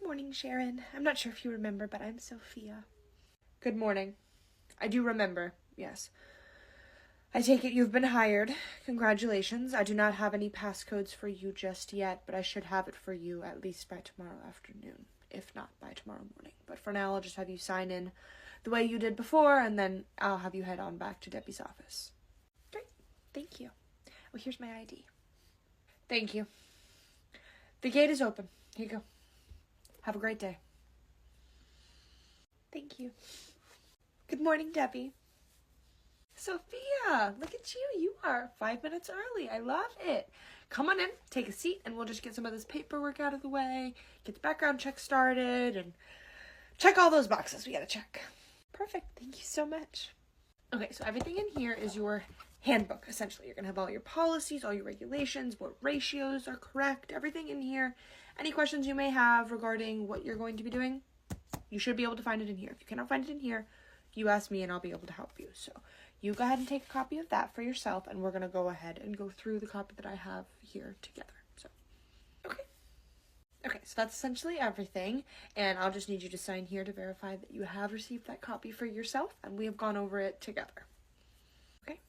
morning, Sharon. I'm not sure if you remember, but I'm Sophia. Good morning. I do remember, yes. I take it you've been hired. Congratulations. I do not have any passcodes for you just yet, but I should have it for you at least by tomorrow afternoon, if not by tomorrow morning. But for now, I'll just have you sign in the way you did before, and then I'll have you head on back to Debbie's office. Great. Thank you. Oh, here's my ID. Thank you. The gate is open. Here you go. Have a great day. Thank you. Good morning, Debbie. Sophia, look at you. You are 5 minutes early. I love it. Come on in, take a seat, and we'll just get some of this paperwork out of the way, get the background check started, and check all those boxes we gotta check. Perfect. Thank you so much. Okay, so everything in here is your handbook, essentially. You're gonna have all your policies, all your regulations, what ratios are correct, everything in here. Any questions you may have regarding what you're going to be doing, you should be able to find it in here. If you cannot find it in here, you ask me and I'll be able to help you. So you go ahead and take a copy of that for yourself, and we're going to go ahead and go through the copy that I have here together. So, okay, so that's essentially everything, and I'll just need you to sign here to verify that you have received that copy for yourself, and we have gone over it together. Okay?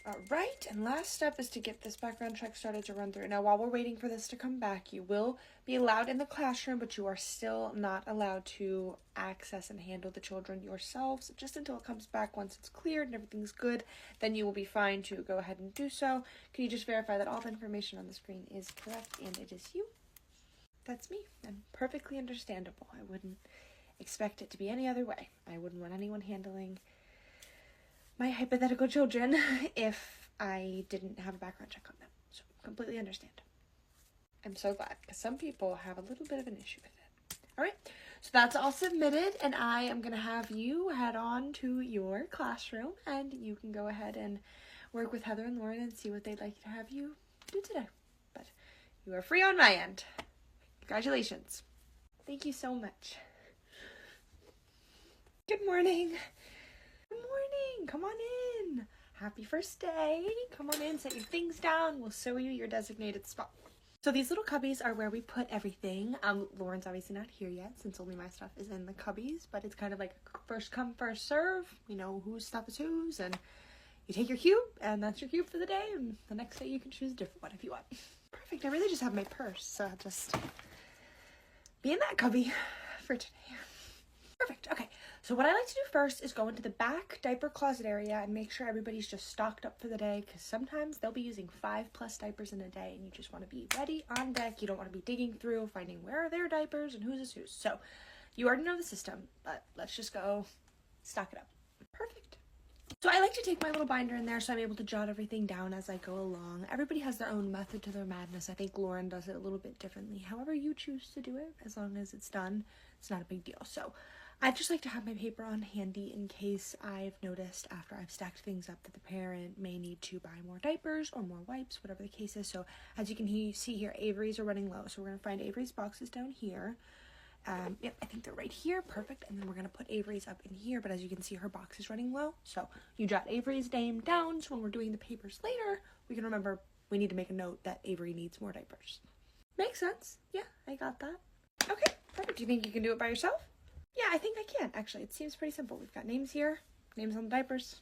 All right, and last step is to get this background check started to run through. Now, while we're waiting for this to come back, you will be allowed in the classroom, but you are still not allowed to access and handle the children yourselves just until it comes back. Once it's cleared and everything's good, then you will be fine to go ahead and do so. Can you just verify that all the information on the screen is correct and it is you? That's me, and perfectly understandable. I wouldn't expect it to be any other way. I wouldn't want anyone handling my hypothetical children if I didn't have a background check on them. So completely understand. I'm so glad, because some people have a little bit of an issue with it. All right, so that's all submitted, and I am going to have you head on to your classroom, and you can go ahead and work with Heather and Lauren and see what they'd like to have you do today. But you are free on my end. Congratulations. Thank you so much. Good morning. Good morning. Come on in. Happy first day. Come on in, set your things down. We'll show you your designated spot. So these little cubbies are where we put everything. Lauren's obviously not here yet since only my stuff is in the cubbies, but it's kind of like a first come, first serve. You know whose stuff is whose, and you take your cube, and that's your cube for the day, and the next day you can choose a different one if you want. Perfect. I really just have my purse, so I'll just be in that cubby for today. Perfect. Okay, so what I like to do first is go into the back diaper closet area and make sure everybody's just stocked up for the day, because sometimes they'll be using 5+ diapers in a day, and you just want to be ready on deck. You don't want to be digging through, finding where are their diapers and whose is whose. So you already know the system, but let's just go stock it up. Perfect. So I like to take my little binder in there so I'm able to jot everything down as I go along. Everybody has their own method to their madness. I think Lauren does it a little bit differently. However you choose to do it, as long as it's done, it's not a big deal. So I just like to have my paper on handy in case I've noticed after I've stacked things up that the parent may need to buy more diapers or more wipes, whatever the case is. So as you can see here, Avery's are running low. So we're going to find Avery's boxes down here. Yep, I think they're right here. Perfect. And then we're going to put Avery's up in here. But as you can see, her box is running low. So you jot Avery's name down. So when we're doing the papers later, we can remember we need to make a note that Avery needs more diapers. Makes sense. Yeah, I got that. Okay, perfect. Do you think you can do it by yourself? Yeah, I think I can, actually. It seems pretty simple. We've got names here, names on the diapers.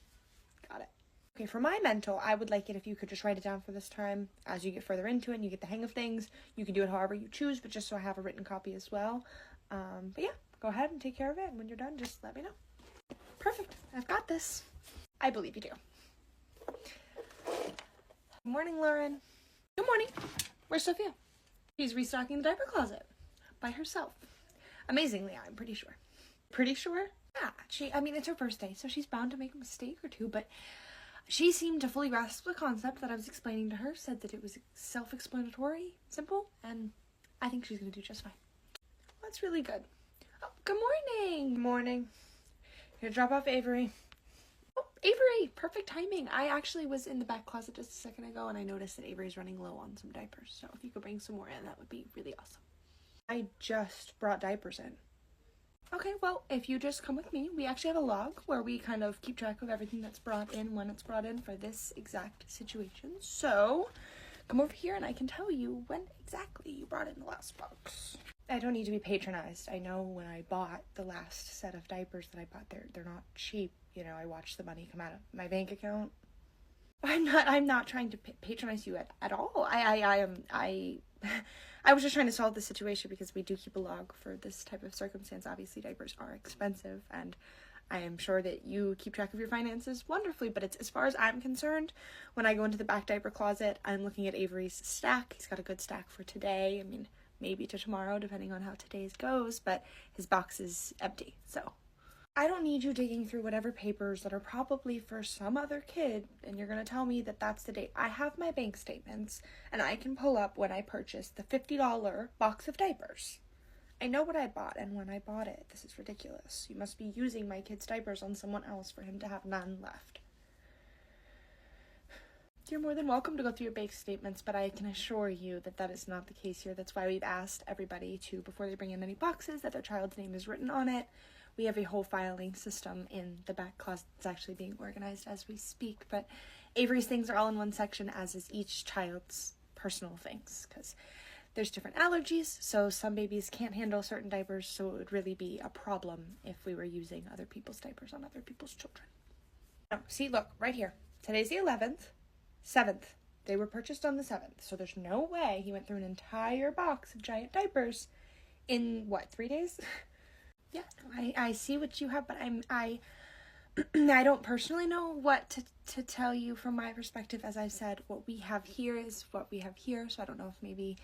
Got it. Okay, for my mental, I would like it if you could just write it down for this time. As you get further into it and you get the hang of things, you can do it however you choose, but just so I have a written copy as well. But yeah, go ahead and take care of it, and when you're done, just let me know. Perfect. I've got this. I believe you do. Good morning, Lauren. Good morning. Where's Sophia? She's restocking the diaper closet by herself. Amazingly, I'm pretty sure. Pretty sure? Yeah, I mean, it's her first day, so she's bound to make a mistake or two, but she seemed to fully grasp the concept that I was explaining to her, said that it was self-explanatory, simple, and I think she's going to do just fine. That's really good. Oh, good morning. Good morning. Here, drop off Avery. Oh, Avery, perfect timing. I actually was in the back closet just a second ago, and I noticed that Avery's running low on some diapers, so if you could bring some more in, that would be really awesome. I just brought diapers in. Okay, well, if you just come with me, we actually have a log where we kind of keep track of everything that's brought in, when it's brought in for this exact situation. So, come over here and I can tell you when exactly you brought in the last box. I don't need to be patronized. I know when I bought the last set of diapers that I bought, they're not cheap. You know, I watched the money come out of my bank account. I'm not trying to patronize you at all. I was just trying to solve the situation because we do keep a log for this type of circumstance. Obviously, diapers are expensive, and I am sure that you keep track of your finances wonderfully, but it's, as far as I'm concerned, when I go into the back diaper closet, I'm looking at Avery's stack. He's got a good stack for today. I mean, maybe to tomorrow, depending on how today's goes, but his box is empty, so I don't need you digging through whatever papers that are probably for some other kid, and you're going to tell me that that's the date. I have my bank statements, and I can pull up when I purchased the $50 box of diapers. I know what I bought and when I bought it. This is ridiculous. You must be using my kid's diapers on someone else for him to have none left. You're more than welcome to go through your bank statements, but I can assure you that that is not the case here. That's why we've asked everybody to, before they bring in any boxes, that their child's name is written on it. We have a whole filing system in the back closet that's actually being organized as we speak, but Avery's things are all in one section, as is each child's personal things, because there's different allergies, so some babies can't handle certain diapers, so it would really be a problem if we were using other people's diapers on other people's children. No, see, look, right here. Today's the 11th, 7th. They were purchased on the 7th, so there's no way he went through an entire box of giant diapers in, what, 3 days? Yeah, I see what you have, but I don't personally know what to tell you from my perspective. As I've said, what we have here is what we have here, so I don't know if maybe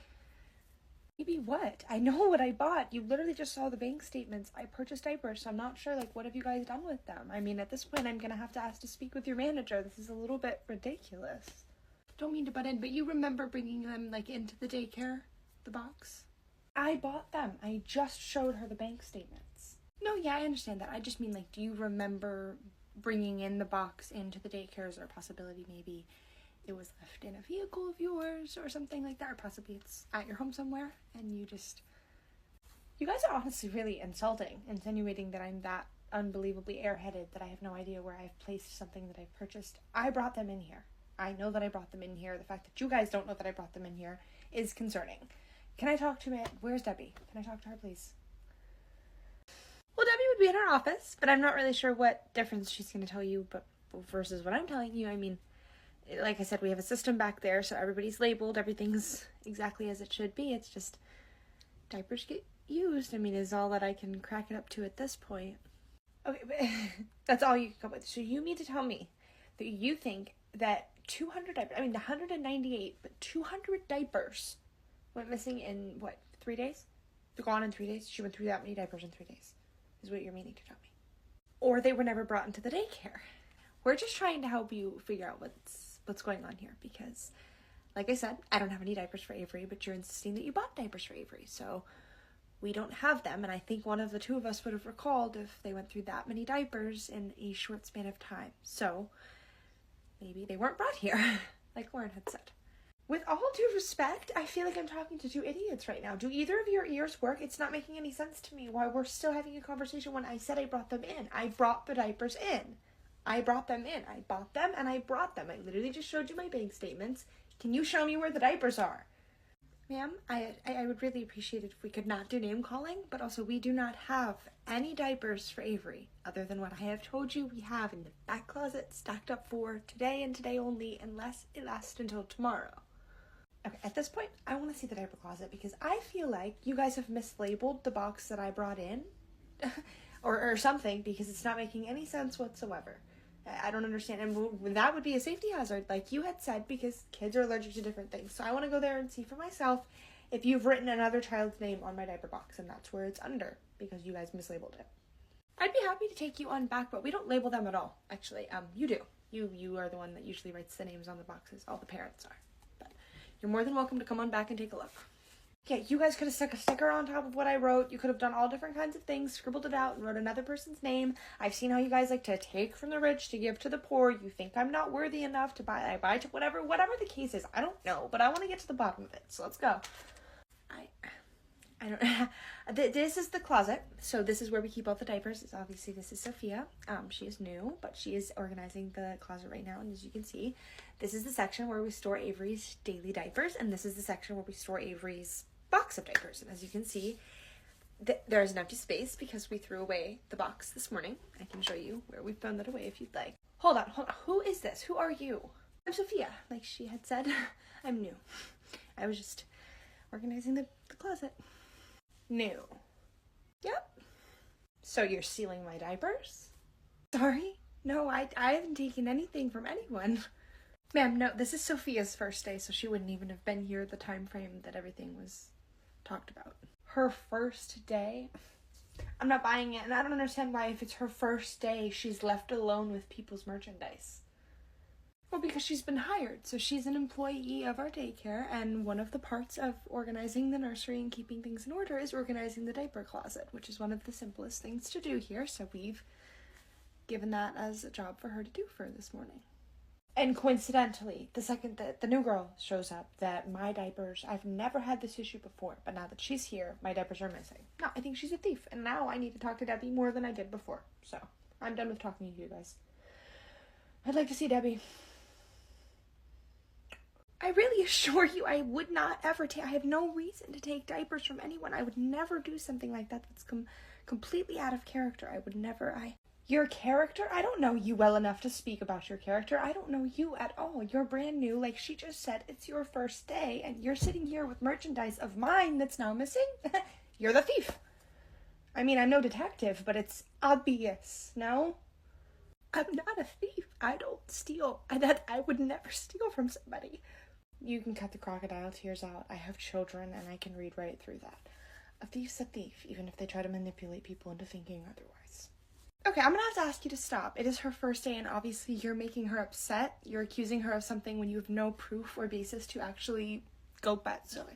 what? I know what I bought. You literally just saw the bank statements. I purchased diapers, so I'm not sure, like, what have you guys done with them? I mean, at this point, I'm gonna have to ask to speak with your manager. This is a little bit ridiculous. Don't mean to butt in, but you remember bringing them, like, into the daycare, the box? I bought them. I just showed her the bank statements. No, yeah, I understand that. I just mean, like, do you remember bringing in the box into the daycare? Is there a possibility maybe it was left in a vehicle of yours or something like that? Or possibly it's at your home somewhere and you guys are honestly really insinuating that I'm that unbelievably airheaded that I have no idea where I've placed something that I've purchased. I brought them in here. I know that I brought them in here. The fact that you guys don't know that I brought them in here is concerning. Can I talk to where's Debbie? Can I talk to her, please? Well, Debbie would be in her office, but I'm not really sure what difference she's going to tell you but versus what I'm telling you. I mean, like I said, we have a system back there, so everybody's labeled. Everything's exactly as it should be. It's just diapers get used. I mean, is all that I can crack it up to at this point. Okay, but that's all you can come with. So you mean to tell me that you think that 200 diapers, I mean, 198, but 200 diapers went missing in, what, 3 days? They're gone in 3 days? She went through that many diapers in 3 days, is what you're meaning to tell me. Or they were never brought into the daycare. We're just trying to help you figure out what's going on here, because, like I said, I don't have any diapers for Avery, but you're insisting that you bought diapers for Avery, so we don't have them, and I think one of the two of us would have recalled if they went through that many diapers in a short span of time. So maybe they weren't brought here, like Lauren had said. With all due respect, I feel like I'm talking to two idiots right now. Do either of your ears work? It's not making any sense to me why we're still having a conversation when I said I brought them in. I brought the diapers in. I brought them in. I bought them and I brought them. I literally just showed you my bank statements. Can you show me where the diapers are? Ma'am, I would really appreciate it if we could not do name calling, but also we do not have any diapers for Avery other than what I have told you we have in the back closet stacked up for today and today only, unless it lasts until tomorrow. Okay, at this point, I want to see the diaper closet because I feel like you guys have mislabeled the box that I brought in or something, because it's not making any sense whatsoever. I don't understand, and that would be a safety hazard, like you had said, because kids are allergic to different things. So I want to go there and see for myself if you've written another child's name on my diaper box, and that's where it's under, because you guys mislabeled it. I'd be happy to take you on back, but we don't label them at all, actually. You do. You are the one that usually writes the names on the boxes. All the parents are. But you're more than welcome to come on back and take a look. Yeah, you guys could have stuck a sticker on top of what I wrote. You could have done all different kinds of things, scribbled it out, and wrote another person's name. I've seen how you guys like to take from the rich to give to the poor. You think I'm not worthy enough to buy, I buy to whatever the case is. I don't know, but I want to get to the bottom of it. So let's go. I don't. This is the closet, so this is where we keep all the diapers. It's obviously this is Sophia. She is new, but she is organizing the closet right now, and as you can see, this is the section where we store Avery's daily diapers, and this is the section where we store Avery's box of diapers. And as you can see, there is an empty space because we threw away the box this morning. I can show you where we found that away if you'd like. Hold on. Who is this? Who are you? I'm Sophia, like she had said. I'm new. I was just organizing the closet. New. Yep. So you're stealing my diapers? Sorry? No, I haven't taken anything from anyone. Ma'am, no, this is Sophia's first day, so she wouldn't even have been here at the time frame that everything was talked about. Her first day? I'm not buying it, and I don't understand why if it's her first day, she's left alone with people's merchandise. Well, because she's been hired, so she's an employee of our daycare, and one of the parts of organizing the nursery and keeping things in order is organizing the diaper closet, which is one of the simplest things to do here, so we've given that as a job for her to do for this morning. And coincidentally, the second that the new girl shows up, that my diapers, I've never had this issue before, but now that she's here, my diapers are missing. No, I think she's a thief, and now I need to talk to Debbie more than I did before, so I'm done with talking to you guys. I'd like to see Debbie. I really assure you I would not ever take, I have no reason to take diapers from anyone. I would never do something like that. That's completely out of character. I would never, your character? I don't know you well enough to speak about your character. I don't know you at all. You're brand new. Like she just said, it's your first day and you're sitting here with merchandise of mine that's now missing. You're the thief. I mean, I'm no detective, but it's obvious, no? I'm not a thief. I don't steal. I would never steal from somebody. You can cut the crocodile tears out. I have children and I can read right through that. A thief's a thief, even if they try to manipulate people into thinking otherwise. Okay, I'm gonna have to ask you to stop. It is her first day and obviously you're making her upset. You're accusing her of something when you have no proof or basis to actually go back. So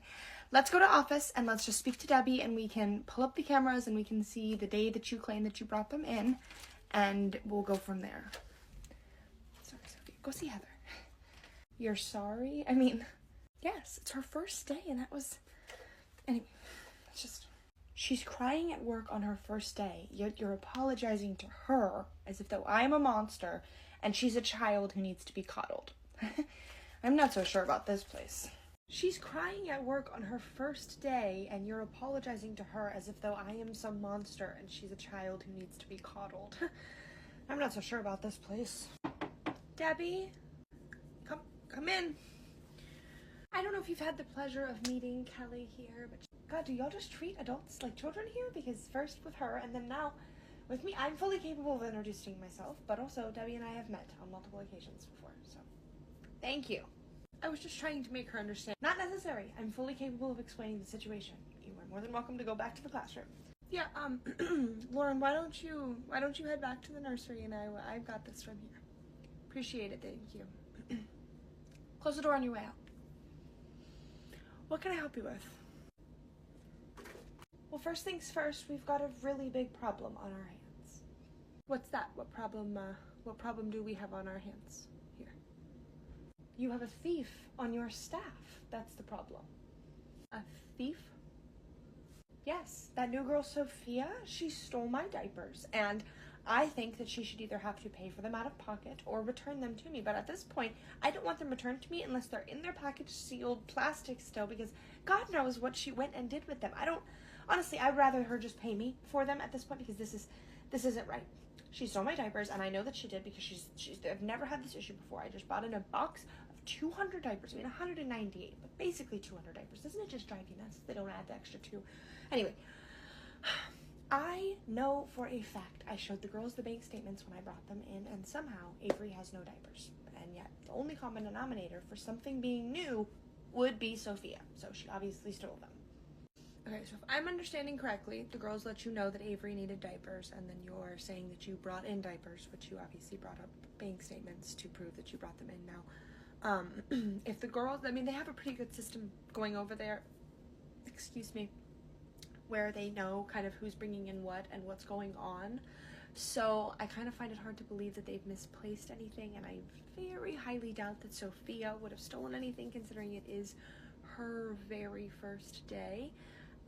let's go to office and let's just speak to Debbie and we can pull up the cameras and we can see the day that you claim that you brought them in and we'll go from there. Sorry, Sophie. Go see Heather. You're sorry? I mean, yes, it's her first day and that was... Anyway, it's just... She's crying at work on her first day, yet you're apologizing to her as if though I'm a monster and she's a child who needs to be coddled. I'm not so sure about this place. She's crying at work on her first day and you're apologizing to her as if though I am some monster and she's a child who needs to be coddled. I'm not so sure about this place. Debbie? Come in. I don't know if you've had the pleasure of meeting Kelly here, but God, do y'all just treat adults like children here? Because first with her and then now with me, I'm fully capable of introducing myself, but also Debbie and I have met on multiple occasions before, so thank you. I was just trying to make her understand. Not necessary. I'm fully capable of explaining the situation. You are more than welcome to go back to the classroom. Yeah, Lauren, why don't you head back to the nursery and I've got this from here. Appreciate it, thank you. Close the door on your way out. What can I help you with? Well, first things first, we've got a really big problem on our hands. What's that? What problem do we have on our hands here? You have a thief on your staff. That's the problem. A thief? Yes, that new girl Sophia, she stole my diapers, and I think that she should either have to pay for them out of pocket or return them to me. But at this point, I don't want them returned to me unless they're in their package sealed plastic still, because God knows what she went and did with them. Honestly, I'd rather her just pay me for them at this point because this isn't right. She stole my diapers, and I know that she did because I've never had this issue before. I just bought in a box of 200 diapers. I mean, 198, but basically 200 diapers. Doesn't it just drive you nuts if they don't add the extra 2? Anyway, I know for a fact I showed the girls the bank statements when I brought them in, and somehow Avery has no diapers. And yet, the only common denominator for something being new would be Sophia. So she obviously stole them. Okay, so if I'm understanding correctly, the girls let you know that Avery needed diapers, and then you're saying that you brought in diapers, which you obviously brought up bank statements to prove that you brought them in now. If the girls, I mean, they have a pretty good system going over there, excuse me, where they know kind of who's bringing in what and what's going on. So I kind of find it hard to believe that they've misplaced anything, and I very highly doubt that Sophia would have stolen anything considering it is her very first day.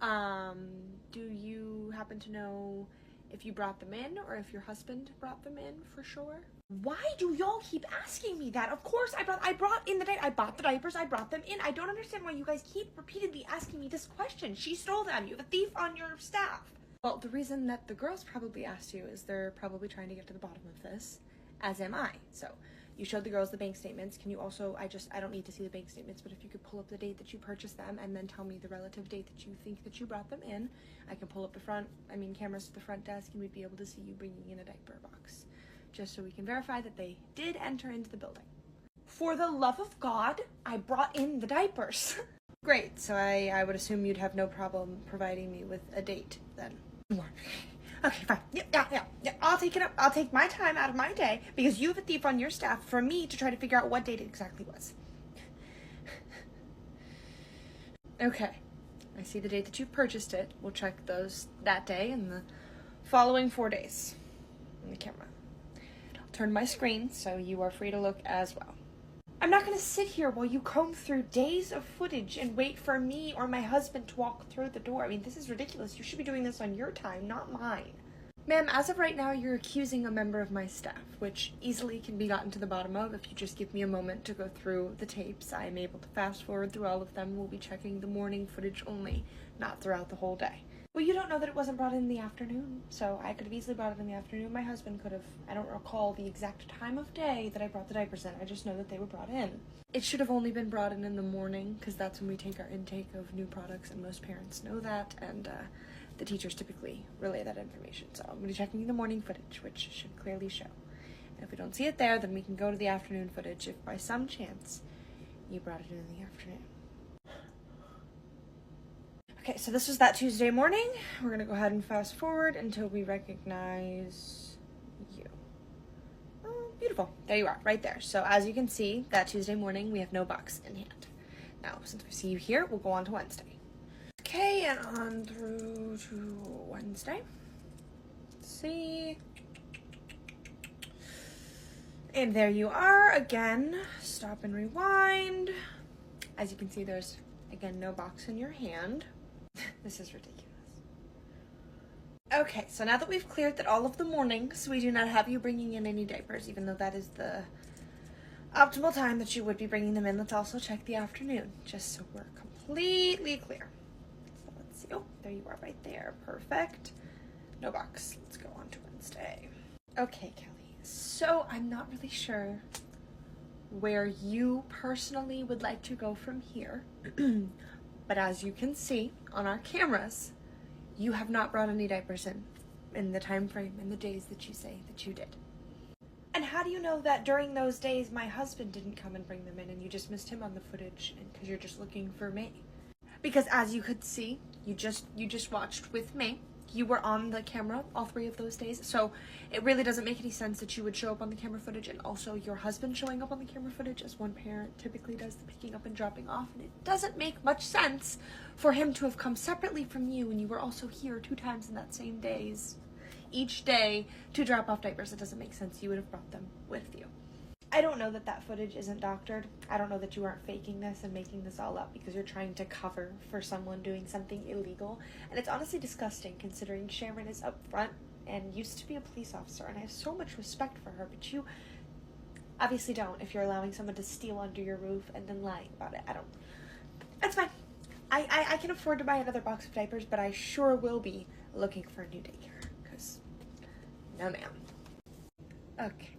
Do you happen to know if you brought them in or if your husband brought them in for sure? Why do y'all keep asking me that? Of course I brought in I bought the diapers, I brought them in. I don't understand why you guys keep repeatedly asking me this question. She stole them. You have a thief on your staff. Well, the reason that the girls probably asked you is they're probably trying to get to the bottom of this, as am I. So you showed the girls the bank statements. Can you also, I don't need to see the bank statements, but if you could pull up the date that you purchased them and then tell me the relative date that you think that you brought them in, I can pull up cameras to the front desk, and we'd be able to see you bringing in a diaper box, just so we can verify that they did enter into the building. For the love of God, I brought in the diapers. Great, so I would assume you'd have no problem providing me with a date then. Okay, fine. Yeah. I'll take it up. I'll take my time out of my day because you have a thief on your staff for me to try to figure out what date it exactly was. Okay, I see the date that you purchased it. We'll check that day and the following 4 days on the camera. I'll turn my screen so you are free to look as well. I'm not going to sit here while you comb through days of footage and wait for me or my husband to walk through the door. I mean, this is ridiculous. You should be doing this on your time, not mine. Ma'am, as of right now, you're accusing a member of my staff, which easily can be gotten to the bottom of if you just give me a moment to go through the tapes. I am able to fast forward through all of them. We'll be checking the morning footage only, not throughout the whole day. Well, you don't know that it wasn't brought in the afternoon, so I could have easily brought it in the afternoon. My husband could have. I don't recall the exact time of day that I brought the diapers in. I just know that they were brought in. It should have only been brought in the morning, because that's when we take our intake of new products, and most parents know that, and the teachers typically relay that information. So I'm going to be checking the morning footage, which should clearly show. And if we don't see it there, then we can go to the afternoon footage if by some chance you brought it in the afternoon. Okay, so this was that Tuesday morning. We're gonna go ahead and fast forward until we recognize you. Oh, beautiful. There you are, right there. So as you can see, that Tuesday morning, we have no box in hand. Now, since we see you here, we'll go on to Wednesday. Okay, and on through to Wednesday. Let's see. And there you are, again. Stop and rewind. As you can see, there's, again, no box in your hand. This is ridiculous. Okay, so now that we've cleared that all of the mornings, we do not have you bringing in any diapers, even though that is the optimal time that you would be bringing them in. Let's also check the afternoon, just so we're completely clear. So let's see. Oh, there you are right there. Perfect. No box. Let's go on to Wednesday. Okay, Kelly. So I'm not really sure where you personally would like to go from here. But as you can see on our cameras, you have not brought any diapers in the time frame and the days that you say that you did. And how do you know that during those days my husband didn't come and bring them in and you just missed him on the footage because you're just looking for me? Because as you could see, you just watched with me. You were on the camera all 3 of those days, so it really doesn't make any sense that you would show up on the camera footage and also your husband showing up on the camera footage, as one parent typically does the picking up and dropping off, and it doesn't make much sense for him to have come separately from you when you were also here 2 times in that same days, each day, to drop off diapers. It doesn't make sense. You would have brought them with you. I don't know that footage isn't doctored. I don't know that you aren't faking this and making this all up because you're trying to cover for someone doing something illegal. And it's honestly disgusting considering Sharon is up front and used to be a police officer, and I have so much respect for her, but you obviously don't if you're allowing someone to steal under your roof and then lying about it. It's fine. I can afford to buy another box of diapers, but I sure will be looking for a new daycare, because no ma'am. Okay.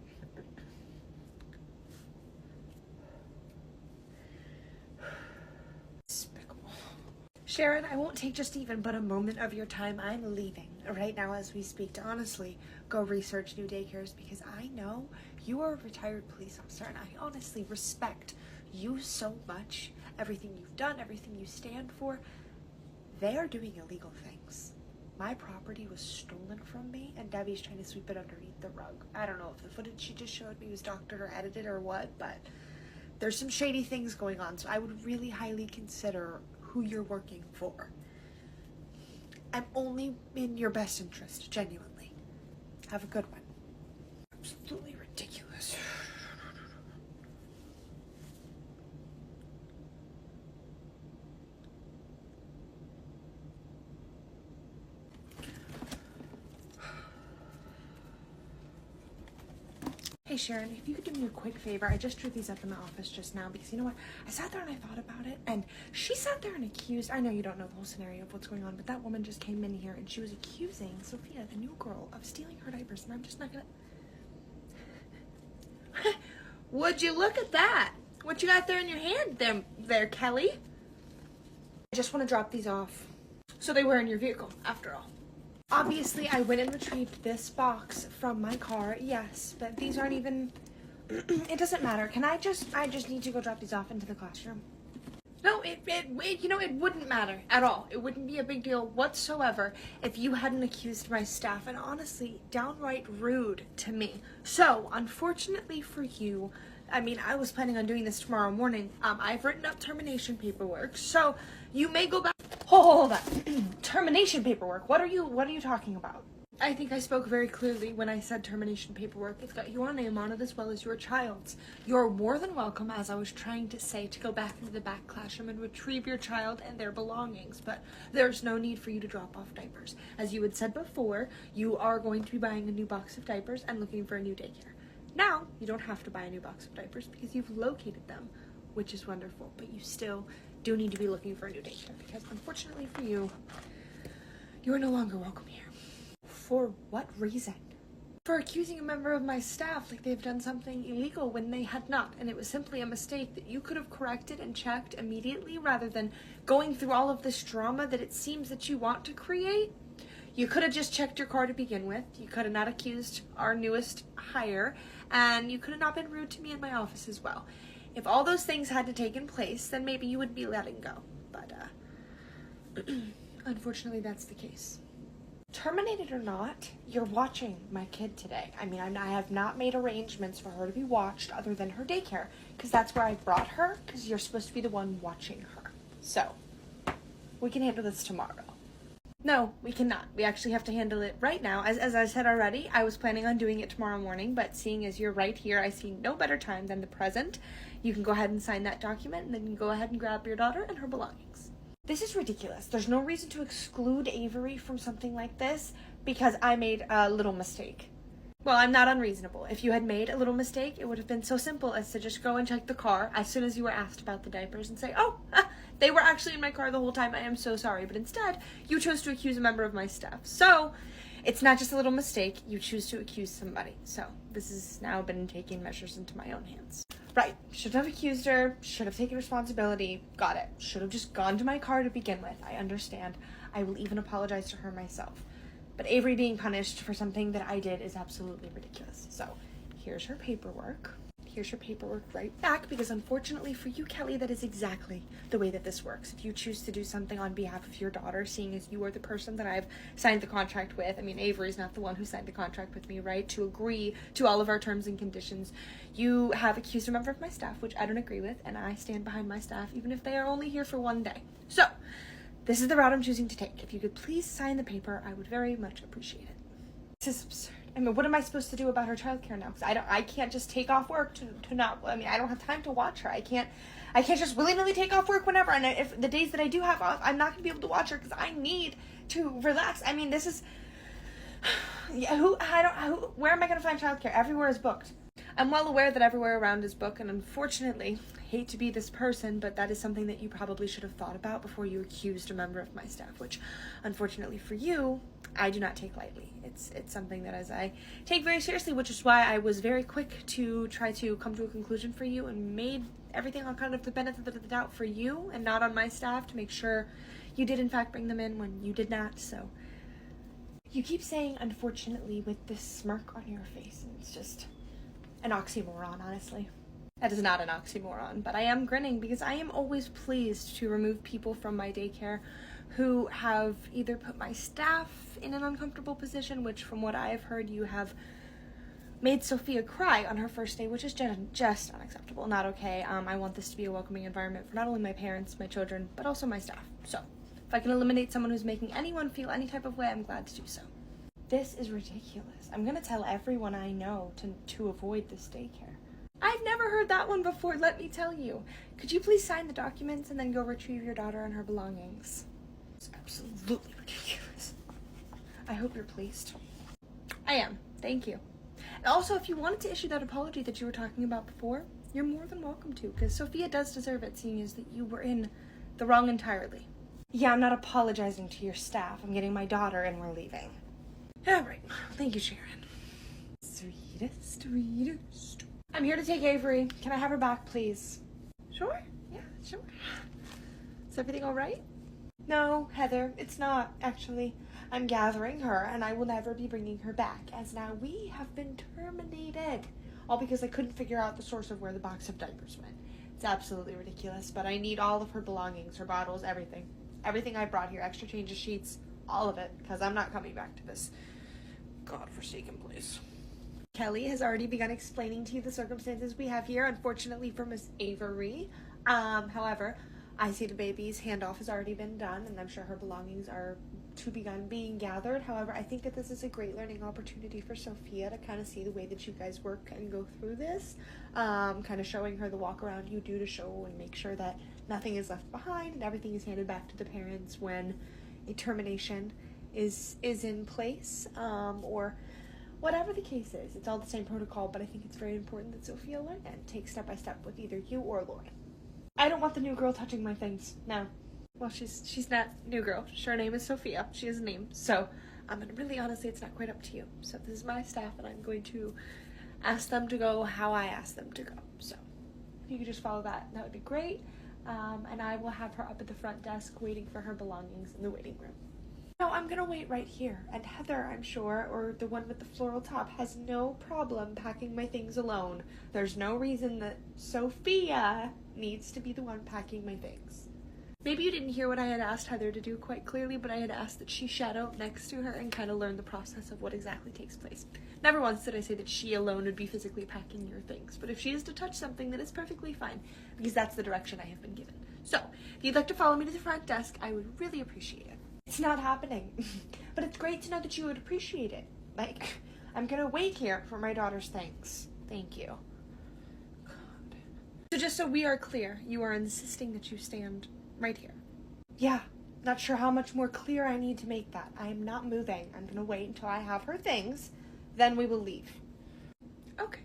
Sharon, I won't take just even but a moment of your time. I'm leaving right now as we speak to honestly go research new daycares because I know you are a retired police officer and I honestly respect you so much. Everything you've done, everything you stand for, they are doing illegal things. My property was stolen from me and Debbie's trying to sweep it underneath the rug. I don't know if the footage she just showed me was doctored or edited or what, but there's some shady things going on, so I would really highly consider who you're working for. I'm only in your best interest, genuinely. Have a good one. Absolutely ridiculous. Sharon, if you could do me a quick favor, I just drew these up in the office just now because you know what? I sat there and I thought about it, and she sat there and accused, I know you don't know the whole scenario of what's going on, but that woman just came in here and she was accusing Sophia, the new girl, of stealing her diapers, and I'm just not gonna... Would you look at that? What you got there in your hand there, Kelly? I just want to drop these off. So they were in your vehicle, after all. Obviously, I went and retrieved this box from my car, yes, but these aren't even... It doesn't matter. I just need to go drop these off into the classroom. No, it wouldn't matter at all. It wouldn't be a big deal whatsoever if you hadn't accused my staff, and honestly, downright rude to me. So, unfortunately for you, I mean, I was planning on doing this tomorrow morning. I've written up termination paperwork, so you may go back. Hold on. Termination paperwork. What are you talking about? I think I spoke very clearly when I said termination paperwork. It's got your name on it as well as your child's. You're more than welcome, as I was trying to say, to go back into the back classroom and retrieve your child and their belongings, but there's no need for you to drop off diapers. As you had said before, you are going to be buying a new box of diapers and looking for a new daycare. Now, you don't have to buy a new box of diapers because you've located them, which is wonderful, but you still do need to be looking for a new daycare because unfortunately for you, you are no longer welcome here. For what reason? For accusing a member of my staff like they've done something illegal when they had not, and it was simply a mistake that you could have corrected and checked immediately rather than going through all of this drama that it seems that you want to create. You could have just checked your car to begin with. You could have not accused our newest hire, and you could have not been rude to me in my office as well. If all those things hadn't taken place, then maybe you would be letting go. But, unfortunately, that's the case. Terminated or not, you're watching my kid today. I mean, I have not made arrangements for her to be watched other than her daycare, because that's where I brought her, because you're supposed to be the one watching her. So, we can handle this tomorrow. No, we cannot. We actually have to handle it right now. As I said already, I was planning on doing it tomorrow morning, but seeing as you're right here, I see no better time than the present. You can go ahead and sign that document, and then you can go ahead and grab your daughter and her belongings. This is ridiculous. There's no reason to exclude Avery from something like this because I made a little mistake. Well, I'm not unreasonable. If you had made a little mistake, it would have been so simple as to just go and check the car as soon as you were asked about the diapers and say, oh, they were actually in my car the whole time. I am so sorry. But instead, you chose to accuse a member of my staff. So, it's not just a little mistake. You choose to accuse somebody. So, this has now been taking measures into my own hands. Right. Should have accused her. Should have taken responsibility. Got it. Should have just gone to my car to begin with. I understand. I will even apologize to her myself. But Avery being punished for something that I did is absolutely ridiculous. So, here's her paperwork. Here's your paperwork right back, because unfortunately for you, Kelly, that is exactly the way that this works. If you choose to do something on behalf of your daughter, seeing as you are the person that I've signed the contract with, I mean, Avery's not the one who signed the contract with me, right, to agree to all of our terms and conditions, you have accused a member of my staff, which I don't agree with, and I stand behind my staff, even if they are only here for one day. So, this is the route I'm choosing to take. If you could please sign the paper, I would very much appreciate it. This is absurd. I mean, what am I supposed to do about her childcare now? Because I can't just take off work to not, I mean, I don't have time to watch her. I can't just willy-nilly take off work whenever. And if the days that I do have off, I'm not going to be able to watch her because I need to relax. I mean, this is, yeah, where am I going to find childcare? Everywhere is booked. I'm well aware that everywhere around is booked, and unfortunately, I hate to be this person, but that is something that you probably should have thought about before you accused a member of my staff, which, unfortunately for you, I do not take lightly. It's something that as I take very seriously, which is why I was very quick to try to come to a conclusion for you and made everything on kind of the benefit of the doubt for you and not on my staff to make sure you did in fact bring them in when you did not. So you keep saying unfortunately with this smirk on your face, and it's just an oxymoron, honestly. That is not an oxymoron, but I am grinning because I am always pleased to remove people from my daycare who have either put my staff in an uncomfortable position, which from what I have heard, you have made Sophia cry on her first day, which is just unacceptable, not okay. I want this to be a welcoming environment for not only my parents, my children, but also my staff. So if I can eliminate someone who's making anyone feel any type of way, I'm glad to do so. This is ridiculous. I'm gonna tell everyone I know to avoid this daycare. I've never heard that one before, let me tell you. Could you please sign the documents and then go retrieve your daughter and her belongings? It's absolutely ridiculous. I hope you're pleased. I am. Thank you. Also, if you wanted to issue that apology that you were talking about before, you're more than welcome to, because Sophia does deserve it, seeing as that you were in the wrong entirely. Yeah, I'm not apologizing to your staff. I'm getting my daughter and we're leaving. All right. Thank you, Sharon. Sweetest. I'm here to take Avery. Can I have her back, please? Sure. Yeah, sure. Is everything all right? No, Heather, it's not, actually. I'm gathering her, and I will never be bringing her back, as now we have been terminated. All because I couldn't figure out the source of where the box of diapers went. It's absolutely ridiculous, but I need all of her belongings, her bottles, everything. Everything I brought here, extra changes, sheets, all of it, because I'm not coming back to this godforsaken place. Kelly has already begun explaining to you the circumstances we have here, unfortunately for Miss Avery. However, I see the baby's handoff has already been done, and I'm sure her belongings are to begun being gathered. However, I think that this is a great learning opportunity for Sophia to kind of see the way that you guys work and go through this, kind of showing her the walk around you do to show and make sure that nothing is left behind and everything is handed back to the parents when a termination is in place, or whatever the case is. It's all the same protocol, but I think it's very important that Sophia learn and take step by step with either you or Lauren. I don't want the new girl touching my things. No. Well, she's not new girl. Her name is Sophia. She has a name. So, really honestly, it's not quite up to you. So this is my staff, and I'm going to ask them to go how I ask them to go. So if you could just follow that, that would be great. And I will have her up at the front desk waiting for her belongings in the waiting room. No, I'm gonna wait right here. And Heather, I'm sure, or the one with the floral top, has no problem packing my things alone. There's no reason that Sophia needs to be the one packing my things. Maybe you didn't hear what I had asked Heather to do quite clearly, but I had asked that she shadow next to her and kind of learn the process of what exactly takes place. Never once did I say that she alone would be physically packing your things, but if she is to touch something, then it's perfectly fine, because that's the direction I have been given. So, if you'd like to follow me to the front desk, I would really appreciate it. It's not happening, but it's great to know that you would appreciate it. Like, I'm gonna wait here for my daughter's things. Thank you. God. So just so we are clear, you are insisting that you stand right here. Yeah, not sure how much more clear I need to make that. I am not moving. I'm gonna wait until I have her things, then we will leave. Okay.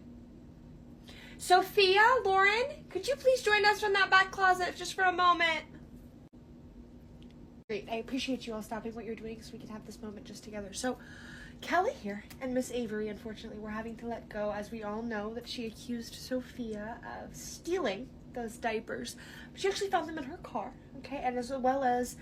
Sophia, Lauren, could you please join us from that back closet just for a moment? Great, I appreciate you all stopping what you're doing so we can have this moment just together. So, Kelly here and Miss Avery, unfortunately, we're having to let go, as we all know that she accused Sophia of stealing those diapers. She actually found them in her car, okay? And as well as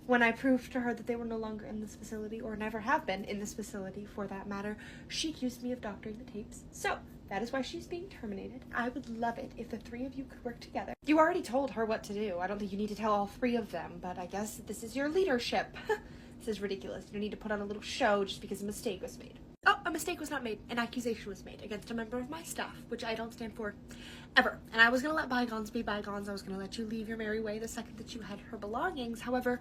when I proved to her that they were no longer in this facility, or never have been in this facility for that matter, she accused me of doctoring the tapes. So, that is why she's being terminated. I would love it if the three of you could work together. You already told her what to do. I don't think you need to tell all three of them, but I guess this is your leadership. This is ridiculous. You don't need to put on a little show just because a mistake was made. Oh, a mistake was not made. An accusation was made against a member of my staff, which I don't stand for ever. And I was going to let bygones be bygones. I was going to let you leave your merry way the second that you had her belongings. However,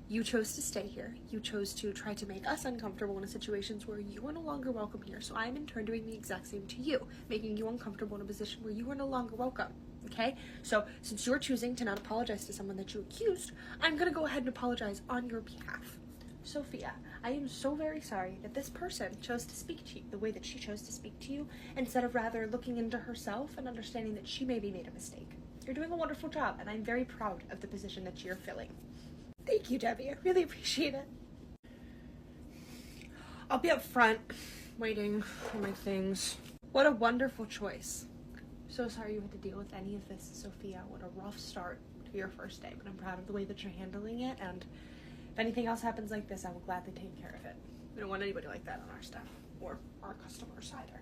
you chose to stay here. You chose to try to make us uncomfortable in situations where you are no longer welcome here. So I'm in turn doing the exact same to you, making you uncomfortable in a position where you are no longer welcome. Okay? So since you're choosing to not apologize to someone that you accused, I'm going to go ahead and apologize on your behalf. Sophia, I am so very sorry that this person chose to speak to you the way that she chose to speak to you, instead of rather looking into herself and understanding that she maybe made a mistake. You're doing a wonderful job, and I'm very proud of the position that you're filling. Thank you, Debbie. I really appreciate it. I'll be up front, waiting for my things. What a wonderful choice. So sorry you had to deal with any of this, Sophia. What a rough start to your first day, but I'm proud of the way that you're handling it, and if anything else happens like this, I will gladly take care of it. We don't want anybody like that on our staff, or our customers either.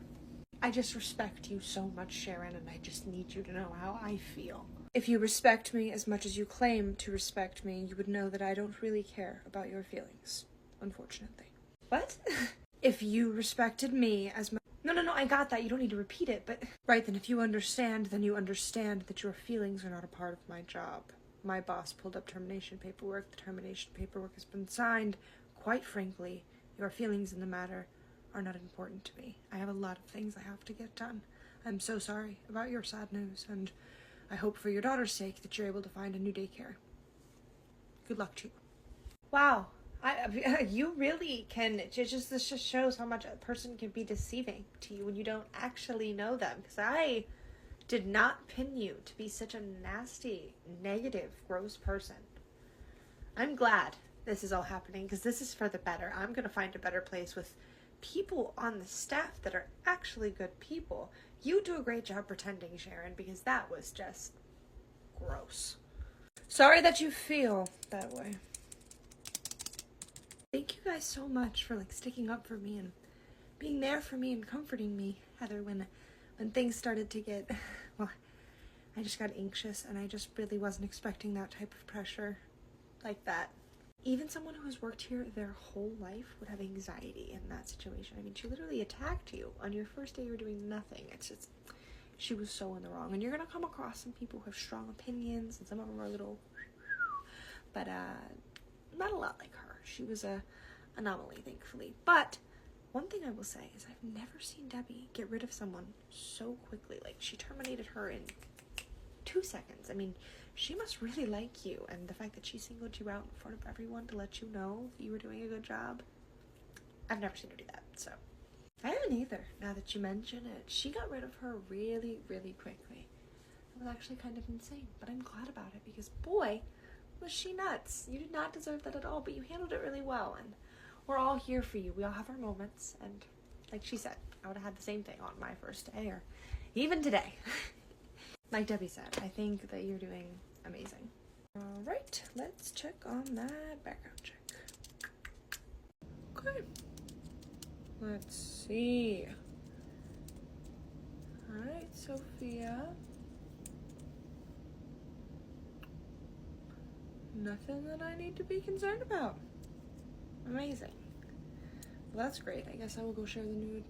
I just respect you so much, Sharon, and I just need you to know how I feel. If you respect me as much as you claim to respect me, you would know that I don't really care about your feelings, unfortunately. What? If you respected me as much... No, I got that. You don't need to repeat it, but... Right, then if you understand, then you understand that your feelings are not a part of my job. My boss pulled up termination paperwork. The termination paperwork has been signed. Quite frankly, your feelings in the matter are not important to me. I have a lot of things I have to get done. I'm so sorry about your sad news, and I hope for your daughter's sake that you're able to find a new daycare. Good luck to you. Wow, You really can. This just shows how much a person can be deceiving to you when you don't actually know them. Because I did not pin you to be such a nasty, negative, gross person. I'm glad this is all happening because this is for the better. I'm going to find a better place with people on the staff that are actually good people. You do a great job pretending, Sharon, because that was just gross. Sorry that you feel that way. Thank you guys so much for sticking up for me and being there for me and comforting me, Heather, when things started to get, well, I just got anxious and I just really wasn't expecting that type of pressure like that. Even someone who has worked here their whole life would have anxiety in that situation. I mean, she literally attacked you on your first day. You were doing nothing. It's just, she was so in the wrong. And you're going to come across some people who have strong opinions, and some of them are a little, but not a lot like her. She was a anomaly, thankfully. But one thing I will say is I've never seen Debbie get rid of someone so quickly. She terminated her in 2 seconds. I mean, she must really like you, and the fact that she singled you out in front of everyone to let you know you were doing a good job, I've never seen her do that. So I haven't either, now that you mention it. She got rid of her really, really quickly. It was actually kind of insane, but I'm glad about it because, boy, was she nuts. You did not deserve that at all, but you handled it really well, and we're all here for you. We all have our moments, and like she said, I would have had the same thing on my first day, or even today. Like Debbie said, I think that you're doing amazing. All right, let's check on that background check. Okay. Let's see. All right, Sophia. Nothing that I need to be concerned about. Amazing. Well, that's great. I guess I will go share the news.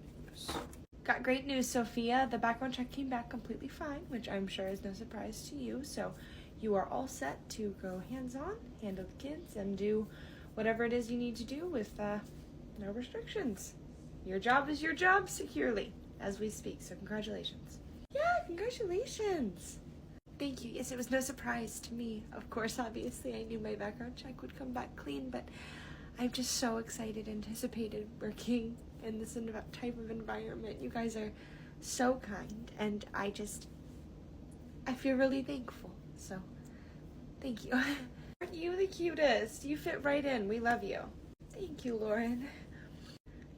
Got great news, Sophia. The background check came back completely fine, which I'm sure is no surprise to you. So you are all set to go hands-on, handle the kids, and do whatever it is you need to do with no restrictions. Your job is your job securely as we speak. So congratulations. Yeah, congratulations. Thank you. Yes, it was no surprise to me. Of course, obviously, I knew my background check would come back clean, but I'm just so excited, anticipated working in this type of environment. You guys are so kind, and I feel really thankful. So, thank you. Aren't you the cutest? You fit right in. We love you. Thank you, Lauren.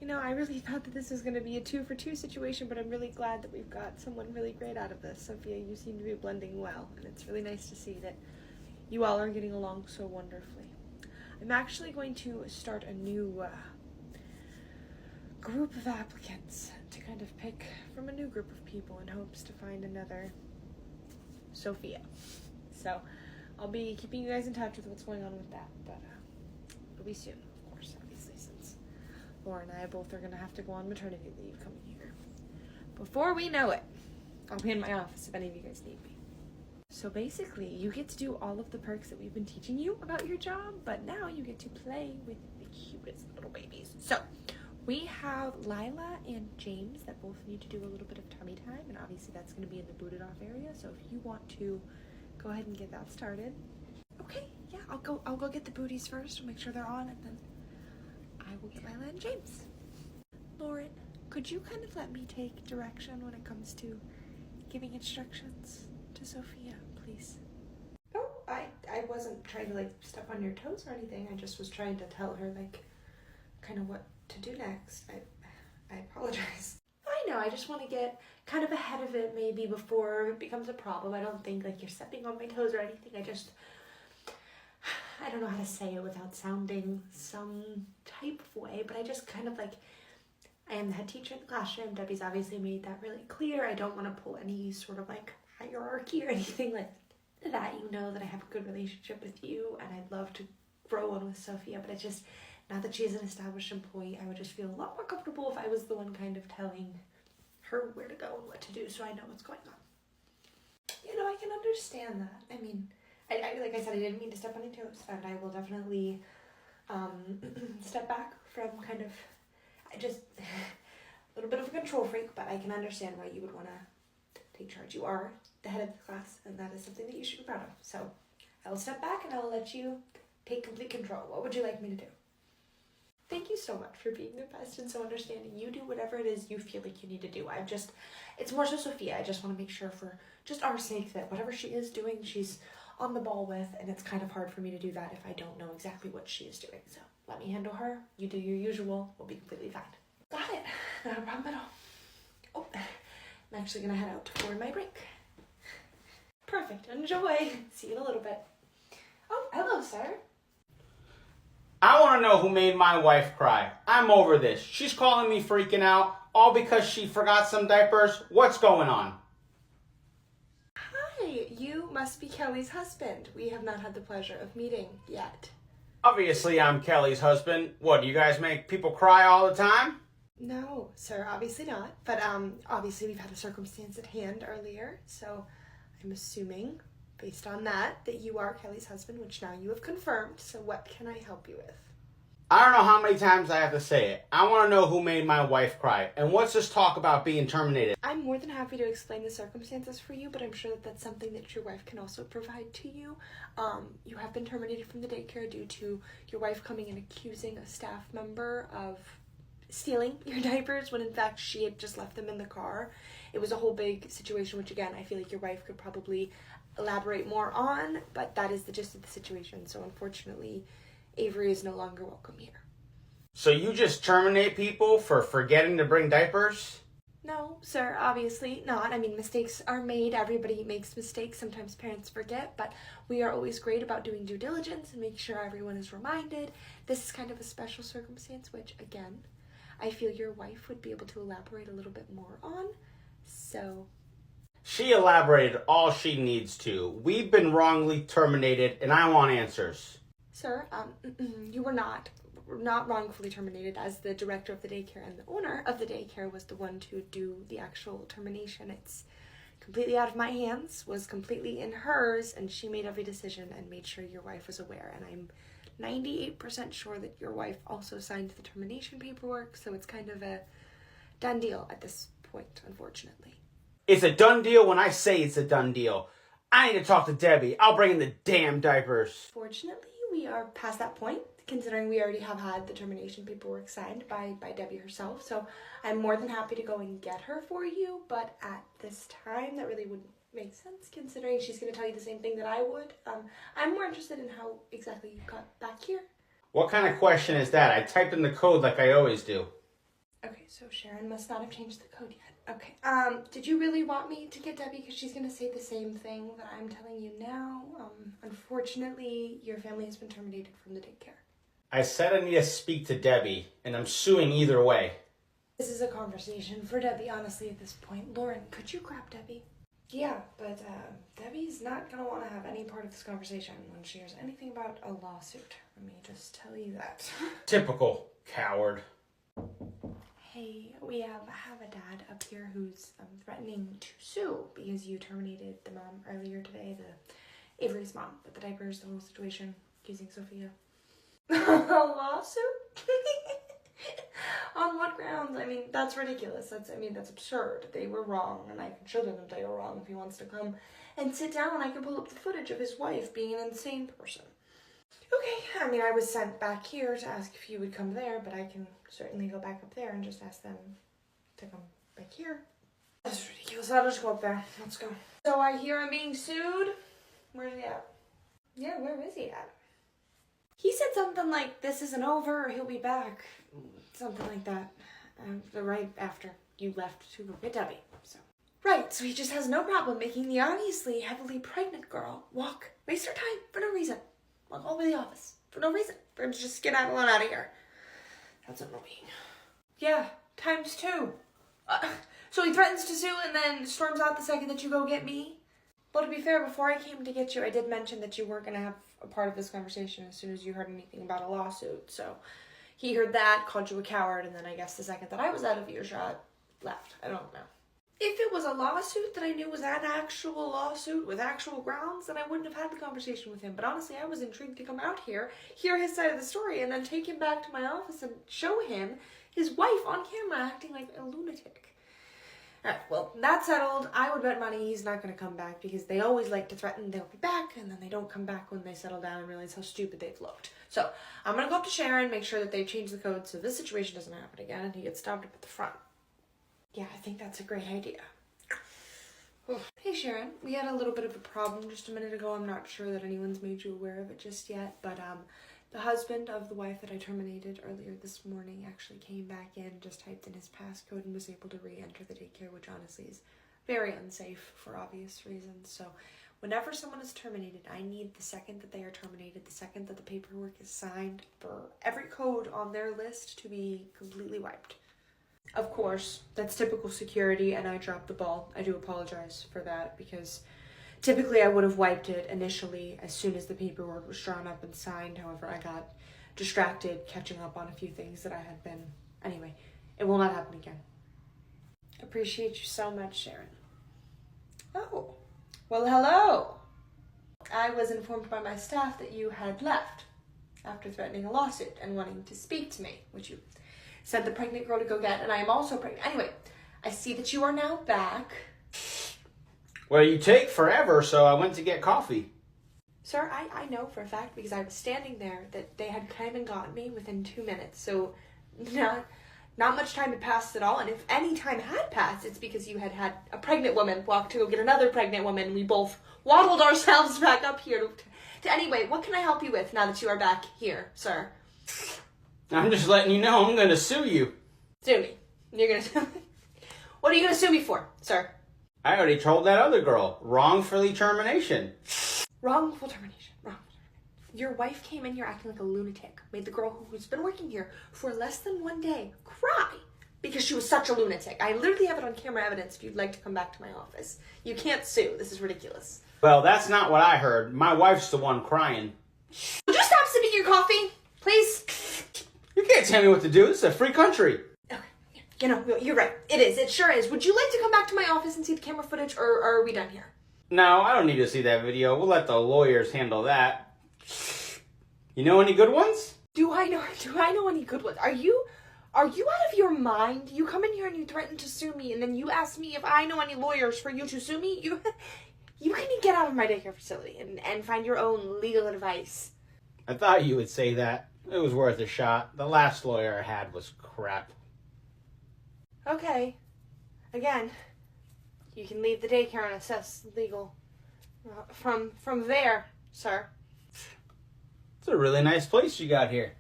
You know, I really thought that this was going to be a 2-for-2 situation, but I'm really glad that we've got someone really great out of this. Sophia, you seem to be blending well, and it's really nice to see that you all are getting along so wonderfully. I'm actually going to start a new group of applicants to kind of pick from a new group of people in hopes to find another Sophia. So I'll be keeping you guys in touch with what's going on with that, but it'll be soon, of course, obviously, since Laura and I both are going to have to go on maternity leave coming here. Before we know it, I'll be in my office if any of you guys need me. So basically, you get to do all of the perks that we've been teaching you about your job, but now you get to play with the cutest little babies. So we have Lila and James that both need to do a little bit of tummy time, and obviously that's going to be in the booted off area. So if you want to go ahead and get that started. Okay, yeah, I'll go get the booties first and make sure they're on, and then I will get Lila and James. Lauren, could you kind of let me take direction when it comes to giving instructions to Sophia, please? Oh, I wasn't trying to step on your toes or anything. I just was trying to tell her kind of what to do next. I apologize. I know, I just want to get kind of ahead of it maybe before it becomes a problem. I don't think you're stepping on my toes or anything. I don't know how to say it without sounding some type of way, but I just kind of I am the head teacher in the classroom. Debbie's obviously made that really clear. I don't want to pull any sort of hierarchy or anything like that. You know that I have a good relationship with you, and I'd love to grow on with Sophia, but it's just, now that she's an established employee, I would just feel a lot more comfortable if I was the one kind of telling her where to go and what to do, so I know what's going on. You know, I can understand that. I mean, I like I said, I didn't mean to step on your toes, and I will definitely step back from kind of, just a little bit of a control freak, but I can understand why you would want to take charge. You are the head of the class, and that is something that you should be proud of. So I will step back and I will let you take complete control. What would you like me to do? Thank you so much for being the best and so understanding. You do whatever it is you feel like you need to do. It's more so Sophia. I just want to make sure for just our sake that whatever she is doing, she's on the ball with, and it's kind of hard for me to do that if I don't know exactly what she is doing. So let me handle her. You do your usual. We'll be completely fine. Got it. Not a problem at all. Oh, I'm actually going to head out for my break. Perfect. Enjoy. See you in a little bit. Oh, hello, sir. I want to know who made my wife cry. I'm over this. She's calling me freaking out, all because she forgot some diapers. What's going on? Hi, you must be Kelly's husband. We have not had the pleasure of meeting yet. Obviously, I'm Kelly's husband. What, do you guys make people cry all the time? No, sir, obviously not. But obviously we've had a circumstance at hand earlier, so I'm assuming, based on that you are Kelly's husband, which now you have confirmed. So what can I help you with? I don't know how many times I have to say it. I want to know who made my wife cry. And what's this talk about being terminated? I'm more than happy to explain the circumstances for you, but I'm sure that that's something that your wife can also provide to you. You have been terminated from the daycare due to your wife coming and accusing a staff member of stealing your diapers when in fact she had just left them in the car. It was a whole big situation, which again, I feel like your wife could probably elaborate more on, but that is the gist of the situation. So unfortunately, Avery is no longer welcome here. So you just terminate people for forgetting to bring diapers? No, sir, obviously not. I mean, mistakes are made. Everybody makes mistakes. Sometimes parents forget, but we are always great about doing due diligence and making sure everyone is reminded. This is kind of a special circumstance, which again, I feel your wife would be able to elaborate a little bit more on. So She elaborated all she needs to. We've been wrongly terminated, and I want answers. sir, you were not wrongfully terminated, as the director of the daycare and the owner of the daycare was the one to do the actual termination. It's completely out of my hands, was completely in hers, and she made every decision and made sure your wife was aware. And I'm 98% sure that your wife also signed the termination paperwork, so it's kind of a done deal at this point, unfortunately. It's a done deal when I say it's a done deal. I need to talk to Debbie. I'll bring in the damn diapers. Fortunately, we are past that point, considering we already have had the termination paperwork signed by Debbie herself. So I'm more than happy to go and get her for you, but at this time, that really wouldn't make sense, considering she's going to tell you the same thing that I would. I'm more interested in how exactly you got back here. What kind of question is that? I typed in the code like I always do. Okay, so Sharon must not have changed the code yet. Okay, did you really want me to get Debbie? Because she's going to say the same thing that I'm telling you now. Unfortunately, your family has been terminated from the daycare. I said I need to speak to Debbie, and I'm suing either way. This is a conversation for Debbie, honestly, at this point. Lauren, could you grab Debbie? Yeah, but Debbie's not going to want to have any part of this conversation when she hears anything about a lawsuit. Let me just tell you that. Typical coward. Hey, we have a dad up here who's threatening to sue because you terminated the mom earlier today, the Avery's mom, with the diapers, the whole situation, accusing Sophia. A lawsuit? On what grounds? I mean, that's ridiculous. That's absurd. They were wrong, and I can show them that they were wrong if he wants to come and sit down. I can pull up the footage of his wife being an insane person. Okay, I mean, I was sent back here to ask if you would come there, but I can certainly go back up there and just ask them to come back here. That's ridiculous. I'll just go up there. Let's go. So I hear I'm being sued. Where's he at? Yeah, where is he at? He said something like, this isn't over, he'll be back. Something like that. Right after you left to go get Debbie. Right, so he just has no problem making the obviously heavily pregnant girl waste her time for no reason. Walk all the way to the office for no reason. For him to just get out of here. That's annoying. Yeah, ×2. So he threatens to sue and then storms out the second that you go get me? Well, to be fair, before I came to get you, I did mention that you weren't going to have a part of this conversation as soon as you heard anything about a lawsuit. So he heard that, called you a coward, and then I guess the second that I was out of earshot, left. I don't know. If it was a lawsuit that I knew was an actual lawsuit with actual grounds, then I wouldn't have had the conversation with him. But honestly, I was intrigued to come out here, hear his side of the story, and then take him back to my office and show him his wife on camera acting like a lunatic. Alright, well, that's settled. I would bet money he's not going to come back because they always like to threaten they'll be back and then they don't come back when they settle down and realize how stupid they've looked. So, I'm going to go up to Sharon, make sure that they've changed the code so this situation doesn't happen again and he gets stopped up at the front. Yeah, I think that's a great idea. Hey Sharon, we had a little bit of a problem just a minute ago. I'm not sure that anyone's made you aware of it just yet, but the husband of the wife that I terminated earlier this morning actually came back in, just typed in his passcode and was able to re-enter the daycare, which honestly is very unsafe for obvious reasons. So whenever someone is terminated, I need the second that they are terminated, the second that the paperwork is signed, for every code on their list to be completely wiped. Of course, that's typical security and I dropped the ball. I do apologize for that because typically I would have wiped it initially as soon as the paperwork was drawn up and signed. However, I got distracted catching up on a few things that I had been... Anyway, it will not happen again. Appreciate you so much, Sharon. Oh, well, hello. I was informed by my staff that you had left after threatening a lawsuit and wanting to speak to me, which you sent the pregnant girl to go get, and I am also pregnant. Anyway, I see that you are now back. Well, you take forever, so I went to get coffee. Sir, I know for a fact because I was standing there that they had come and gotten me within 2 minutes, so not much time had passed at all, and if any time had passed, it's because you had a pregnant woman walk to go get another pregnant woman, and we both waddled ourselves back up here to anyway, what can I help you with now that you are back here, sir? I'm just letting you know I'm going to sue you. Sue me. You're going to sue me? What are you going to sue me for, sir? I already told that other girl. Wrongfully termination. Wrongful termination. Your wife came in here acting like a lunatic. Made the girl who's been working here for less than 1 day cry because she was such a lunatic. I literally have it on camera evidence if you'd like to come back to my office. You can't sue. This is ridiculous. Well, that's not what I heard. My wife's the one crying. Would you stop sipping your coffee, please? You can't tell me what to do. This is a free country. Okay. You know, you're right. It is. It sure is. Would you like to come back to my office and see the camera footage, or are we done here? No, I don't need to see that video. We'll let the lawyers handle that. You know any good ones? Do I know any good ones? Are you out of your mind? You come in here and you threaten to sue me, and then you ask me if I know any lawyers for you to sue me? You can get out of my daycare facility and find your own legal advice. I thought you would say that. It was worth a shot. The last lawyer I had was crap. Okay. Again, you can leave the daycare and assess legal from there, sir. It's a really nice place you got here.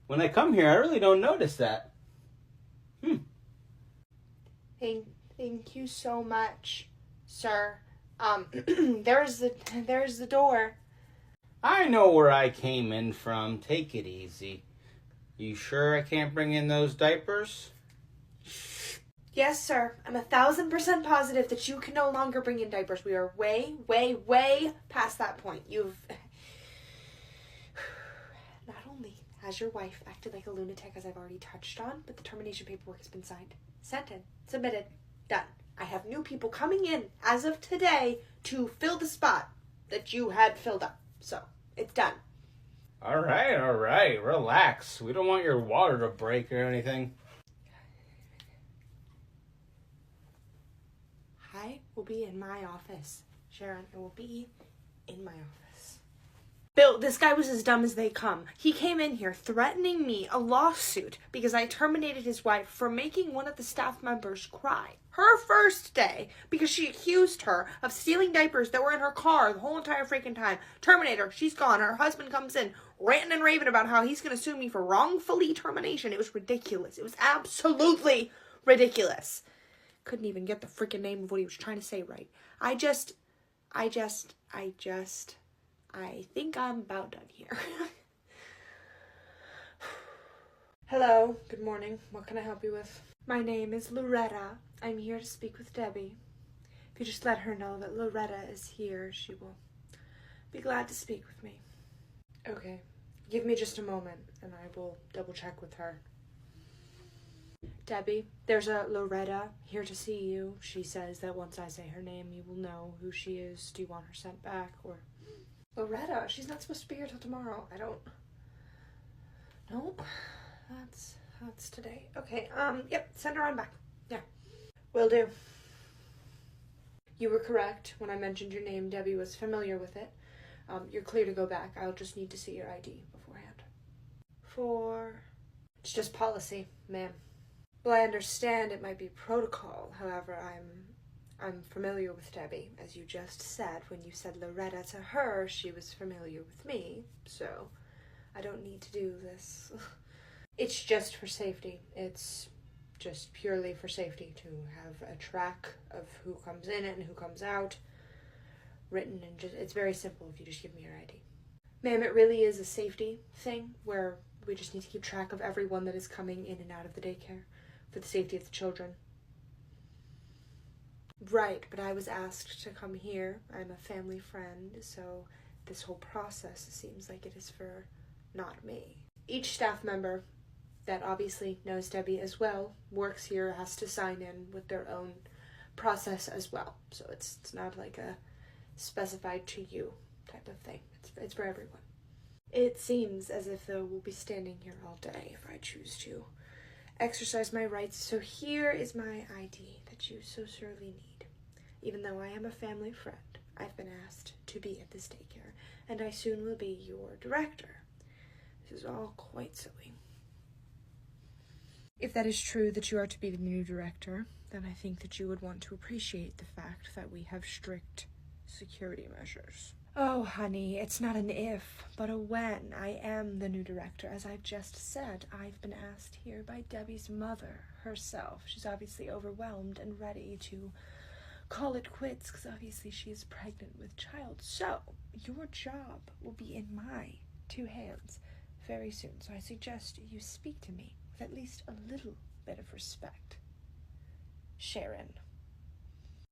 When I come here, I really don't notice that. Thank you so much, sir. There's the door. I know where I came in from. Take it easy. You sure I can't bring in those diapers? Yes, sir. I'm 1,000% positive that you can no longer bring in diapers. We are way, way, way past that point. You've... Not only has your wife acted like a lunatic, as I've already touched on, but the termination paperwork has been signed, sent in, submitted, done. I have new people coming in as of today to fill the spot that you had filled up. So, it's done. All right. Relax. We don't want your water to break or anything. I will be in my office. Sharon, I will be in my office. Bill, this guy was as dumb as they come. He came in here threatening me a lawsuit because I terminated his wife for making one of the staff members cry. Her first day, because she accused her of stealing diapers that were in her car the whole entire freaking time. Terminate her. She's gone. Her husband comes in ranting and raving about how he's going to sue me for wrongfully termination. It was ridiculous. It was absolutely ridiculous. Couldn't even get the freaking name of what he was trying to say right. I think I'm about done here. Hello, good morning. What can I help you with? My name is Loretta. I'm here to speak with Debbie. If you just let her know that Loretta is here, she will be glad to speak with me. Okay, give me just a moment and I will double check with her. Debbie, there's a Loretta here to see you. She says that once I say her name, you will know who she is. Do you want her sent back, or... Loretta, she's not supposed to be here till tomorrow. I don't... Nope. That's today. Okay, yep, send her on back. Yeah. Will do. You were correct when I mentioned your name. Debbie was familiar with it. You're clear to go back. I'll just need to see your ID beforehand. It's just policy, ma'am. Well, I understand it might be protocol. However, I'm familiar with Debbie. As you just said, when you said Loretta to her, she was familiar with me. So, I don't need to do this. It's just for safety. It's just purely for safety to have a track of who comes in and who comes out written, and just it's very simple if you just give me your ID. Ma'am, it really is a safety thing where we just need to keep track of everyone that is coming in and out of the daycare for the safety of the children. Right, but I was asked to come here. I'm a family friend, so this whole process seems like it is for not me. Each staff member that obviously knows Debbie as well works here, has to sign in with their own process as well. So it's not like a specified to you type of thing. It's for everyone. It seems as if though we'll be standing here all day if I choose to exercise my rights. So here is my ID that you so sorely need. Even though I am a family friend, I've been asked to be at this daycare, and I soon will be your director. This is all quite silly. If that is true that you are to be the new director, then I think that you would want to appreciate the fact that we have strict security measures. Oh, honey, it's not an if, but a when. I am the new director. As I've just said, I've been asked here by Debbie's mother herself. She's obviously overwhelmed and ready to call it quits because obviously she is pregnant with child. So, your job will be in my 2 hands very soon. So I suggest you speak to me with at least a little bit of respect. Sharon.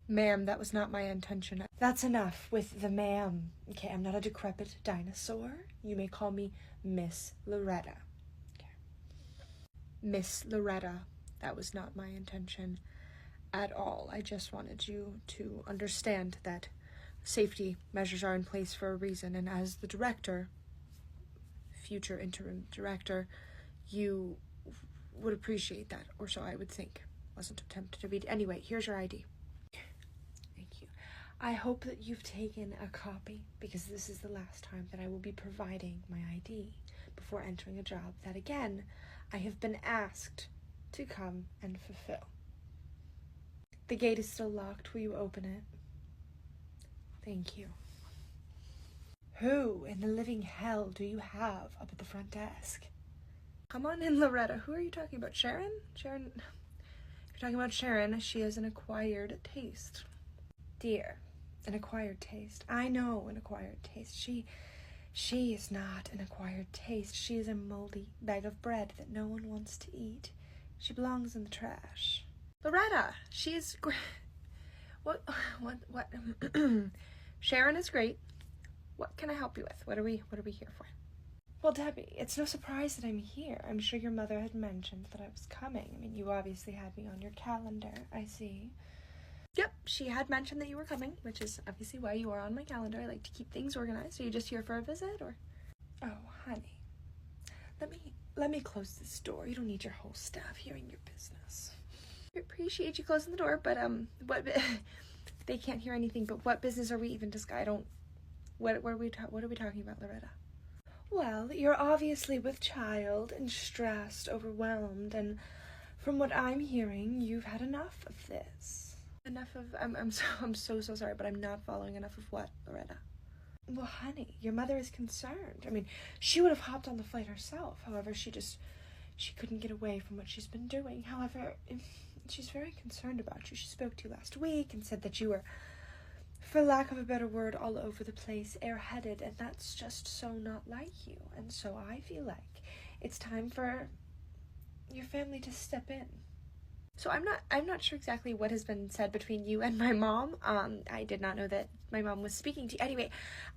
Ma'am, that was not my intention. That's enough with the ma'am. Okay, I'm not a decrepit dinosaur. You may call me Miss Loretta. Okay. Miss Loretta, that was not my intention at all. I just wanted you to understand that safety measures are in place for a reason, and as the director, future interim director, you would appreciate that, or so I would think. Wasn't attempted to read. Anyway, here's your ID. Thank you. I hope that you've taken a copy, because this is the last time that I will be providing my ID before entering a job that, again, I have been asked to come and fulfill. The gate is still locked. Will you open it? Thank you. Who in the living hell do you have up at the front desk? Come on in, Loretta. Who are you talking about? Sharon? Sharon? If you're talking about Sharon, she has an acquired taste. Dear, an acquired taste. I know an acquired taste. She is not an acquired taste. She is a moldy bag of bread that no one wants to eat. She belongs in the trash. Loretta, she's great. What? Sharon is great. What can I help you with? What are we here for? Well, Debbie, it's no surprise that I'm here. I'm sure your mother had mentioned that I was coming. I mean, you obviously had me on your calendar, I see. Yep, she had mentioned that you were coming, which is obviously why you are on my calendar. I like to keep things organized. Are you just here for a visit, or? Oh, honey. Let me close this door. You don't need your whole staff hearing your business. I appreciate you closing the door, but, they can't hear anything, but what business are we even discussing? What are we talking about, Loretta? Well, you're obviously with child and stressed, overwhelmed, and from what I'm hearing, you've had enough of this. Enough of, I'm so sorry, but I'm not following enough of what, Loretta? Well, honey, your mother is concerned. I mean, she would have hopped on the flight herself. However, she couldn't get away from what she's been doing. However, she's very concerned about you. She spoke to you last week and said that you were, for lack of a better word, all over the place, airheaded, and that's just so not like you. And so I feel like it's time for your family to step in. So I'm not sure exactly what has been said between you and my mom. I did not know that my mom was speaking to you. Anyway,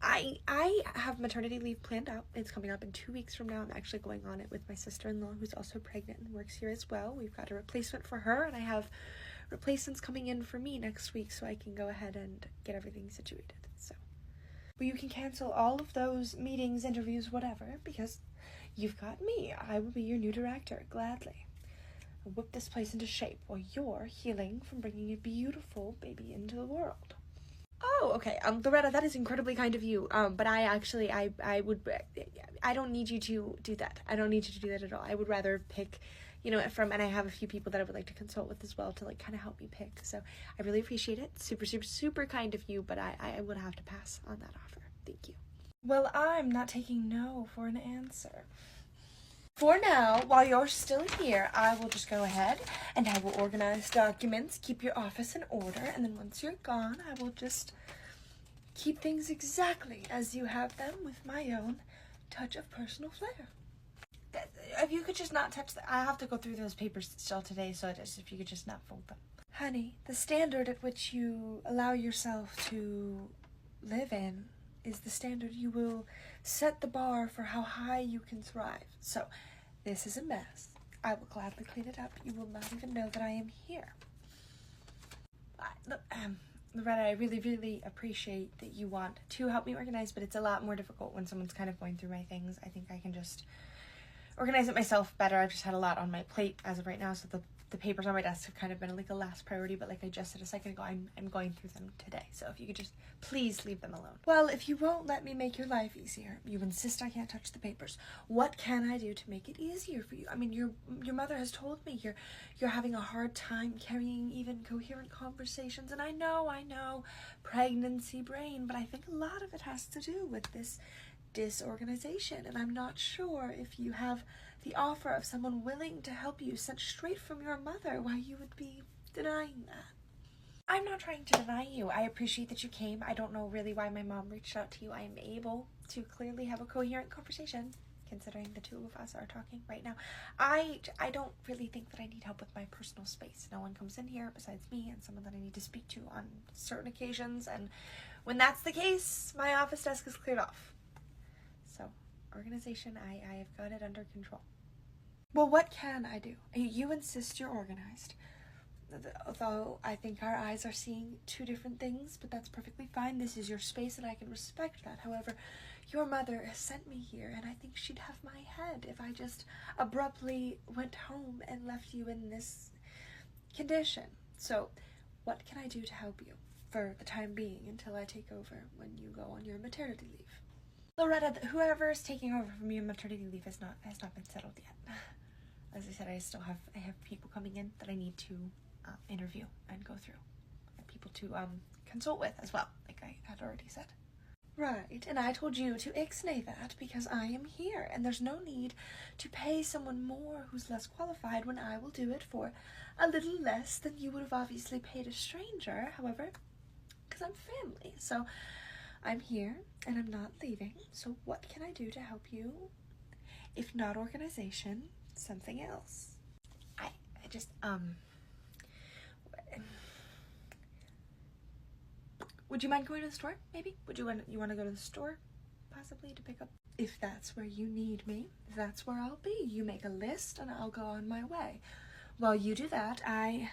I have maternity leave planned out. It's coming up in 2 weeks from now. I'm actually going on it with my sister-in-law, who's also pregnant and works here as well. We've got a replacement for her, and I have replacements coming in for me next week, so I can go ahead and get everything situated. So, well, you can cancel all of those meetings, interviews, whatever, because you've got me. I will be your new director, gladly. We'll whip this place into shape while you're healing from bringing a beautiful baby into the world. Oh, okay. Loretta, that is incredibly kind of you. But I actually, I don't need you to do that. I don't need you to do that at all. I would rather pick, and I have a few people that I would like to consult with as well to kind of help me pick. So I really appreciate it. Super, super, super kind of you, but I would have to pass on that offer. Thank you. Well, I'm not taking no for an answer. For now, while you're still here, I will just go ahead and I will organize documents, keep your office in order, and then once you're gone, I will just keep things exactly as you have them with my own touch of personal flair. If you could just not touch I have to go through those papers still today, so if you could just not fold them. Honey, the standard at which you allow yourself to live in is the standard you will set the bar for how high you can thrive. So, this is a mess. I will gladly clean it up. You will not even know that I am here. Loretta, I really, really appreciate that you want to help me organize, but it's a lot more difficult when someone's kind of going through my things. I think I can just organize it myself better. I've just had a lot on my plate as of right now, so the papers on my desk have kind of been like a last priority, but like I just said a second ago, I'm going through them today. So if you could just please leave them alone. Well, if you won't let me make your life easier, you insist I can't touch the papers. What can I do to make it easier for you? I mean, your mother has told me you're having a hard time carrying even coherent conversations, and I know, pregnancy brain, but I think a lot of it has to do with this disorganization, and I'm not sure if you have the offer of someone willing to help you sent straight from your mother, why you would be denying that. I'm not trying to deny you. I appreciate that you came. I don't know really why my mom reached out to you. I am able to clearly have a coherent conversation, considering the two of us are talking right now. I don't really think that I need help with my personal space. No one comes in here besides me and someone that I need to speak to on certain occasions, and when that's the case, my office desk is cleared off. So, organization, I have got it under control. Well, what can I do? You insist you're organized. Although I think our eyes are seeing two different things, but that's perfectly fine. This is your space and I can respect that. However, your mother has sent me here and I think she'd have my head if I just abruptly went home and left you in this condition. So, what can I do to help you for the time being until I take over when you go on your maternity leave? Loretta, whoever is taking over from you on maternity leave has not been settled yet. As I said, I have people coming in that I need to interview and go through, and people to consult with as well, like I had already said. Right, and I told you to ixnay that because I am here, and there's no need to pay someone more who's less qualified when I will do it for a little less than you would have obviously paid a stranger. However, because I'm family, so I'm here and I'm not leaving. So what can I do to help you? If not organization, something else. I just would you mind going to the store, maybe? You want to go to the store, possibly, to pick up? If that's where you need me, that's where I'll be. You make a list and I'll go on my way. While you do that, I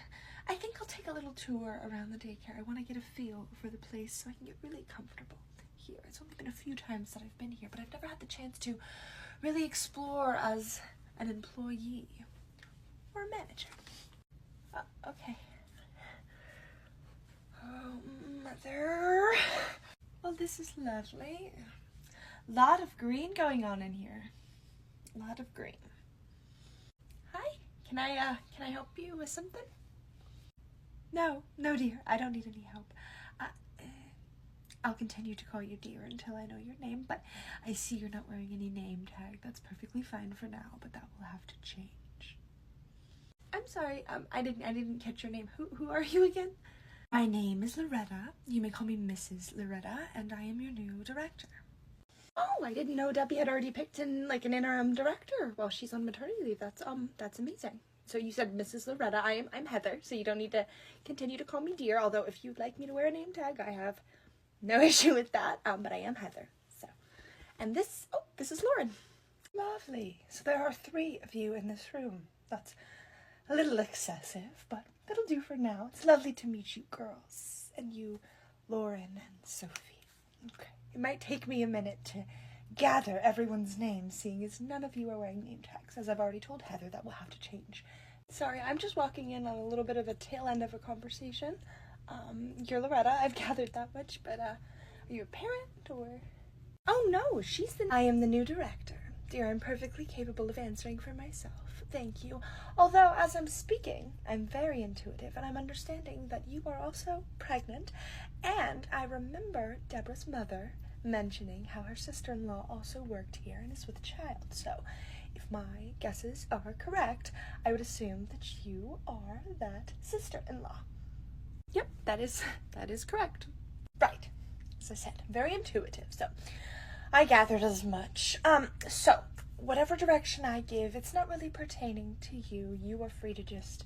think I'll take a little tour around the daycare. I want to get a feel for the place so I can get really comfortable here. It's only been a few times that I've been here, but I've never had the chance to really explore as an employee or a manager. Okay. Oh, mother. Well, this is lovely. Lot of green going on in here. Lot of green. Hi. Can I help you with something? No, dear. I don't need any help. I'll continue to call you dear until I know your name, but I see you're not wearing any name tag. That's perfectly fine for now, but that will have to change. I'm sorry, I didn't catch your name. Who are you again? My name is Loretta. You may call me Mrs. Loretta, and I am your new director. Oh, I didn't know Debbie had already picked an interim director while she's on maternity leave. That's amazing. So you said Mrs. Loretta. I'm Heather, so you don't need to continue to call me dear, although if you'd like me to wear a name tag, I have no issue with that. But I am Heather. So, and this is Lauren. Lovely. So there are 3 of you in this room. That's a little excessive, but that'll do for now. It's lovely to meet you girls, and you, Lauren and Sophie. Okay. It might take me a minute to gather everyone's names, seeing as none of you are wearing name tags. As I've already told Heather, that will have to change Sorry, I'm just walking in on a little bit of a tail end of a conversation. You're Loretta, I've gathered that much, but, are you a parent, or? Oh, no, I am the new director. Dear, I'm perfectly capable of answering for myself. Thank you. Although, as I'm speaking, I'm very intuitive, and I'm understanding that you are also pregnant, and I remember Deborah's mother mentioning how her sister-in-law also worked here and is with a child, so if my guesses are correct, I would assume that you are that sister-in-law. Yep, that is correct. Right. As I said, very intuitive, so I gathered as much. So, whatever direction I give, it's not really pertaining to you. You are free to just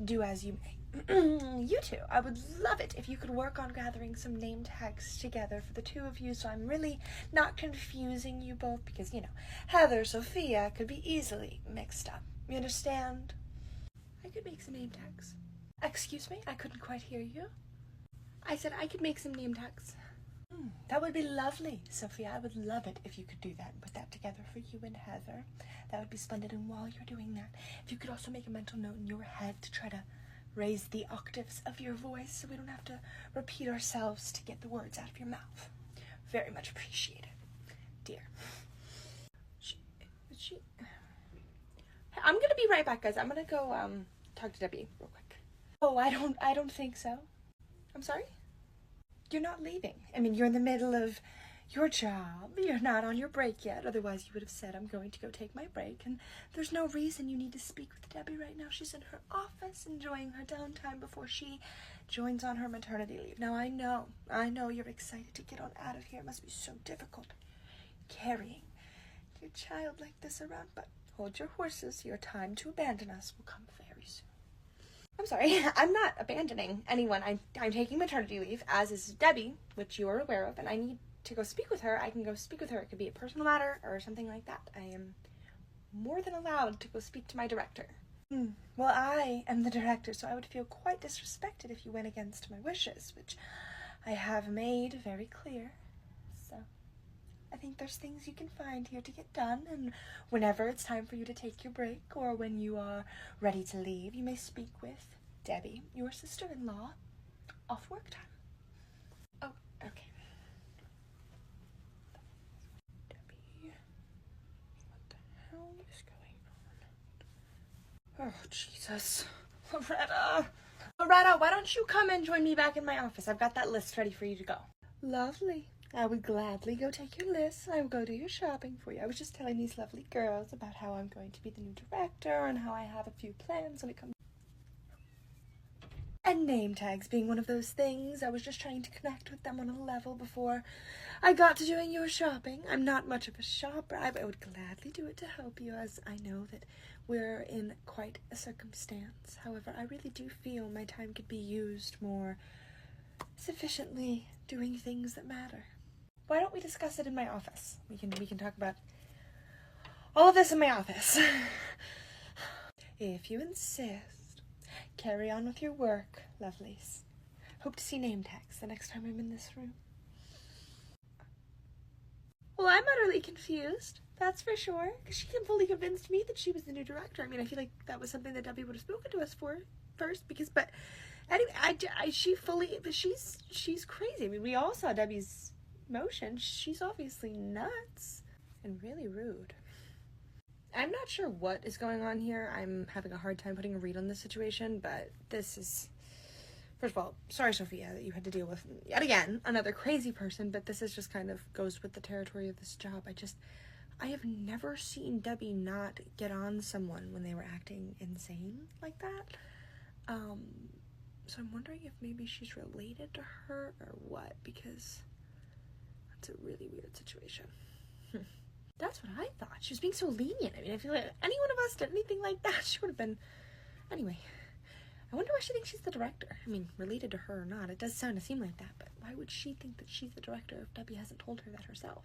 do as you may. You two, I would love it if you could work on gathering some name tags together for the two of you, so I'm really not confusing you both, because, you know, Heather, Sophia could be easily mixed up. You understand? I could make some name tags. Excuse me, I couldn't quite hear you. I said I could make some name tags. That would be lovely, Sophia. I would love it if you could do that and put that together for you and Heather. That would be splendid. And while you're doing that, if you could also make a mental note in your head to try to raise the octaves of your voice so we don't have to repeat ourselves to get the words out of your mouth. Very much appreciated, dear. I'm gonna be right back, guys. I'm gonna go talk to Debbie real quick. Oh, I don't think so. I'm sorry? You're not leaving. I mean, you're in the middle of your job. You're not on your break yet. Otherwise, you would have said, I'm going to go take my break. And there's no reason you need to speak with Debbie right now. She's in her office enjoying her downtime before she joins on her maternity leave. Now, I know you're excited to get on out of here. It must be so difficult carrying your child like this around. But hold your horses. Your time to abandon us will come very soon. I'm sorry, I'm not abandoning anyone. I'm taking maternity leave, as is Debbie, which you are aware of, and I need to go speak with her. I can go speak with her. It could be a personal matter or something like that. I am more than allowed to go speak to my director. Well, I am the director, so I would feel quite disrespected if you went against my wishes, which I have made very clear. So I think there's things you can find here to get done, and whenever it's time for you to take your break or when you are ready to leave, you may speak with Debbie, your sister-in-law, off work time. Oh, okay. Debbie, what the hell is going on? Oh, Jesus. Loretta, why don't you come and join me back in my office? I've got that list ready for you to go. Lovely. I would gladly go take your list. I will go do your shopping for you. I was just telling these lovely girls about how I'm going to be the new director and how I have a few plans when it comes. And name tags being one of those things. I was just trying to connect with them on a level before I got to doing your shopping. I'm not much of a shopper. I would gladly do it to help you, as I know that we're in quite a circumstance. However, I really do feel my time could be used more sufficiently doing things that matter. Why don't we discuss it in my office? We can talk about all of this in my office. If you insist. Carry on with your work, lovelies. Hope to see name tags the next time I'm in this room. Well, I'm utterly confused, that's for sure, because she fully convinced me that she was the new director. I mean, I feel like that was something that Debbie would have spoken to us for first, but anyway, she's crazy. I mean, we all saw Debbie's motion. She's obviously nuts and really rude. I'm not sure what is going on here. I'm having a hard time putting a read on this situation, but this is, first of all, sorry, Sophia, that you had to deal with, yet again, another crazy person, but this is just kind of goes with the territory of this job. I have never seen Debbie not get on someone when they were acting insane like that. So I'm wondering if maybe she's related to her or what, because that's a really weird situation. That's what I thought. She was being so lenient. I mean, I feel like any one of us did anything like that, she would have been... Anyway, I wonder why she thinks she's the director. I mean, related to her or not, it does seem like that, but why would she think that she's the director if Debbie hasn't told her that herself?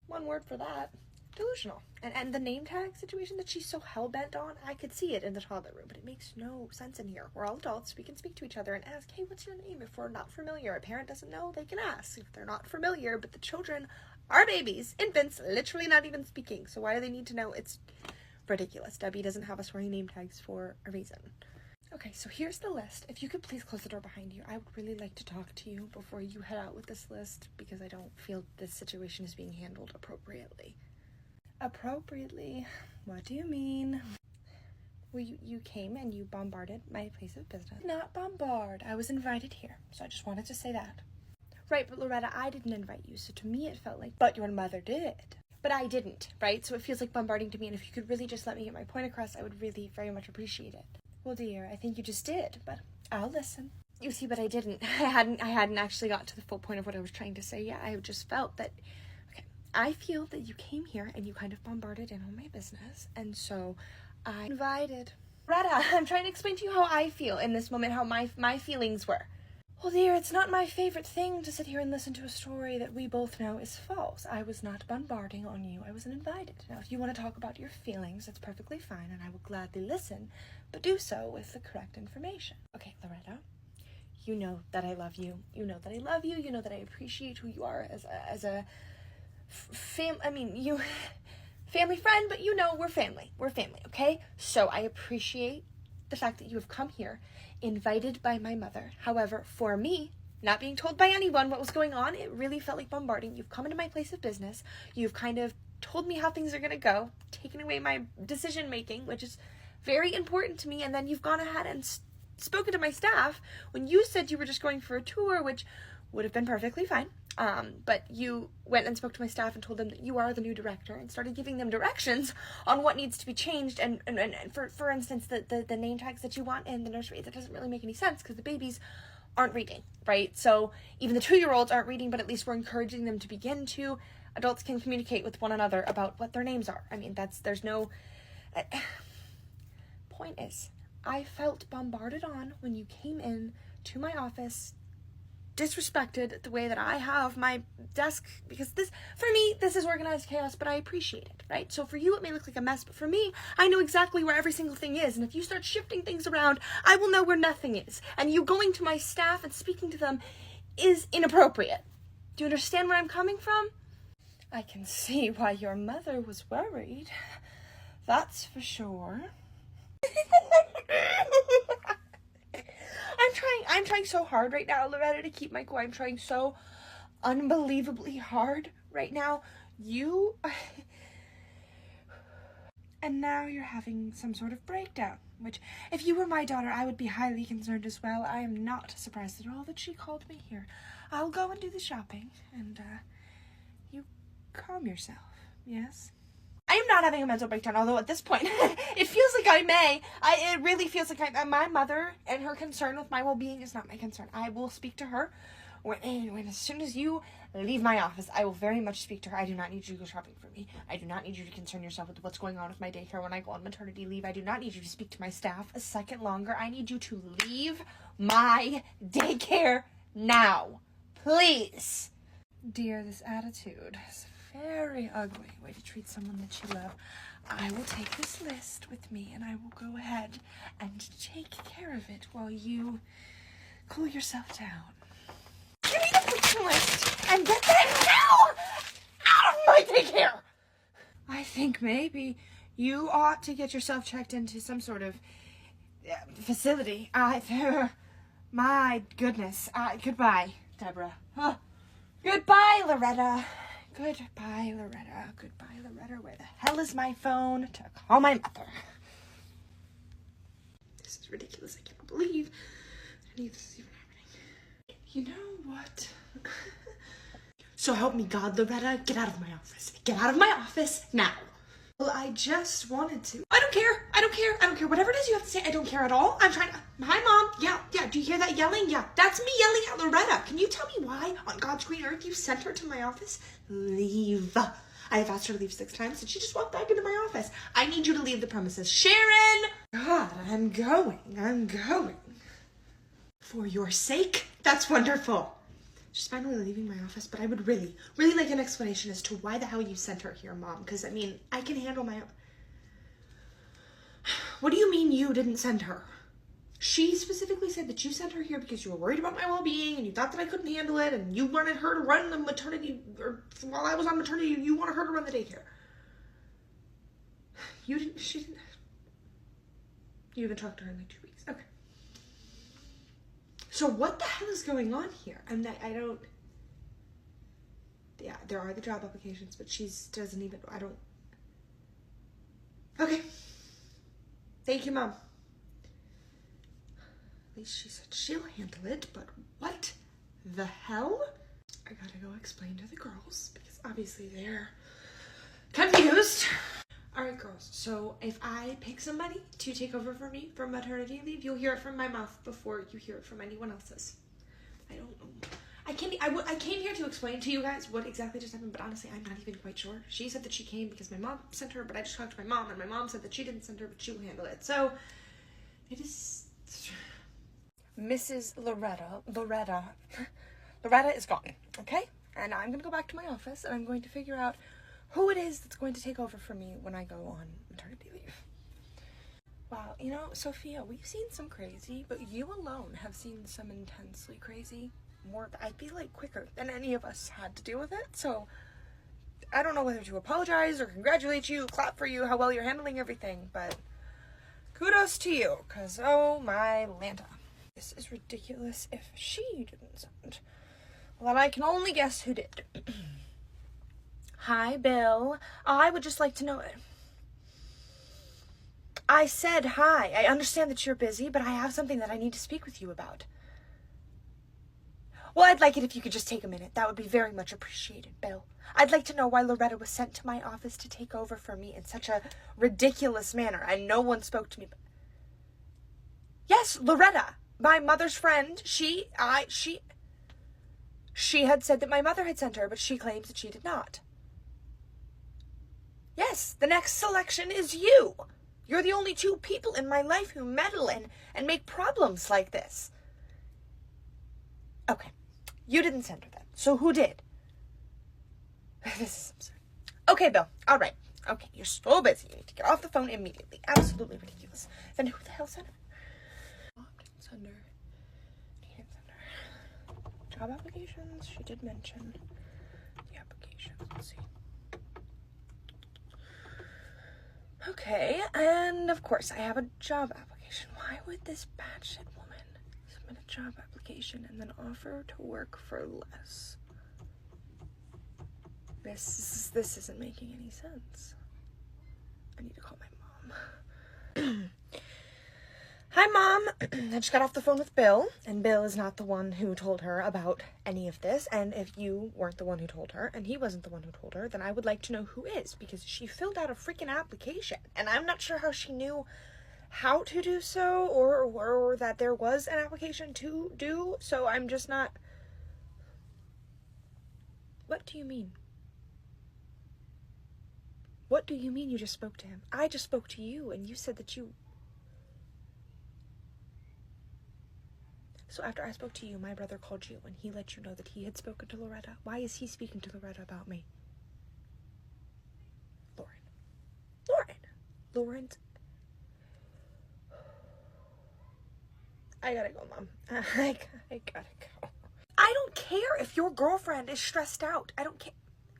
One word for that. Delusional. And the name tag situation that she's so hell-bent on, I could see it in the toddler room, but it makes no sense in here. We're all adults. We can speak to each other and ask, hey, what's your name? If we're not familiar, a parent doesn't know, they can ask. If they're not familiar, but the children are babies, infants, literally not even speaking. So why do they need to know? It's ridiculous. Debbie doesn't have us wearing name tags for a reason. Okay, so here's the list. If you could please close the door behind you, I would really like to talk to you before you head out with this list, because I don't feel this situation is being handled appropriately. Appropriately? What do you mean? Well, you came and you bombarded my place of business. Not bombard. I was invited here, so I just wanted to say that. Right, but Loretta, I didn't invite you, so to me it felt like, but your mother did. But I didn't, right? So it feels like bombarding to me, and if you could really just let me get my point across, I would really very much appreciate it. Well, dear, I think you just did, but I'll listen. You see, but I didn't. I hadn't actually got to the full point of what I was trying to say yet. I just felt that, okay, I feel that you came here and you kind of bombarded in on my business, and so I invited. Loretta, I'm trying to explain to you how I feel in this moment, how my feelings were. Well, dear, it's not my favorite thing to sit here and listen to a story that we both know is false. I was not bombarding on you. I wasn't invited. Now, if you want to talk about your feelings, that's perfectly fine, and I will gladly listen, but do so with the correct information. Okay, Loretta, you know that I love you. You know that I love you. You know that I appreciate who you are as a family friend, but you know we're family. We're family, okay? So I appreciate the fact that you have come here, invited by my mother. However, for me, not being told by anyone what was going on, it really felt like bombarding. You've come into my place of business. You've kind of told me how things are going to go, taken away my decision making, which is very important to me, and then you've gone ahead and spoken to my staff when you said you were just going for a tour, which would have been perfectly fine. But you went and spoke to my staff and told them that you are the new director and started giving them directions on what needs to be changed. And for instance, the name tags that you want in the nursery, that doesn't really make any sense because the babies aren't reading, right? So even the 2-year-olds aren't reading, but at least we're encouraging them to begin to. Adults can communicate with one another about what their names are. I mean, there's no... Point is, I felt bombarded on when you came in to my office, disrespected the way that I have my desk, because for me, this is organized chaos, but I appreciate it, right? So for you, it may look like a mess, but for me, I know exactly where every single thing is, and if you start shifting things around, I will know where nothing is, and you going to my staff and speaking to them is inappropriate. Do you understand where I'm coming from? I can see why your mother was worried. That's for sure. I'm trying so hard right now, Loretta, to keep my cool. I'm trying so unbelievably hard right now. And now you're having some sort of breakdown, which, if you were my daughter, I would be highly concerned as well. I am not surprised at all that she called me here. I'll go and do the shopping, and, you calm yourself, yes? I am not having a mental breakdown, although at this point, it feels like I may. It really feels like my mother and her concern with my well-being is not my concern. I will speak to her when as soon as you leave my office, I will very much speak to her. I do not need you to go shopping for me. I do not need you to concern yourself with what's going on with my daycare when I go on maternity leave. I do not need you to speak to my staff a second longer. I need you to leave my daycare now. Please. Dear, this attitude is very ugly way to treat someone that you love. I will take this list with me and I will go ahead and take care of it while you cool yourself down. Give me the freaking list and get the hell out of my daycare! I think maybe you ought to get yourself checked into some sort of facility. My goodness. Goodbye, Deborah. Goodbye, Loretta. Goodbye, Loretta. Goodbye, Loretta. Where the hell is my phone to call my mother? This is ridiculous. I cannot believe any of this is even happening. You know what? So help me God, Loretta. Get out of my office. Get out of my office now. Well, I just wanted to. I don't care. I don't care. I don't care. Whatever it is you have to say, I don't care at all. I'm trying to. Hi, Mom. Yeah. Do you hear that yelling? Yeah. That's me yelling at Loretta. Can you tell me why on God's green earth you sent her to my office? Leave. I have asked her to leave 6 times and she just walked back into my office. I need you to leave the premises. Sharon! God, I'm going. For your sake? That's wonderful. She's finally leaving my office, but I would really like an explanation as to why the hell you sent her here, Mom. Because, I mean, I can handle my own. What do you mean you didn't send her? She specifically said that you sent her here because you were worried about my well-being and you thought that I couldn't handle it and you wanted her to run the maternity, or while I was on maternity, you wanted her to run the daycare. You didn't, she didn't. You haven't talked to her in like 2 weeks. Okay. So what the hell is going on here? I don't. Yeah, there are the job applications, but doesn't even, I don't. Okay. Thank you, Mom. At least she said she'll handle it, but what the hell? I gotta go explain to the girls, because obviously they're confused. All right, girls, so if I pick somebody to take over for me for maternity leave, you'll hear it from my mouth before you hear it from anyone else's. I don't know. I came here to explain to you guys what exactly just happened, but honestly, I'm not even quite sure. She said that she came because my mom sent her, but I just talked to my mom, and my mom said that she didn't send her, but she will handle it. So, it is... Mrs. Loretta is gone, okay? And I'm going to go back to my office, and I'm going to figure out who it is that's going to take over for me when I go on maternity leave. Wow, you know, Sophia, we've seen some crazy, but you alone have seen some intensely crazy. More, I feel like, quicker than any of us had to deal with it. So I don't know whether to apologize or congratulate you, clap for you, how well you're handling everything, but kudos to you, because oh my Lanta. This is ridiculous if she didn't send. Well, I can only guess who did. Hi, Bill. I would just like to know it. I said hi. I understand that you're busy, but I have something that I need to speak with you about. Well, I'd like it if you could just take a minute. That would be very much appreciated, Bill. I'd like to know why Loretta was sent to my office to take over for me in such a ridiculous manner, and no one spoke to me. Yes, Loretta, my mother's friend. She had said that my mother had sent her, but she claims that she did not. Yes, the next selection is you. You're the only two people in my life who meddle and make problems like this. Okay. You didn't send her then. So who did? This is absurd. Okay, Bill. All right. Okay, you're so busy. You need to get off the phone immediately. Absolutely ridiculous. Then who the hell sent her? Mom didn't send her. He didn't send her. Job applications. She did mention the applications. Let's see. Okay, and of course I have a job application. Why would this batshit woman submit a job application and then offer to work for less? This isn't making any sense. I need to call my mom. Hi, Mom. I just got off the phone with Bill, and Bill is not the one who told her about any of this, and if you weren't the one who told her, and he wasn't the one who told her, then I would like to know who is, because she filled out a freaking application, and I'm not sure how she knew how to do so, or that there was an application to do, so I'm just not... What do you mean? What do you mean you just spoke to him? I just spoke to you, and you said that you... So after I spoke to you, my brother called you, and he let you know that he had spoken to Loretta. Why is he speaking to Loretta about me? Lauren. I gotta go, Mom. I gotta go. I don't care if your girlfriend is stressed out. I don't care.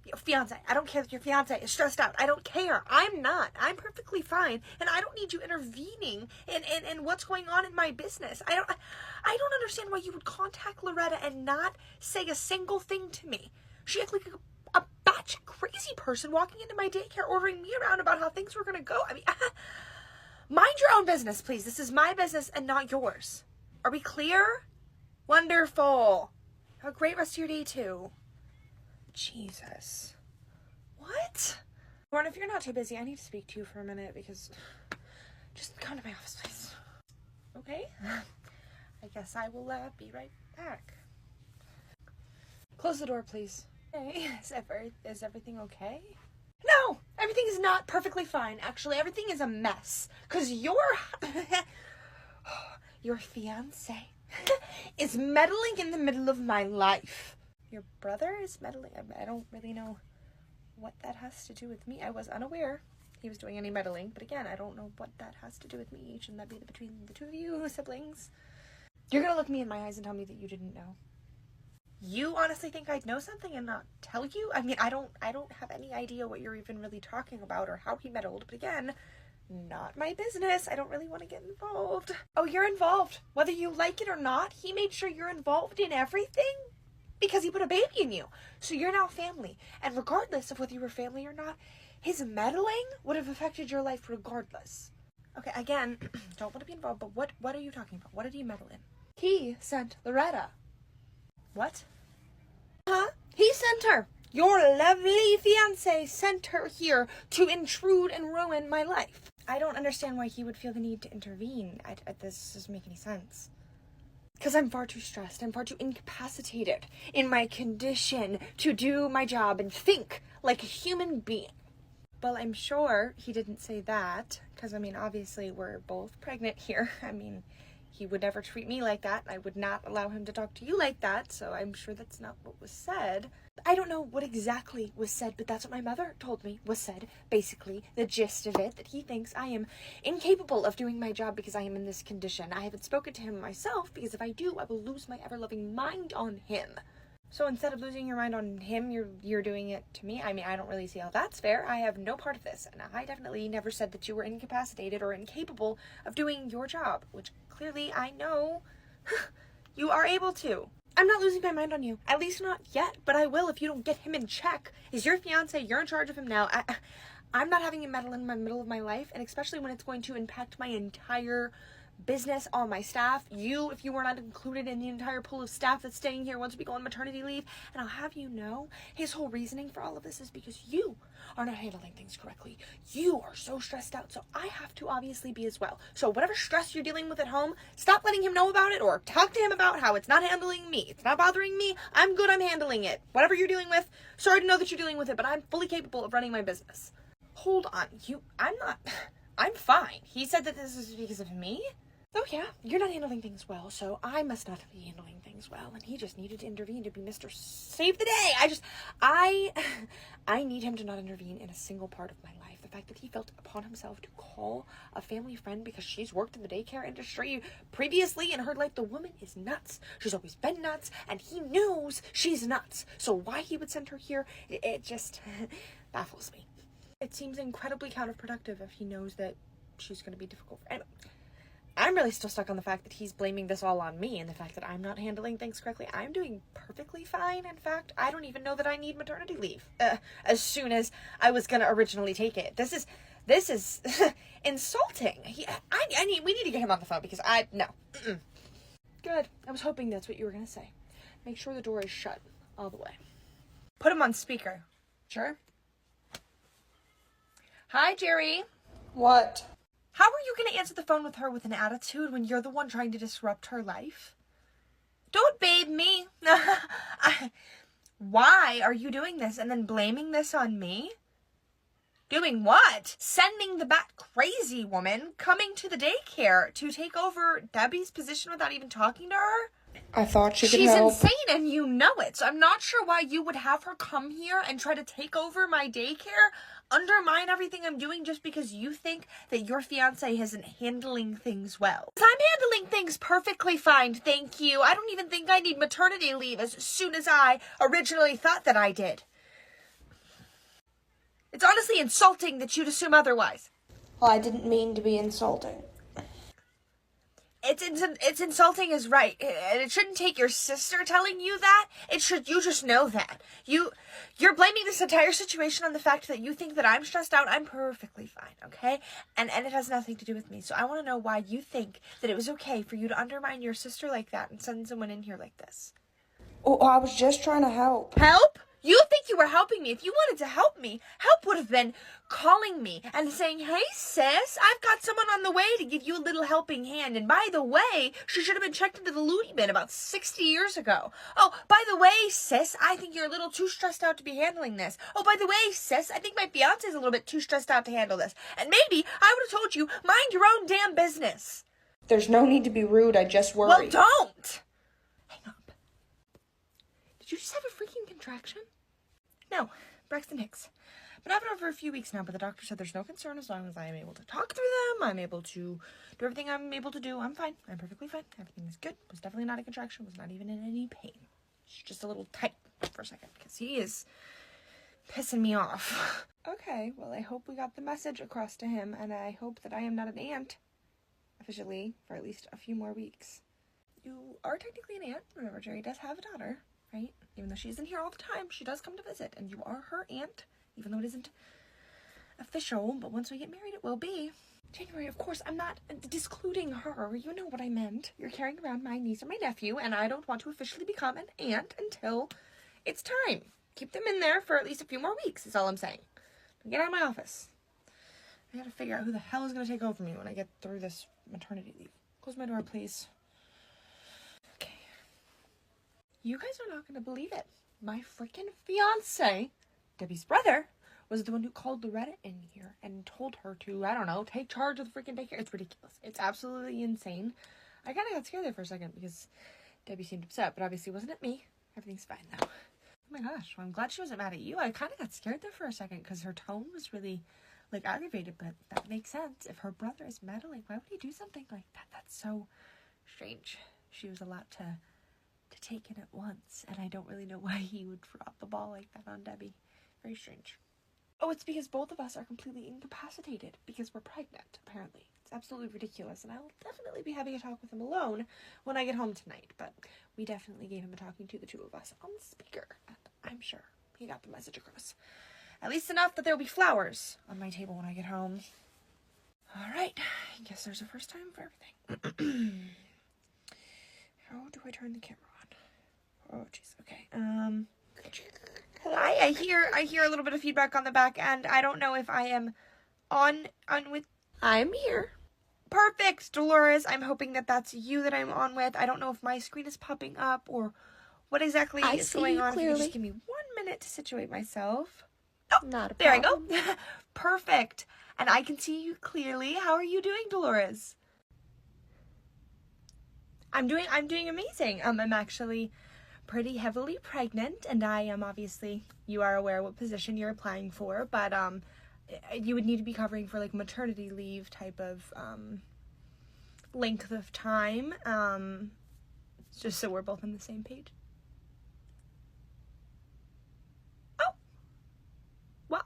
Your fiance. I don't care if your fiance is stressed out. I don't care. I'm not. I'm perfectly fine, and I don't need you intervening in what's going on in my business. I don't understand why you would contact Loretta and not say a single thing to me. She acted like a batch crazy person walking into my daycare, ordering me around about how things were gonna go. I mean, mind your own business, please. This is my business and not yours. Are we clear? Wonderful. Have a great rest of your day, too. Jesus. What? Lauren, if you're not too busy, I need to speak to you for a minute because... Just come to my office, please. Okay? I guess I will be right back. Close the door, please. Hey, is everything okay? No! Everything is not perfectly fine. Actually, everything is a mess. Because your fiancé is meddling in the middle of my life. Your brother is meddling? I don't really know what that has to do with me. I was unaware he was doing any meddling, but again, I don't know what that has to do with me. Shouldn't that be between the two of you siblings? You're gonna look me in my eyes and tell me that you didn't know. You honestly think I'd know something and not tell you? I mean, I don't have any idea what you're even really talking about or how he meddled, but again, not my business. I don't really want to get involved. Oh, you're involved. Whether you like it or not, he made sure you're involved in everything because he put a baby in you. So you're now family. And regardless of whether you were family or not, his meddling would have affected your life regardless. Okay, again, don't want to be involved, but what are you talking about? What did he meddle in? He sent Loretta. What? Huh? He sent her. Your lovely fiancé sent her here to intrude and ruin my life. I don't understand why he would feel the need to intervene. This doesn't make any sense. Because I'm far too stressed. I'm far too incapacitated in my condition to do my job and think like a human being. Well, I'm sure he didn't say that. Because, I mean, obviously we're both pregnant here. I mean, he would never treat me like that. I would not allow him to talk to you like that. So I'm sure that's not what was said. I don't know what exactly was said, but that's what my mother told me was said. Basically, the gist of it, that he thinks I am incapable of doing my job because I am in this condition. I haven't spoken to him myself because if I do, I will lose my ever-loving mind on him. So instead of losing your mind on him, you're doing it to me. I mean, I don't really see how that's fair. I have no part of this, and I definitely never said that you were incapacitated or incapable of doing your job, which clearly I know you are able to. I'm not losing my mind on you. At least not yet, but I will if you don't get him in check. He's your fiance. You're in charge of him now. I'm not having him meddle in the middle of my life, and especially when it's going to impact my entire business, all my staff, you, if you were not included in the entire pool of staff that's staying here once we go on maternity leave. And I'll have you know, his whole reasoning for all of this is because you are not handling things correctly. You are so stressed out, so I have to obviously be as well. So whatever stress you're dealing with at home, stop letting him know about it or talk to him about how it's not handling me. It's not bothering me. I'm good. I'm handling it. Whatever you're dealing with, sorry to know that you're dealing with it, but I'm fully capable of running my business. Hold on. I'm fine. He said that this is because of me? Oh yeah, you're not handling things well, so I must not be handling things well, and he just needed to intervene to be Mr. Save the Day. I need him to not intervene in a single part of my life. The fact that he felt upon himself to call a family friend because she's worked in the daycare industry previously in her life, the woman is nuts. She's always been nuts, and he knows she's nuts. So why he would send her here, it just baffles me. It seems incredibly counterproductive if he knows that she's going to be difficult. Anyway, I'm really still stuck on the fact that he's blaming this all on me and the fact that I'm not handling things correctly. I'm doing perfectly fine. In fact, I don't even know that I need maternity leave as soon as I was going to originally take it. This is insulting. We need to get him on the phone because no. Good. I was hoping that's what you were going to say. Make sure the door is shut all the way. Put him on speaker. Sure. Hi, Jerry. What? How are you going to answer the phone with her with an attitude when you're the one trying to disrupt her life? Don't babe me. Why are you doing this and then blaming this on me? Doing what? Sending the bat crazy woman coming to the daycare to take over Debbie's position without even talking to her? I thought she could help. She's insane and you know it. So I'm not sure why you would have her come here and try to take over my daycare, undermine everything I'm doing just because you think that your fiance isn't handling things well. I'm handling things perfectly fine, thank you. I don't even think I need maternity leave as soon as I originally thought that I did. It's honestly insulting that you'd assume otherwise. Well, I didn't mean to be insulting. It's insulting is right, and it shouldn't take your sister telling you that. You just know that. You're blaming this entire situation on the fact that you think that I'm stressed out. I'm perfectly fine, okay? And it has nothing to do with me. So I want to know why you think that it was okay for you to undermine your sister like that and send someone in here like this. Oh, I was just trying to help. Help? You think you were helping me. If you wanted to help me, help would have been calling me and saying, hey, sis, I've got someone on the way to give you a little helping hand. And by the way, she should have been checked into the loony bin about 60 years ago. Oh, by the way, sis, I think you're a little too stressed out to be handling this. Oh, by the way, sis, I think my fiance is a little bit too stressed out to handle this. And maybe I would have told you, mind your own damn business. There's no need to be rude. I just worry. Well, don't. Hang up. Did you just have a freaking contraction? No, Braxton Hicks. Been having it for a few weeks now, but the doctor said there's no concern as long as I am able to talk through them. I'm able to do everything I'm able to do. I'm fine. I'm perfectly fine. Everything is good. Was definitely not a contraction. Was not even in any pain. just a little tight for a second because he is pissing me off. Okay, well, I hope we got the message across to him, and I hope that I am not an aunt, officially, for at least a few more weeks. You are technically an aunt. Remember, Jerry does have a daughter, right? Even though she isn't here all the time, she does come to visit, and you are her aunt, even though it isn't official, but once we get married, it will be. January, of course, I'm not discluding her. You know what I meant. You're carrying around my niece or my nephew, and I don't want to officially become an aunt until it's time. Keep them in there for at least a few more weeks, is all I'm saying. Get out of my office. I gotta figure out who the hell is gonna take over me when I get through this maternity leave. Close my door, please. Okay. You guys are not gonna believe it. My freaking fiance, Debbie's brother, was the one who called Loretta in here and told her to, I don't know, take charge of the freaking daycare. It's ridiculous. It's absolutely insane. I kind of got scared there for a second because Debbie seemed upset, but obviously it wasn't at me. Everything's fine now. Oh my gosh, well, I'm glad she wasn't mad at you. I kind of got scared there for a second because her tone was really, like, aggravated, but that makes sense. If her brother is meddling, why would he do something like that? That's so strange. She was a lot to take in at once, and I don't really know why he would drop the ball like that on Debbie. Very strange. Oh, it's because both of us are completely incapacitated because we're pregnant, apparently. It's absolutely ridiculous, and I will definitely be having a talk with him alone when I get home tonight, but we definitely gave him a talking to, the two of us, on speaker, and I'm sure he got the message across. At least enough that there'll be flowers on my table when I get home. All right, I guess there's a first time for everything. How do I turn the camera on? Oh, jeez, okay, Hi, I hear a little bit of feedback on the back end. I don't know if I am on with... I'm here. Perfect, Dolores. I'm hoping that that's you that I'm on with. I don't know if my screen is popping up or what exactly is going on. If you could just give me 1 minute to situate myself. Oh, not a problem. There I go. Perfect. And I can see you clearly. How are you doing, Dolores? I'm doing amazing. I'm actually pretty heavily pregnant, and I am obviously, you are aware what position you're applying for, but you would need to be covering for like maternity leave type of length of time, just so we're both on the same page. Oh, well,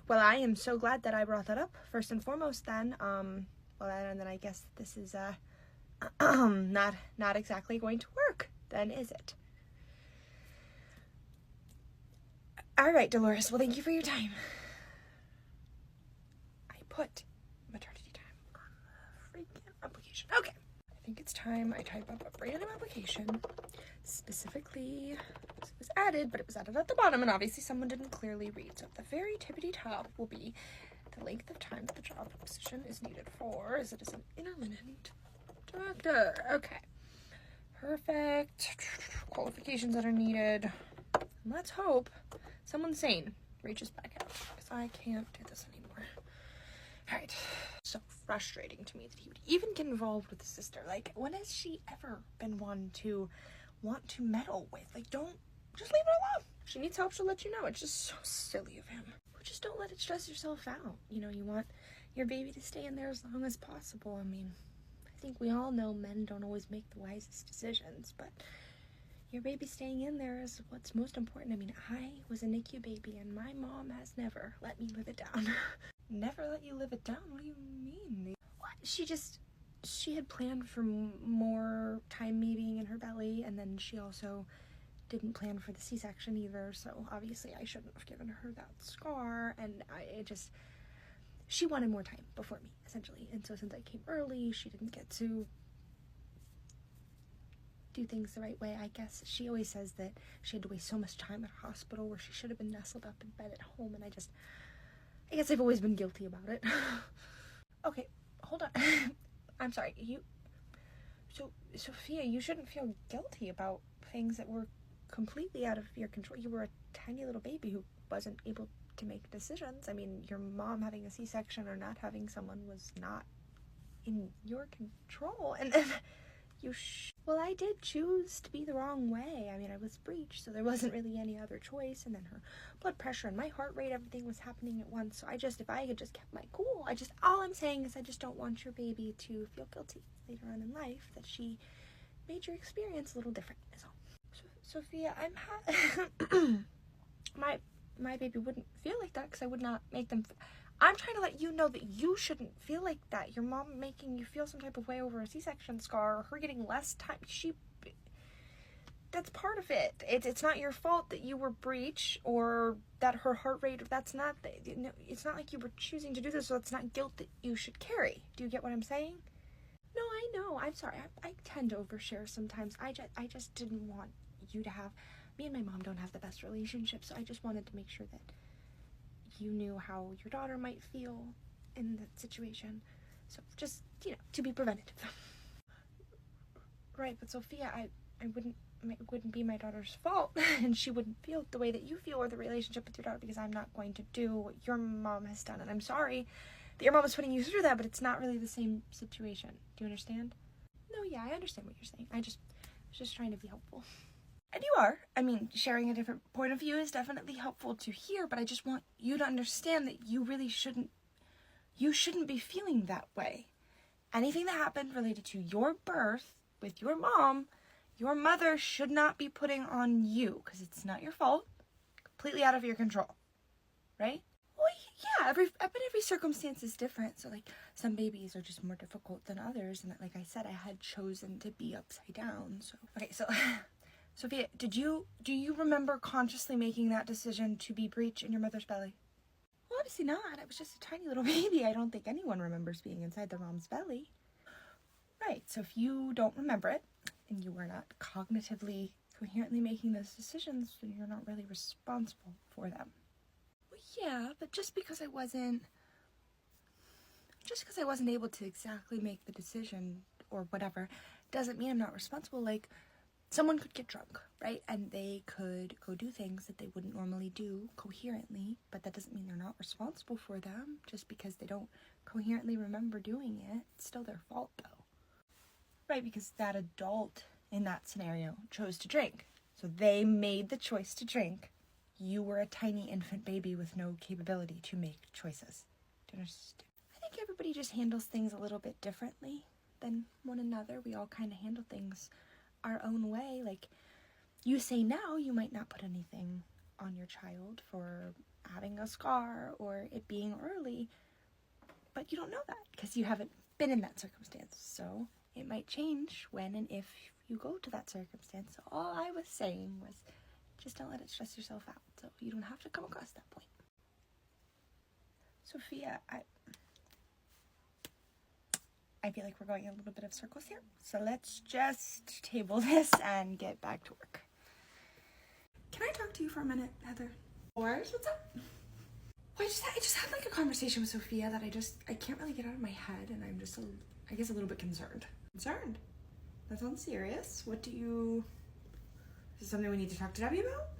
well, I am so glad that I brought that up first and foremost then. Well, and then I guess this is not exactly going to work, then, is it? All right, Dolores. Well, thank you for your time. I put maternity time on the freaking application. Okay. I think it's time I type up a brand new application. Specifically, this was added, but it was added at the bottom, and obviously someone didn't clearly read. So at the very tippity top will be the length of time that the job position is needed for, as it is an intermittent doctor. Okay. Perfect. Qualifications that are needed. And let's hope someone sane reaches back out, because I can't do this anymore. Alright. So frustrating to me that he would even get involved with his sister. Like, when has she ever been one to want to meddle with? Like, don't, just leave her alone. If she needs help, she'll let you know. It's just so silly of him. But just don't let it stress yourself out. You know, you want your baby to stay in there as long as possible. I mean, I think we all know men don't always make the wisest decisions, but your baby staying in there is what's most important. I mean, I was a NICU baby, and my mom has never let me live it down. Never let you live it down? What do you mean? What? She had planned for more time me being in her belly, and then she also didn't plan for the C-section either, so obviously I shouldn't have given her that scar, and she wanted more time before me, essentially, and so since I came early, she didn't get to do things the right way. I guess she always says that she had to waste so much time at a hospital where she should have been nestled up in bed at home, and I guess I've always been guilty about it. Okay, hold on. I'm sorry, so Sophia, you shouldn't feel guilty about things that were completely out of your control. You were a tiny little baby who wasn't able to make decisions. I mean, your mom having a C-section or not having someone was not in your control, and then well, I did choose to be the wrong way. I mean, I was breech, so there wasn't really any other choice, and then her blood pressure and my heart rate, everything was happening at once, so if I had just kept my cool, all I'm saying is I just don't want your baby to feel guilty later on in life that she made your experience a little different is all. So, Sophia, I'm my baby wouldn't feel like that because I would not make them. I'm trying to let you know that you shouldn't feel like that. Your mom making you feel some type of way over a C-section scar or her getting less time. That's part of it. It's not your fault that you were breech or that her heart rate. It's not like you were choosing to do this, so that's not guilt that you should carry. Do you get what I'm saying? No, I know. I'm sorry. I tend to overshare sometimes. I just didn't want you to have. Me and my mom don't have the best relationship, so I just wanted to make sure that you knew how your daughter might feel in that situation. So just, to be preventative. Right, but Sophia, it wouldn't be my daughter's fault, and she wouldn't feel the way that you feel or the relationship with your daughter because I'm not going to do what your mom has done. And I'm sorry that your mom is putting you through that, but it's not really the same situation. Do you understand? No, yeah, I understand what you're saying. I was just trying to be helpful. And you are. I mean, sharing a different point of view is definitely helpful to hear, but I just want you to understand that you really shouldn't be feeling that way. Anything that happened related to your birth with your mom, your mother should not be putting on you because it's not your fault, completely out of your control, right? Well, yeah, every circumstance is different. So, like, some babies are just more difficult than others, and like I said, I had chosen to be upside down. So, okay, so Sophia, do you remember consciously making that decision to be breech in your mother's belly? Well, obviously not. I was just a tiny little baby. I don't think anyone remembers being inside their mom's belly. Right, so if you don't remember it, and you are not cognitively, coherently making those decisions, then you're not really responsible for them. Well, yeah, but just because I wasn't able to exactly make the decision or whatever, doesn't mean I'm not responsible. Like, someone could get drunk, right? And they could go do things that they wouldn't normally do coherently, but that doesn't mean they're not responsible for them just because they don't coherently remember doing it. It's still their fault, though. Right, because that adult in that scenario chose to drink. So they made the choice to drink. You were a tiny infant baby with no capability to make choices. Do you understand? I think everybody just handles things a little bit differently than one another. We all kind of handle things our own way. Like, you say now you might not put anything on your child for having a scar or it being early, but you don't know that because you haven't been in that circumstance. So it might change when and if you go to that circumstance. So all I was saying was just don't let it stress yourself out. So you don't have to come across that point. Sophia, I feel like we're going in a little bit of circles here. So let's just table this and get back to work. Can I talk to you for a minute, Heather? What's up? Well, I just had like a conversation with Sophia that I can't really get out of my head, and I'm just I guess a little bit concerned. Concerned? That sounds serious. Is this something we need to talk to Debbie about?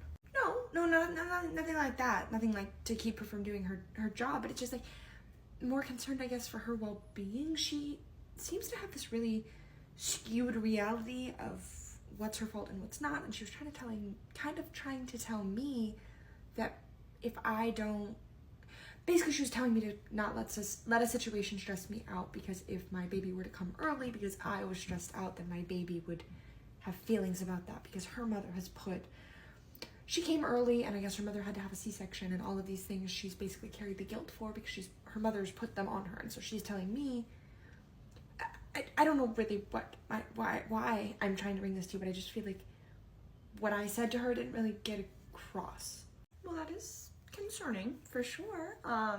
No, nothing like that. Nothing like to keep her from doing her job, but it's just like more concerned, I guess, for her well-being. She seems to have this really skewed reality of what's her fault and what's not, and she was trying to tell me that if I don't, basically she was telling me to not let a situation stress me out, because if my baby were to come early because I was stressed out, then my baby would have feelings about that, because her mother she came early, and I guess her mother had to have a C-section, and all of these things she's basically carried the guilt for because her mother's put them on her. And so she's telling me, I don't know really why I'm trying to bring this to you, but I just feel like what I said to her didn't really get across. Well, that is concerning for sure. I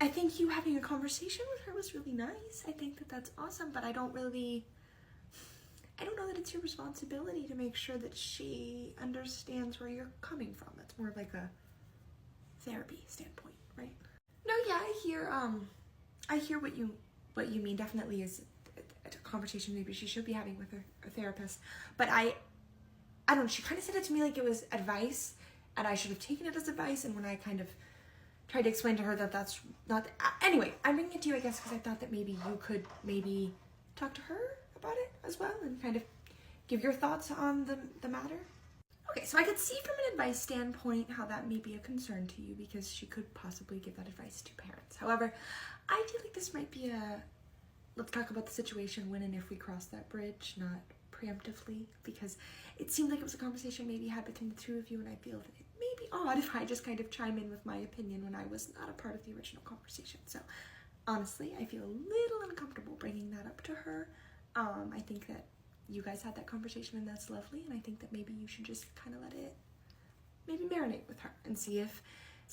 think you having a conversation with her was really nice. I think that's awesome, but I don't know that it's your responsibility to make sure that she understands where you're coming from. That's more of like a therapy standpoint, right? No, yeah, I hear what you mean. Definitely is a conversation maybe she should be having with her therapist. But I don't know, she kind of said it to me like it was advice, and I should have taken it as advice. And when I kind of tried to explain to her that that's not, anyway, I'm bringing it to you, I guess, because I thought that maybe you could maybe talk to her about it as well and kind of give your thoughts on the matter. Okay, so I could see from an advice standpoint how that may be a concern to you, because she could possibly give that advice to parents. However, I feel like this might be let's talk about the situation when and if we cross that bridge, not preemptively, because it seemed like it was a conversation maybe had between the two of you, and I feel that it may be odd if I just kind of chime in with my opinion when I was not a part of the original conversation. So honestly, I feel a little uncomfortable bringing that up to her. I think that you guys had that conversation and that's lovely, and I think that maybe you should just kind of let it maybe marinate with her and see if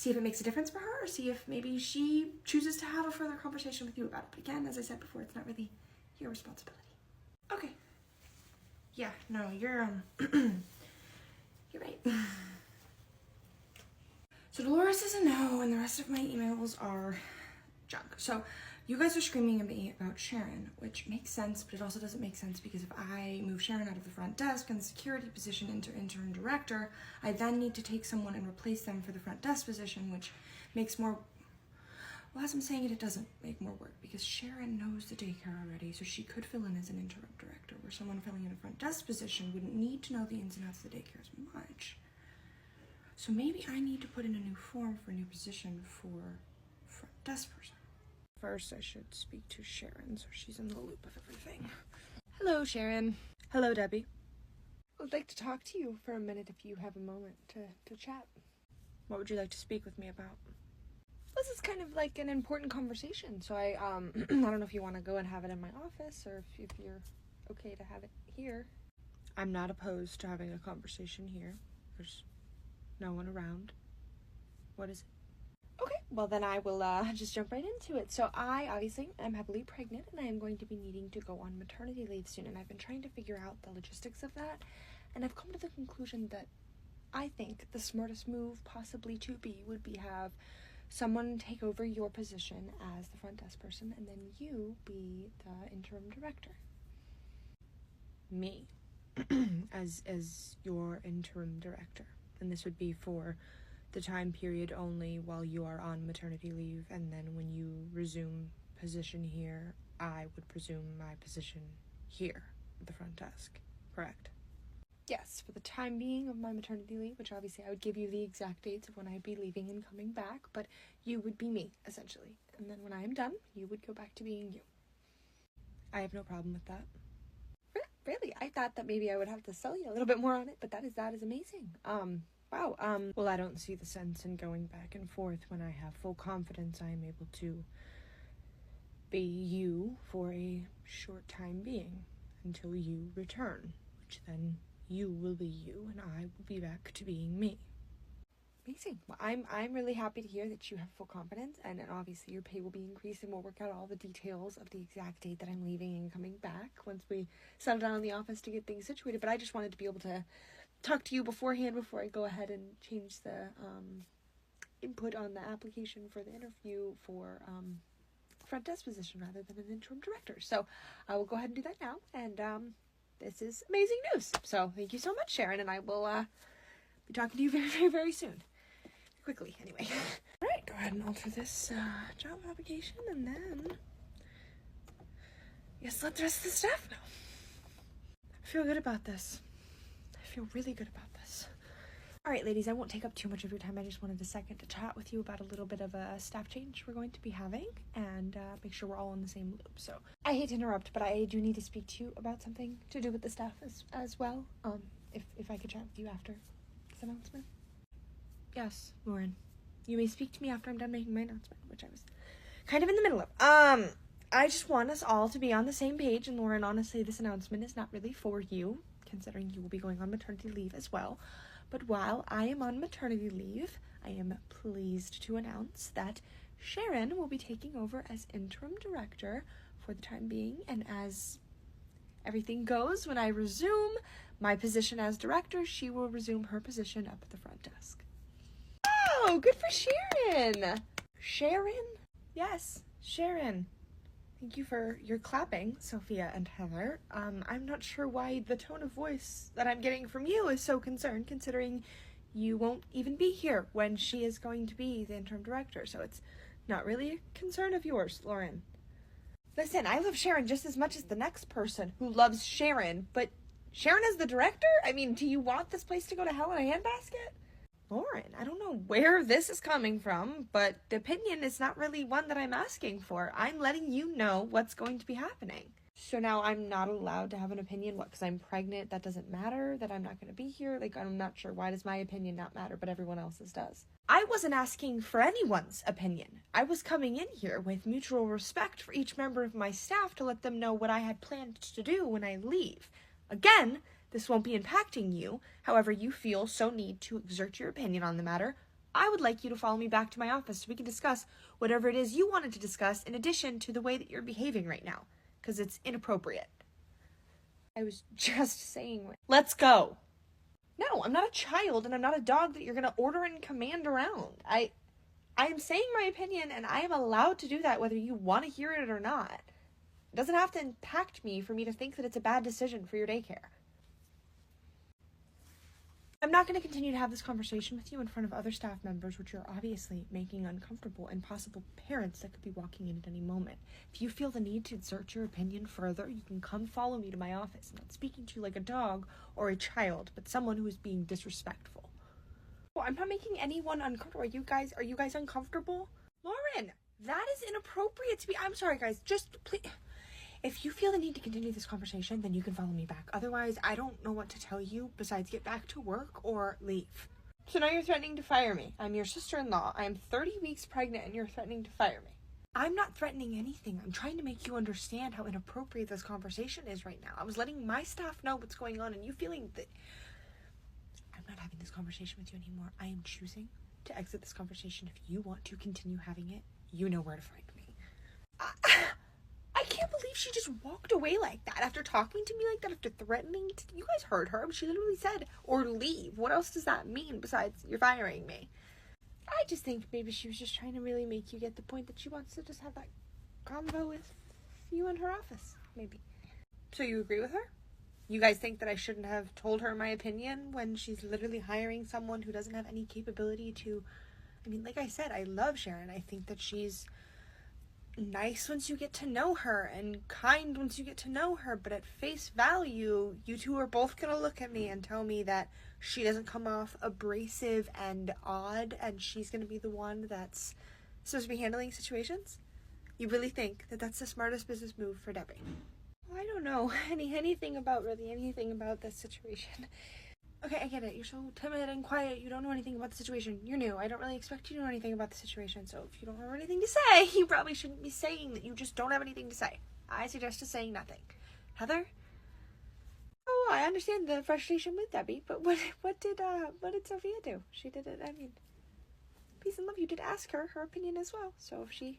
it makes a difference for her, or see if maybe she chooses to have a further conversation with you about it. But again, as I said before, it's not really your responsibility. Okay. Yeah, no, you're you're right. So Dolores is a no, and the rest of my emails are junk. So you guys are screaming at me about Sharon, which makes sense, but it also doesn't make sense because if I move Sharon out of the front desk and the security position into interim director, I then need to take someone and replace them for the front desk position, which makes more, well, as I'm saying it, it doesn't make more work because Sharon knows the daycare already, so she could fill in as an interim director, where someone filling in a front desk position wouldn't need to know the ins and outs of the daycare as much. So maybe I need to put in a new form for a new position for front desk person. First, I should speak to Sharon so she's in the loop of everything. Hello, Sharon. Hello, Debbie. I'd like to talk to you for a minute if you have a moment to chat. What would you like to speak with me about? This is kind of like an important conversation, so I don't know if you want to go and have it in my office or if you're okay to have it here. I'm not opposed to having a conversation here. There's no one around. What is it? Okay, well then I will just jump right into it. So I obviously am heavily pregnant and I am going to be needing to go on maternity leave soon, and I've been trying to figure out the logistics of that, and I've come to the conclusion that I think the smartest move possibly to be would be have someone take over your position as the front desk person and then you be the interim director. Me as your interim director, and this would be for the time period only while you are on maternity leave, and then when you resume position here, I would presume my position here at the front desk, correct? Yes, for the time being of my maternity leave, which obviously I would give you the exact dates of when I'd be leaving and coming back, but you would be me, essentially. And then when I am done, you would go back to being you. I have no problem with that. Really? I thought that maybe I would have to sell you a little bit more on it, but that is amazing. Wow. Well, I don't see the sense in going back and forth when I have full confidence I am able to be you for a short time being until you return, which then you will be you and I will be back to being me. Amazing. Well, I'm really happy to hear that you have full confidence, and obviously your pay will be increased, and we'll work out all the details of the exact date that I'm leaving and coming back once we settle down in the office to get things situated. But I just wanted to be able to talk to you beforehand before I go ahead and change the input on the application for the interview for front desk position rather than an interim director. So I will go ahead and do that now, and this is amazing news. So thank you so much, Sharon, and I will be talking to you very, very, very soon. Quickly, anyway. All right, go ahead and alter this job application, and then yes, let the rest of the staff know. I feel good about this. I feel really good about this. All right, ladies, I won't take up too much of your time. I just wanted a second to chat with you about a little bit of a staff change we're going to be having, and make sure we're all in the same loop. So I hate to interrupt, but I do need to speak to you about something to do with the staff as well. If I could chat with you after this announcement. Yes, Lauren. You may speak to me after I'm done making my announcement, which I was kind of in the middle of. I just want us all to be on the same page, and Lauren, honestly, this announcement is not really for you, considering you will be going on maternity leave as well. But while I am on maternity leave, I am pleased to announce that Sharon will be taking over as interim director for the time being, and as everything goes, when I resume my position as director, she will resume her position up at the front desk. Oh, good for Sharon! Sharon? Yes, Sharon. Thank you for your clapping, Sophia and Heather. I'm not sure why the tone of voice that I'm getting from you is so concerned, considering you won't even be here when she is going to be the interim director, so it's not really a concern of yours, Lauren. Listen, I love Sharon just as much as the next person who loves Sharon, but Sharon is the director? I mean, do you want this place to go to hell in a handbasket? Lauren, I don't know where this is coming from, but the opinion is not really one that I'm asking for. I'm letting you know what's going to be happening. So now I'm not allowed to have an opinion? What, because I'm pregnant, that doesn't matter? That I'm not going to be here? Like, I'm not sure. Why does my opinion not matter, but everyone else's does? I wasn't asking for anyone's opinion. I was coming in here with mutual respect for each member of my staff to let them know what I had planned to do when I leave. Again, this won't be impacting you. However, you feel so need to exert your opinion on the matter. I would like you to follow me back to my office so we can discuss whatever it is you wanted to discuss in addition to the way that you're behaving right now, because it's inappropriate. I was just saying, let's go. No, I'm not a child and I'm not a dog that you're going to order and command around. I am saying my opinion and I am allowed to do that whether you want to hear it or not. It doesn't have to impact me for me to think that it's a bad decision for your daycare. I'm not going to continue to have this conversation with you in front of other staff members, which you're obviously making uncomfortable, and possible parents that could be walking in at any moment. If you feel the need to exert your opinion further, you can come follow me to my office. I'm not speaking to you like a dog or a child, but someone who is being disrespectful. Well, I'm not making anyone uncomfortable. Are you guys uncomfortable? Lauren, that is inappropriate to be. I'm sorry, guys. Just please. If you feel the need to continue this conversation, then you can follow me back. Otherwise, I don't know what to tell you besides get back to work or leave. So now you're threatening to fire me. I'm your sister-in-law. I am 30 weeks pregnant and you're threatening to fire me. I'm not threatening anything. I'm trying to make you understand how inappropriate this conversation is right now. I was letting my staff know what's going on and you feeling that I'm not having this conversation with you anymore. I am choosing to exit this conversation. If you want to continue having it, you know where to find me. I can't believe she just walked away like that after talking to me like that, after threatening to, you guys heard her. She literally said, or leave. What else does that mean besides you're firing me? I just think maybe she was just trying to really make you get the point that she wants to just have that convo with you in her office, maybe. So you agree with her? You guys think that I shouldn't have told her my opinion when she's literally hiring someone who doesn't have any capability to, I mean, like I said, I love Sharon. I think that she's nice once you get to know her and kind once you get to know her, but at face value, you two are both gonna look at me and tell me that she doesn't come off abrasive and odd and she's gonna be the one that's supposed to be handling situations. You really think that that's the smartest business move for Debbie? Well, I don't know anything about this situation. Okay, I get it. You're so timid and quiet. You don't know anything about the situation. You're new. I don't really expect you to know anything about the situation. So if you don't have anything to say, you probably shouldn't be saying that you just don't have anything to say. I suggest just saying nothing. Heather? Oh, I understand the frustration with Debbie, but what did Sophia do? She did it. I mean, peace and love. You did ask her opinion as well. So if she's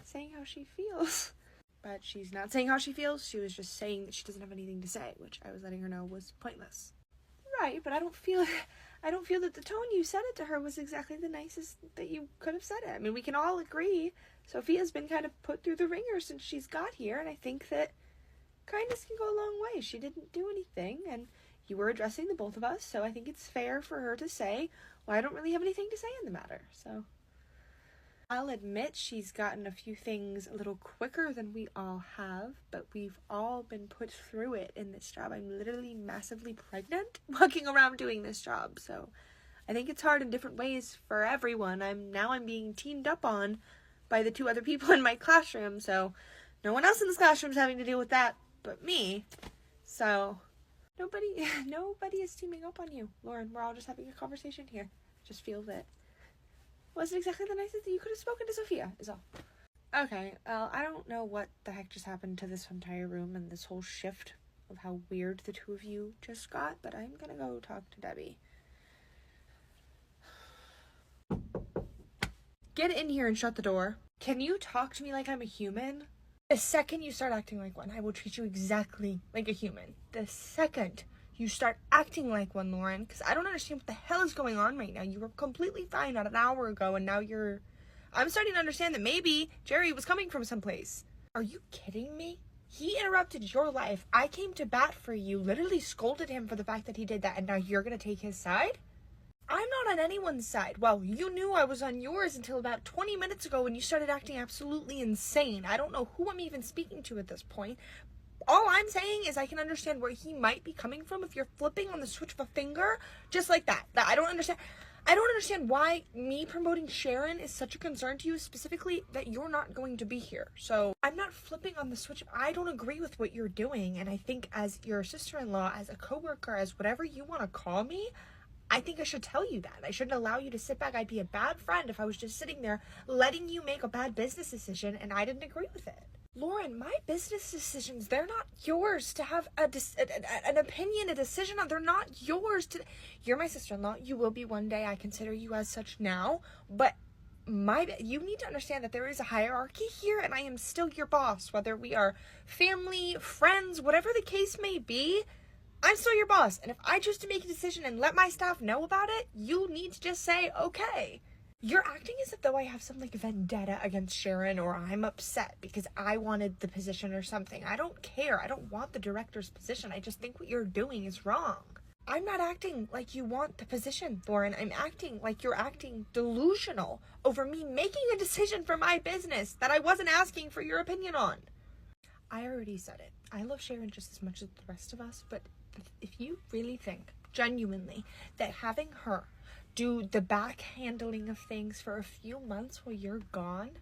saying how she feels, but she's not saying how she feels. She was just saying that she doesn't have anything to say, which I was letting her know was pointless. Right, but I don't feel that the tone you said it to her was exactly the nicest that you could have said it. I mean, we can all agree Sophia's been kind of put through the ringer since she's got here, and I think that kindness can go a long way. She didn't do anything, and you were addressing the both of us, so I think it's fair for her to say, well, I don't really have anything to say in the matter, so. I'll admit she's gotten a few things a little quicker than we all have, but we've all been put through it in this job. I'm literally massively pregnant walking around doing this job, so I think it's hard in different ways for everyone. I'm being teamed up on by the two other people in my classroom, so no one else in this classroom is having to deal with that but me. So nobody is teaming up on you, Lauren. We're all just having a conversation here. Just feel that wasn't exactly the nicest that you could have spoken to Sophia, is all. Okay, well, I don't know what the heck just happened to this entire room and this whole shift of how weird the two of you just got, but I'm gonna go talk to Debbie. Get in here and shut the door. Can you talk to me like I'm a human? The second you start acting like one, I will treat you exactly like a human. The second you start acting like one, Lauren, because I don't understand what the hell is going on right now. You were completely fine not an hour ago, and now I'm starting to understand that maybe Jerry was coming from someplace. Are you kidding me? He interrupted your life. I came to bat for you, literally scolded him for the fact that he did that, and now you're going to take his side? I'm not on anyone's side. Well, you knew I was on yours until about 20 minutes ago when you started acting absolutely insane. I don't know who I'm even speaking to at this point. All I'm saying is I can understand where he might be coming from if you're flipping on the switch of a finger just like that. I don't understand. I don't understand why me promoting Sharon is such a concern to you, specifically that you're not going to be here. So I'm not flipping on the switch. I don't agree with what you're doing. And I think as your sister-in-law, as a coworker, as whatever you want to call me, I think I should tell you that. I shouldn't allow you to sit back. I'd be a bad friend if I was just sitting there letting you make a bad business decision and I didn't agree with it. Lauren, my business decisions, they're not yours to have an opinion, a decision on. They're not yours to... You're my sister-in-law. You will be one day. I consider you as such now. But you need to understand that there is a hierarchy here, and I am still your boss. Whether we are family, friends, whatever the case may be, I'm still your boss. And if I choose to make a decision and let my staff know about it, you need to just say, okay. You're acting as if though I have some like vendetta against Sharon, or I'm upset because I wanted the position or something. I don't care. I don't want the director's position. I just think what you're doing is wrong. I'm not acting like you want the position, Lauren. I'm acting like you're acting delusional over me making a decision for my business that I wasn't asking for your opinion on. I already said it. I love Sharon just as much as the rest of us, but if you really think, genuinely, that having her do the back handling of things for a few months while you're gone,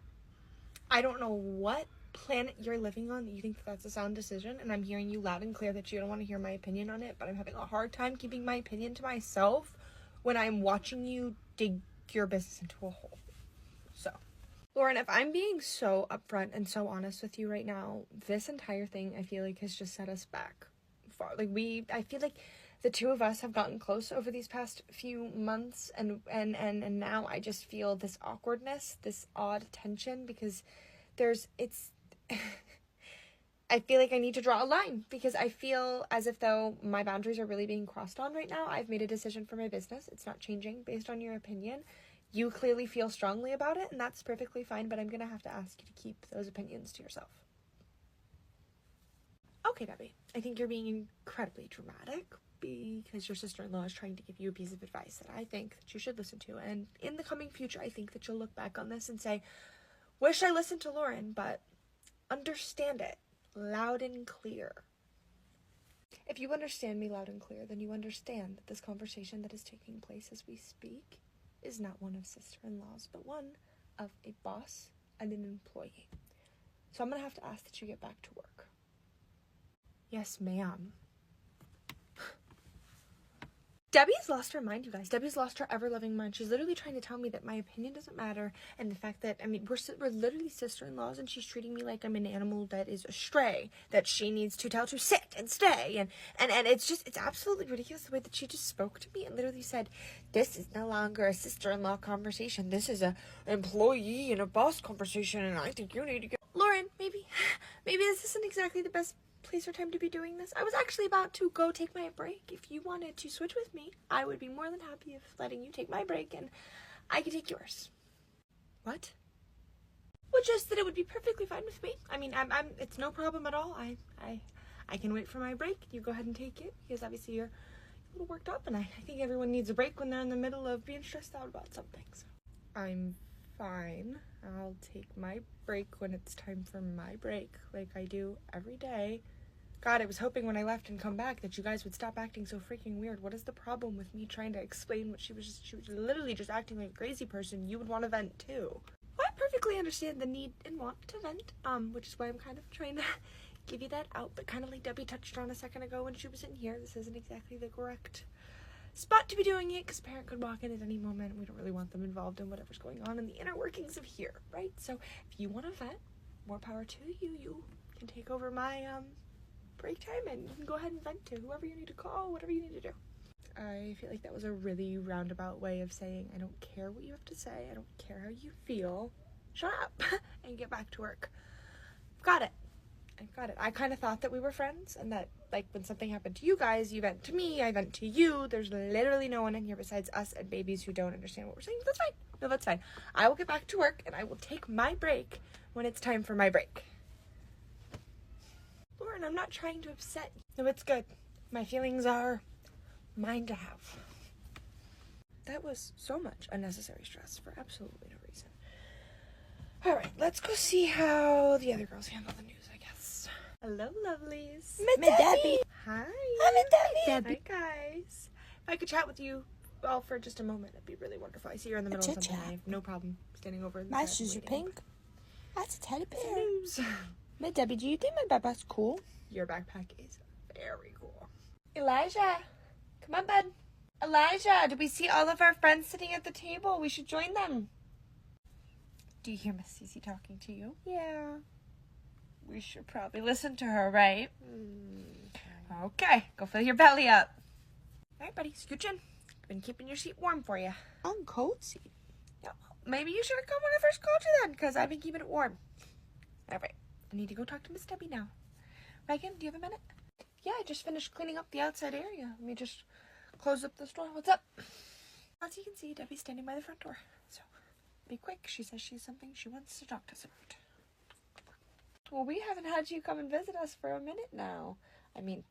I don't know what planet you're living on that you think that's a sound decision, and I'm hearing you loud and clear that you don't want to hear my opinion on it, but I'm having a hard time keeping my opinion to myself when I'm watching you dig your business into a hole. So, Lauren, if I'm being so upfront and so honest with you right now, this entire thing I feel like has just set us back far. I feel like the two of us have gotten close over these past few months, and now I just feel this awkwardness, this odd tension, because I feel like I need to draw a line, because I feel as if though my boundaries are really being crossed on right now. I've made a decision for my business. It's not changing based on your opinion. You clearly feel strongly about it, and that's perfectly fine, but I'm going to have to ask you to keep those opinions to yourself. Okay, Debbie, I think you're being incredibly dramatic, because your sister-in-law is trying to give you a piece of advice that I think that you should listen to. And in the coming future, I think that you'll look back on this and say, wish I listened to Lauren, but understand it loud and clear. If you understand me loud and clear, then you understand that this conversation that is taking place as we speak is not one of sister-in-laws, but one of a boss and an employee. So I'm going to have to ask that you get back to work. Yes, ma'am. Debbie's lost her mind, you guys. Debbie's lost her ever-loving mind. She's literally trying to tell me that my opinion doesn't matter, and the fact that, we're literally sister-in-laws, and she's treating me like I'm an animal that is astray, that she needs to tell to sit and stay, and it's absolutely ridiculous the way that she just spoke to me and literally said, this is no longer a sister-in-law conversation. This is a employee and a boss conversation, and I think you need to go. Lauren, maybe this isn't exactly the best place or time to be doing this. I was actually about to go take my break. If you wanted to switch with me, I would be more than happy of letting you take my break and I could take yours. What? Well, just that it would be perfectly fine with me. I'm it's no problem at all. I can wait for my break. You go ahead and take it, because obviously you're a little worked up, and I think everyone needs a break when they're in the middle of being stressed out about something. So I'm fine. I'll take my break when it's time for my break, like I do every day. God, I was hoping when I left and come back that you guys would stop acting so freaking weird. What is the problem with me trying to explain what she was literally just acting like a crazy person? You would want to vent too. Well, I perfectly understand the need and want to vent, which is why I'm kind of trying to give you that out. But kind of like Debbie touched on a second ago when she was in here, this isn't exactly the correct spot to be doing it, because a parent could walk in at any moment, and we don't really want them involved in whatever's going on in the inner workings of here, right? So if you want to vent, more power to you. You can take over my break time, and you can go ahead and vent to whoever you need to call, whatever you need to do. I feel like that was a really roundabout way of saying I don't care what you have to say, I don't care how you feel, shut up and get back to work. I've got it. I kind of thought that we were friends, and that like when something happened to you guys, you vent to me, I vent to you. There's literally no one in here besides us and babies who don't understand what we're saying. But that's fine. No, that's fine. I will get back to work, and I will take my break when it's time for my break. Lauren, I'm not trying to upset you. No, it's good. My feelings are mine to have. That was so much unnecessary stress for absolutely no reason. Alright, let's go see how the other girls handle the news, I guess. Hello, lovelies. Debbie. Hi. I'm Debbie. Hi, guys. If I could chat with you Well, for just a moment, it'd be really wonderful. I see you're in the middle of something. I have no problem standing over the My side shoes are and waiting. pink. That's a teddy bear. News. But Debbie, do you think my backpack's cool? Your backpack is very cool. Elijah, come on, bud. Elijah, did we see all of our friends sitting at the table? We should join them. Do you hear Miss Cece talking to you? Yeah. We should probably listen to her, right? Okay, go fill your belly up. All right, buddy, scooch in. I've been keeping your seat warm for you. I'm cozy. Yeah, well, maybe you should have come when I first called you then, because I've been keeping it warm. All right, I need to go talk to Miss Debbie now. Reagan, do you have a minute? Yeah, I just finished cleaning up the outside area. Let me just close up this door. What's up? As you can see, Debbie's standing by the front door. So, be quick. She says she's something she wants to talk to us about. Well, we haven't had you come and visit us for a minute now. I mean,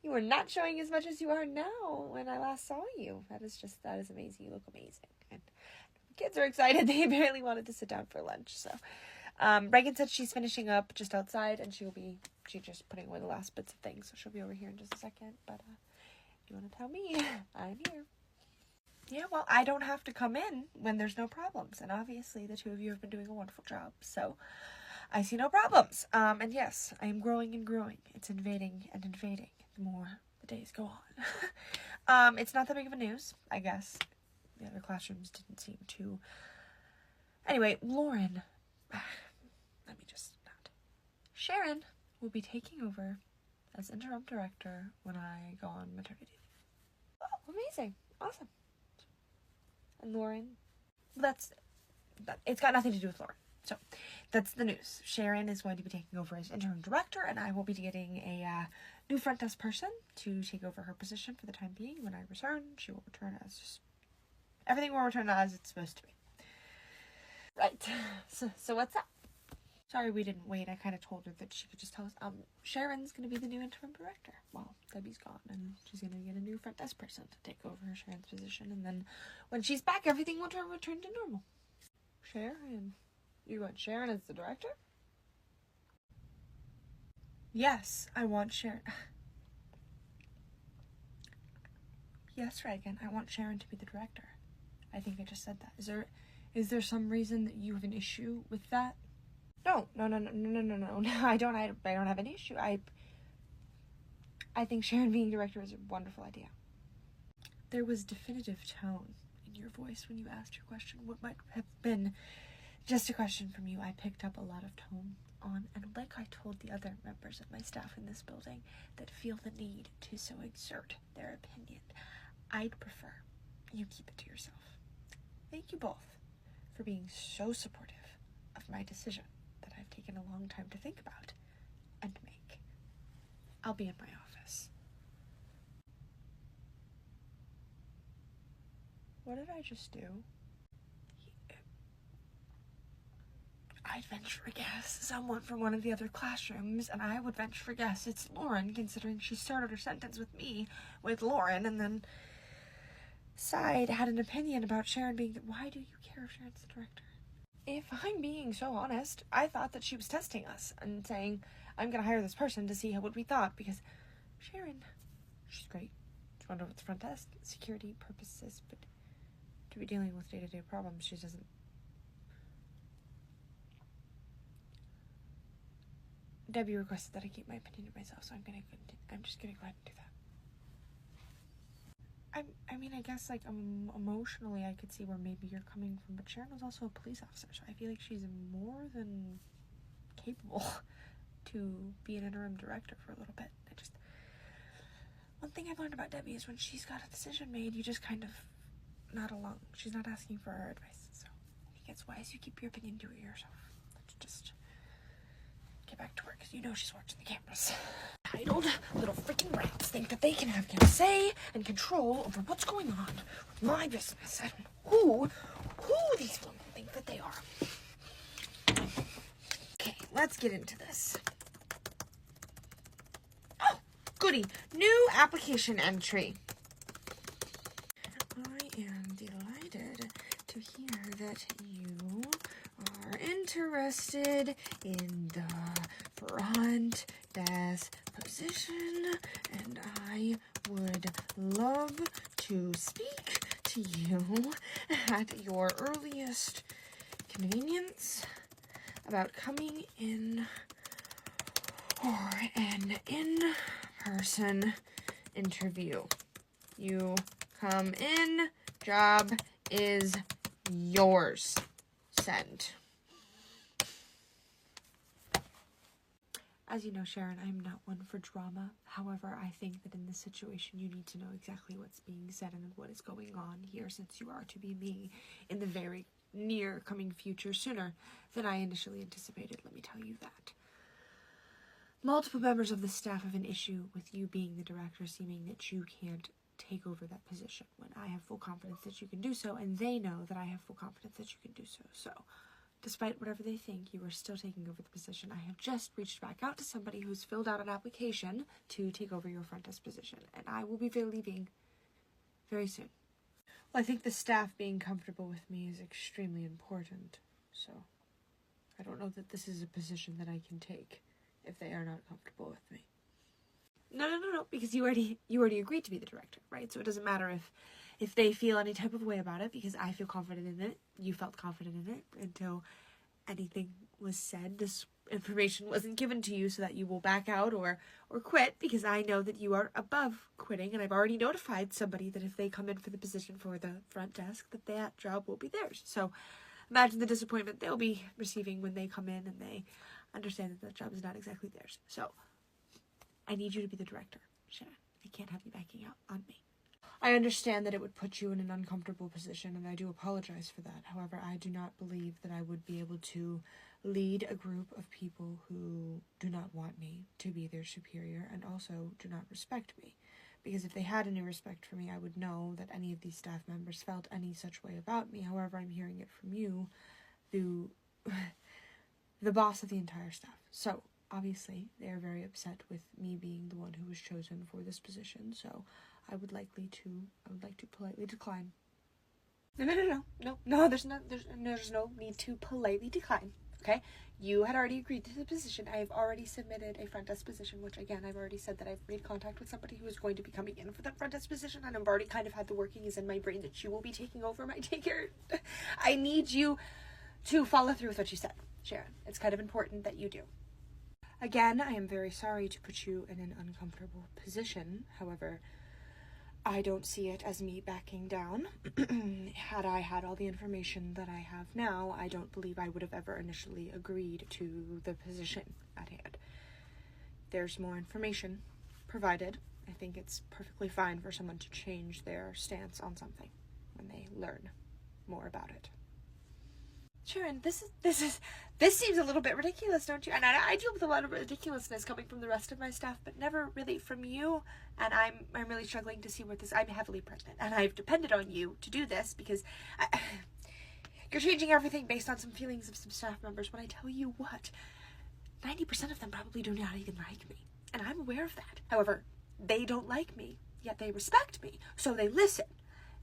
you were not showing as much as you are now when I last saw you. That is amazing. You look amazing. And the kids are excited. They barely wanted to sit down for lunch. So, Reagan said she's finishing up just outside and she's just putting away the last bits of things. So she'll be over here in just a second. But, if you want to tell me, I'm here. Yeah, well, I don't have to come in when there's no problems. And obviously the two of you have been doing a wonderful job. So, I see no problems. And yes, I am growing and growing. It's invading and invading the more the days go on. It's not that big of a news, I guess. The other classrooms didn't seem to. Anyway, Lauren, let me just not. Sharon will be taking over as interim director when I go on maternity leave. Oh, amazing. Awesome. And Lauren, it's got nothing to do with Lauren. So, that's the news. Sharon is going to be taking over as interim director, and I will be getting a new front desk person to take over her position for the time being. When I return, she will return as everything will return as it's supposed to be. Right. So what's up? Sorry we didn't wait. I kind of told her that she could just tell us. Sharon's going to be the new interim director. Well, Debbie's gone, and she's going to get a new front desk person to take over Sharon's position, and then when she's back, everything will return to normal. Sharon. You want Sharon as the director? Yes, I want Sharon. Yes, Reagan, I want Sharon to be the director. I think I just said that. Is there some reason that you have an issue with that? No. I don't have an issue. I think Sharon being director is a wonderful idea. There was definitive tone in your voice when you asked your question. What might have been just a question from you, I picked up a lot of tone on, and like I told the other members of my staff in this building that feel the need to so exert their opinion, I'd prefer you keep it to yourself. Thank you both for being so supportive of my decision that I've taken a long time to think about and make. I'll be in my office. What did I just do? I'd venture a guess someone from one of the other classrooms, and I would venture a guess it's Lauren, considering she started her sentence with me, with Lauren, and then had an opinion about Sharon being. Why do you care if Sharon's the director? If I'm being so honest, I thought that she was testing us and saying, I'm going to hire this person to see what we thought, because Sharon, she's great. She's wonderful with the front desk, security purposes, but to be dealing with day-to-day problems, she doesn't. Debbie requested that I keep my opinion to myself, so I'm just gonna go ahead and do that. I mean, I guess, like, emotionally, I could see where maybe you're coming from, but Sharon was also a police officer, so I feel like she's more than capable to be an interim director for a little bit. One thing I've learned about Debbie is when she's got a decision made, you just kind of nod along. She's not asking for our advice, so I think it's wise you keep your opinion to it yourself. Let's just get back to work, because you know she's watching the cameras. Titled little freaking rats think that they can have say and control over what's going on with my business. I don't know who these women think that they are. Okay, let's get into this. Oh, goody. New application entry. I am delighted to hear that you are interested in the front desk position, and I would love to speak to you at your earliest convenience about coming in for an in-person interview. You come in, job is yours. Send. As you know, Sharon, I'm not one for drama. However, I think that in this situation, you need to know exactly what's being said and what is going on here, since you are to be me in the very near coming future, sooner than I initially anticipated. Let me tell you that. Multiple members of the staff have an issue with you being the director, seeming that you can't take over that position when I have full confidence that you can do so, and they know that I have full confidence that you can do so. So, despite whatever they think, you are still taking over the position. I have just reached back out to somebody who's filled out an application to take over your front desk position, and I will be leaving very soon. Well, I think the staff being comfortable with me is extremely important, so I don't know that this is a position that I can take if they are not comfortable with me. No, because you already agreed to be the director, right? So it doesn't matter if they feel any type of way about it, because I feel confident in it. You felt confident in it until anything was said. This information wasn't given to you so that you will back out or quit, because I know that you are above quitting, and I've already notified somebody that if they come in for the position for the front desk, that job will be theirs. So imagine the disappointment they'll be receiving when they come in and they understand that job is not exactly theirs. So I need you to be the director, Sharon. I can't have you backing out on me. I understand that it would put you in an uncomfortable position, and I do apologize for that. However, I do not believe that I would be able to lead a group of people who do not want me to be their superior and also do not respect me. Because if they had any respect for me, I would know that any of these staff members felt any such way about me. However, I'm hearing it from you, the boss of the entire staff. So, obviously, they are very upset with me being the one who was chosen for this position, so I would like to politely decline. No, there's no need to politely decline, okay? You had already agreed to the position. I have already submitted a front desk position, which, again, I've already said that I've made contact with somebody who is going to be coming in for that front desk position, and I've already kind of had the workings in my brain that you will be taking over my daycare. I need you to follow through with what you said, Sharon. It's kind of important that you do. Again, I am very sorry to put you in an uncomfortable position. However, I don't see it as me backing down. Had I had all the information that I have now, I don't believe I would have ever initially agreed to the position at hand. There's more information provided. I think it's perfectly fine for someone to change their stance on something when they learn more about it. Sharon, this seems a little bit ridiculous, don't you? And I deal with a lot of ridiculousness coming from the rest of my staff, but never really from you. And I'm really struggling to see where I'm heavily pregnant, and I've depended on you to do this because you're changing everything based on some feelings of some staff members. When I tell you what, 90% of them probably do not even like me, and I'm aware of that. However, they don't like me, yet they respect me, so they listen.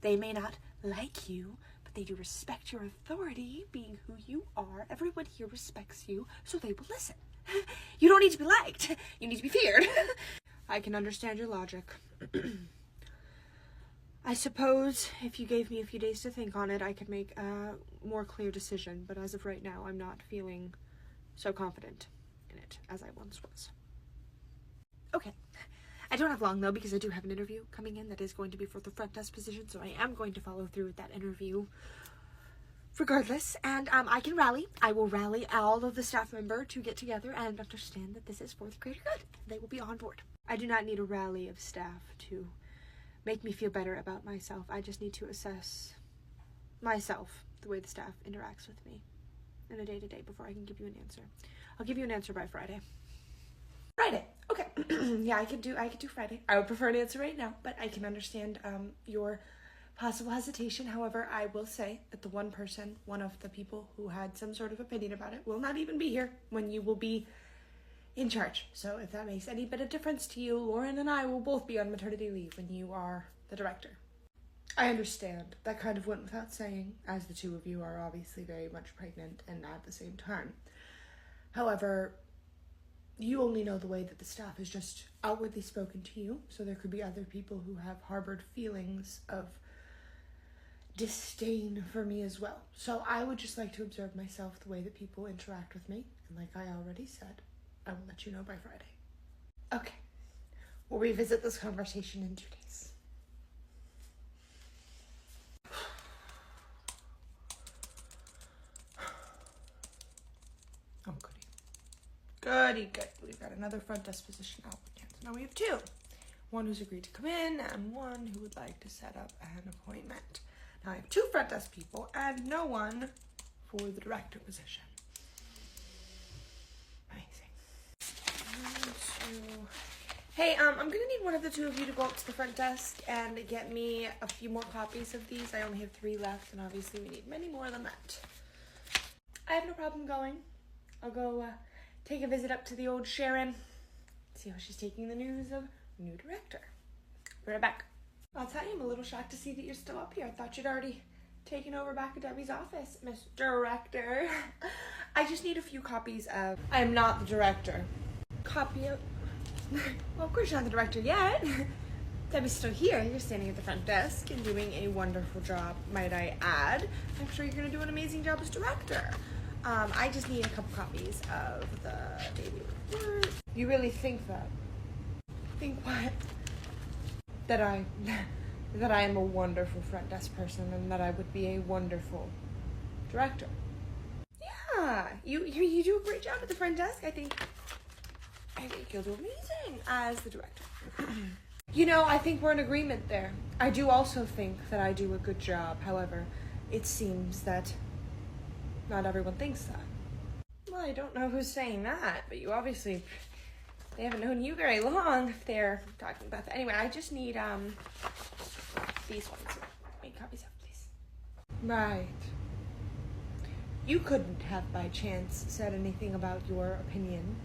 They may not like you, they do respect your authority, being who you are. Everyone here respects you, so they will listen. You don't need to be liked. You need to be feared. I can understand your logic. I suppose if you gave me a few days to think on it, I could make a more clear decision, but as of right now, I'm not feeling so confident in it as I once was. Okay. I don't have long, though, because I do have an interview coming in that is going to be for the front desk position, so I am going to follow through with that interview regardless. And I can rally. I will rally all of the staff member to get together and understand that this is for the greater good. They will be on board. I do not need a rally of staff to make me feel better about myself. I just need to assess myself, the way the staff interacts with me in a day-to-day before I can give you an answer. I'll give you an answer by Friday. Friday. Okay. Yeah, I could do Friday. I would prefer an answer right now, but I can understand your possible hesitation. However, I will say that one of the people who had some sort of opinion about it will not even be here when you will be in charge. So if that makes any bit of difference to you, Lauren and I will both be on maternity leave when you are the director. I understand. That kind of went without saying, as the two of you are obviously very much pregnant and at the same time. However, you only know the way that the staff has just outwardly spoken to you, so there could be other people who have harbored feelings of disdain for me as well. So I would just like to observe myself the way that people interact with me. And like I already said, I will let you know by Friday. Okay. We'll revisit this conversation in 2 days. Oh, goody. Good. We've got another front desk position applicant. Now we have 2. One who's agreed to come in and one who would like to set up an appointment. Now I have 2 front desk people and no one for the director position. Amazing. Hey, I'm gonna need one of the 2 of you to go up to the front desk and get me a few more copies of these. I only have 3 left, and obviously we need many more than that. I have no problem going. I'll go take a visit up to the old Sharon, see how she's taking the news of new director. Be right back. I'll tell you, I'm a little shocked to see that you're still up here. I thought you'd already taken over back at Debbie's office, Miss Director. I just need a few copies of I am not the director. Copy of... Well, of course you're not the director yet. Debbie's still here. You're standing at the front desk and doing a wonderful job, might I add. I'm sure you're going to do an amazing job as director. I just need a couple copies of the baby report. You really think that? Think what? That I am a wonderful front desk person and that I would be a wonderful director. Yeah, you do a great job at the front desk. I think you'll do amazing as the director. You know, I think we're in agreement there. I do also think that I do a good job. However, it seems that not everyone thinks that. Well, I don't know who's saying that, but you obviously, they haven't known you very long if they're talking about that. Anyway, I just need, these ones. Make copies of, please. Right. You couldn't have by chance said anything about your opinion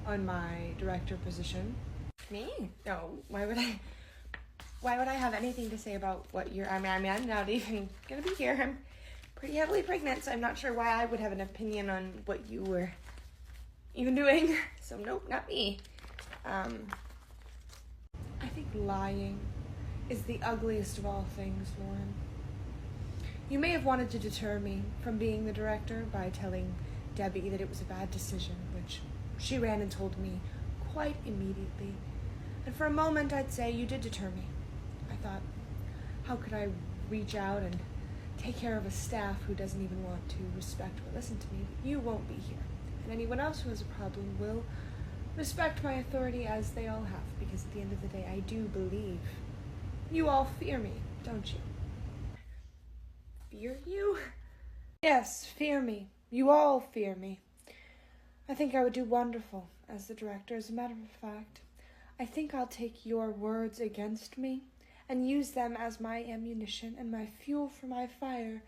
on my director position. Me? No. Why would I have anything to say about what you're, I mean, I'm not even gonna be here. I'm pretty heavily pregnant, so I'm not sure why I would have an opinion on what you were even doing. So nope, not me. I think lying is the ugliest of all things, Lauren. You may have wanted to deter me from being the director by telling Debbie that it was a bad decision, which she ran and told me quite immediately. And for a moment, I'd say you did deter me. I thought, how could I reach out and take care of a staff who doesn't even want to respect or listen to me? But you won't be here. And anyone else who has a problem will respect my authority as they all have, because at the end of the day, I do believe you all fear me, don't you? Fear you? Yes, fear me. You all fear me. I think I would do wonderful as the director. As a matter of fact, I think I'll take your words against me and use them as my ammunition and my fuel for my fire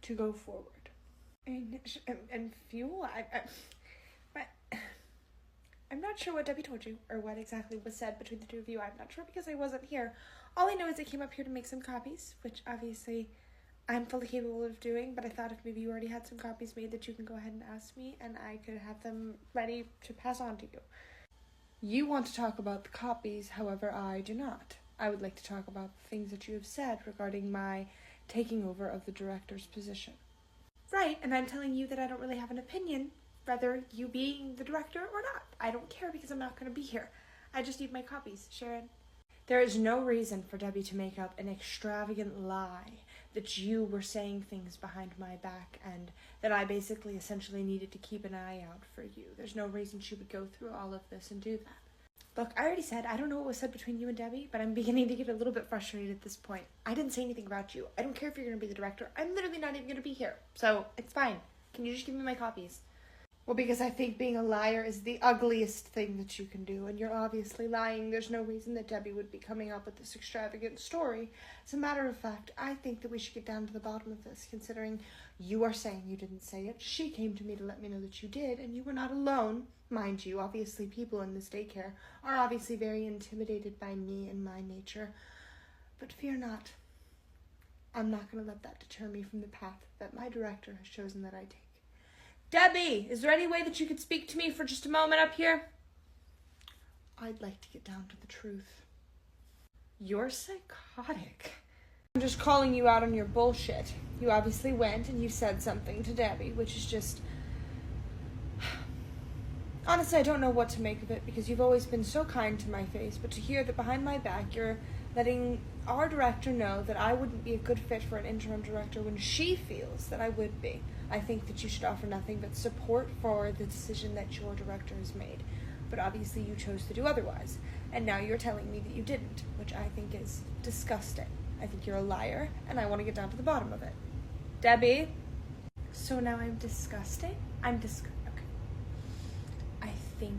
to go forward. And fuel? I'm not sure what Debbie told you or what exactly was said between the 2 of you. I'm not sure because I wasn't here. All I know is I came up here to make some copies, which obviously I'm fully capable of doing, but I thought if maybe you already had some copies made that you can go ahead and ask me and I could have them ready to pass on to you. You want to talk about the copies, however, I do not. I would like to talk about the things that you have said regarding my taking over of the director's position. Right, and I'm telling you that I don't really have an opinion, whether you being the director or not. I don't care because I'm not going to be here. I just need my copies, Sharon. There is no reason for Debbie to make up an extravagant lie that you were saying things behind my back and that I basically essentially needed to keep an eye out for you. There's no reason she would go through all of this and do that. Look, I already said I don't know what was said between you and Debbie, but I'm beginning to get a little bit frustrated at this point. I didn't say anything about you. I don't care if you're going to be the director. I'm literally not even going to be here. So it's fine. Can you just give me my copies? Well, because I think being a liar is the ugliest thing that you can do, and you're obviously lying. There's no reason that Debbie would be coming up with this extravagant story. As a matter of fact, I think that we should get down to the bottom of this, considering you are saying you didn't say it. She came to me to let me know that you did, and you were not alone. Mind you, obviously people in this daycare are obviously very intimidated by me and my nature. But fear not. I'm not going to let that deter me from the path that my director has chosen that I take. Debbie, is there any way that you could speak to me for just a moment up here? I'd like to get down to the truth. You're psychotic. I'm just calling you out on your bullshit. You obviously went and you said something to Debbie, which is just... Honestly, I don't know what to make of it because you've always been so kind to my face, but to hear that behind my back you're letting our director know that I wouldn't be a good fit for an interim director when she feels that I would be, I think that you should offer nothing but support for the decision that your director has made. But obviously you chose to do otherwise, and now you're telling me that you didn't, which I think is disgusting. I think you're a liar, and I want to get down to the bottom of it. Debbie? So now I'm disgusting? Okay. I think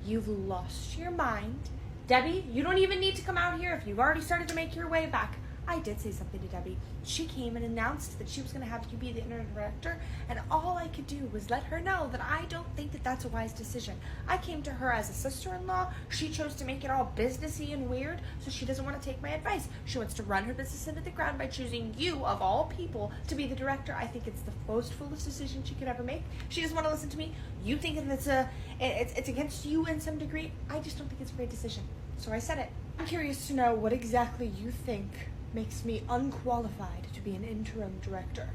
you've lost your mind. Debbie, you don't even need to come out here if you've already started to make your way back. I did say something to Debbie. She came and announced that she was going to have you be the interim director, and all I could do was let her know that I don't think that that's a wise decision. I came to her as a sister-in-law. She chose to make it all businessy and weird, so she doesn't want to take my advice. She wants to run her business into the ground by choosing you, of all people, to be the director. I think it's the most foolish decision she could ever make. She doesn't want to listen to me. You think that it's against you in some degree. I just don't think it's a great decision. So I said it. I'm curious to know what exactly you think makes me unqualified to be an interim director.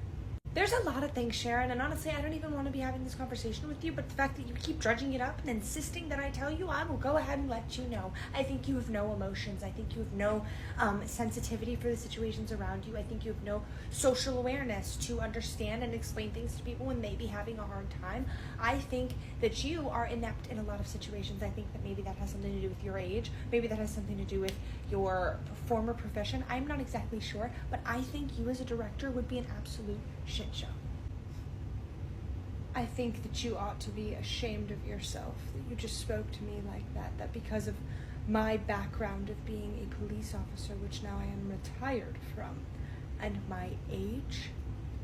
There's a lot of things, Sharon, and honestly, I don't even want to be having this conversation with you, but the fact that you keep dredging it up and insisting that I tell you, I will go ahead and let you know. I think you have no emotions. I think you have no sensitivity for the situations around you. I think you have no social awareness to understand and explain things to people when they be having a hard time. I think that you are inept in a lot of situations. I think that maybe that has something to do with your age. Maybe that has something to do with your former profession. I'm not exactly sure, but I think you as a director would be an absolute shit show. I think that you ought to be ashamed of yourself, that you just spoke to me like that because of my background of being a police officer, which now I am retired from, and my age,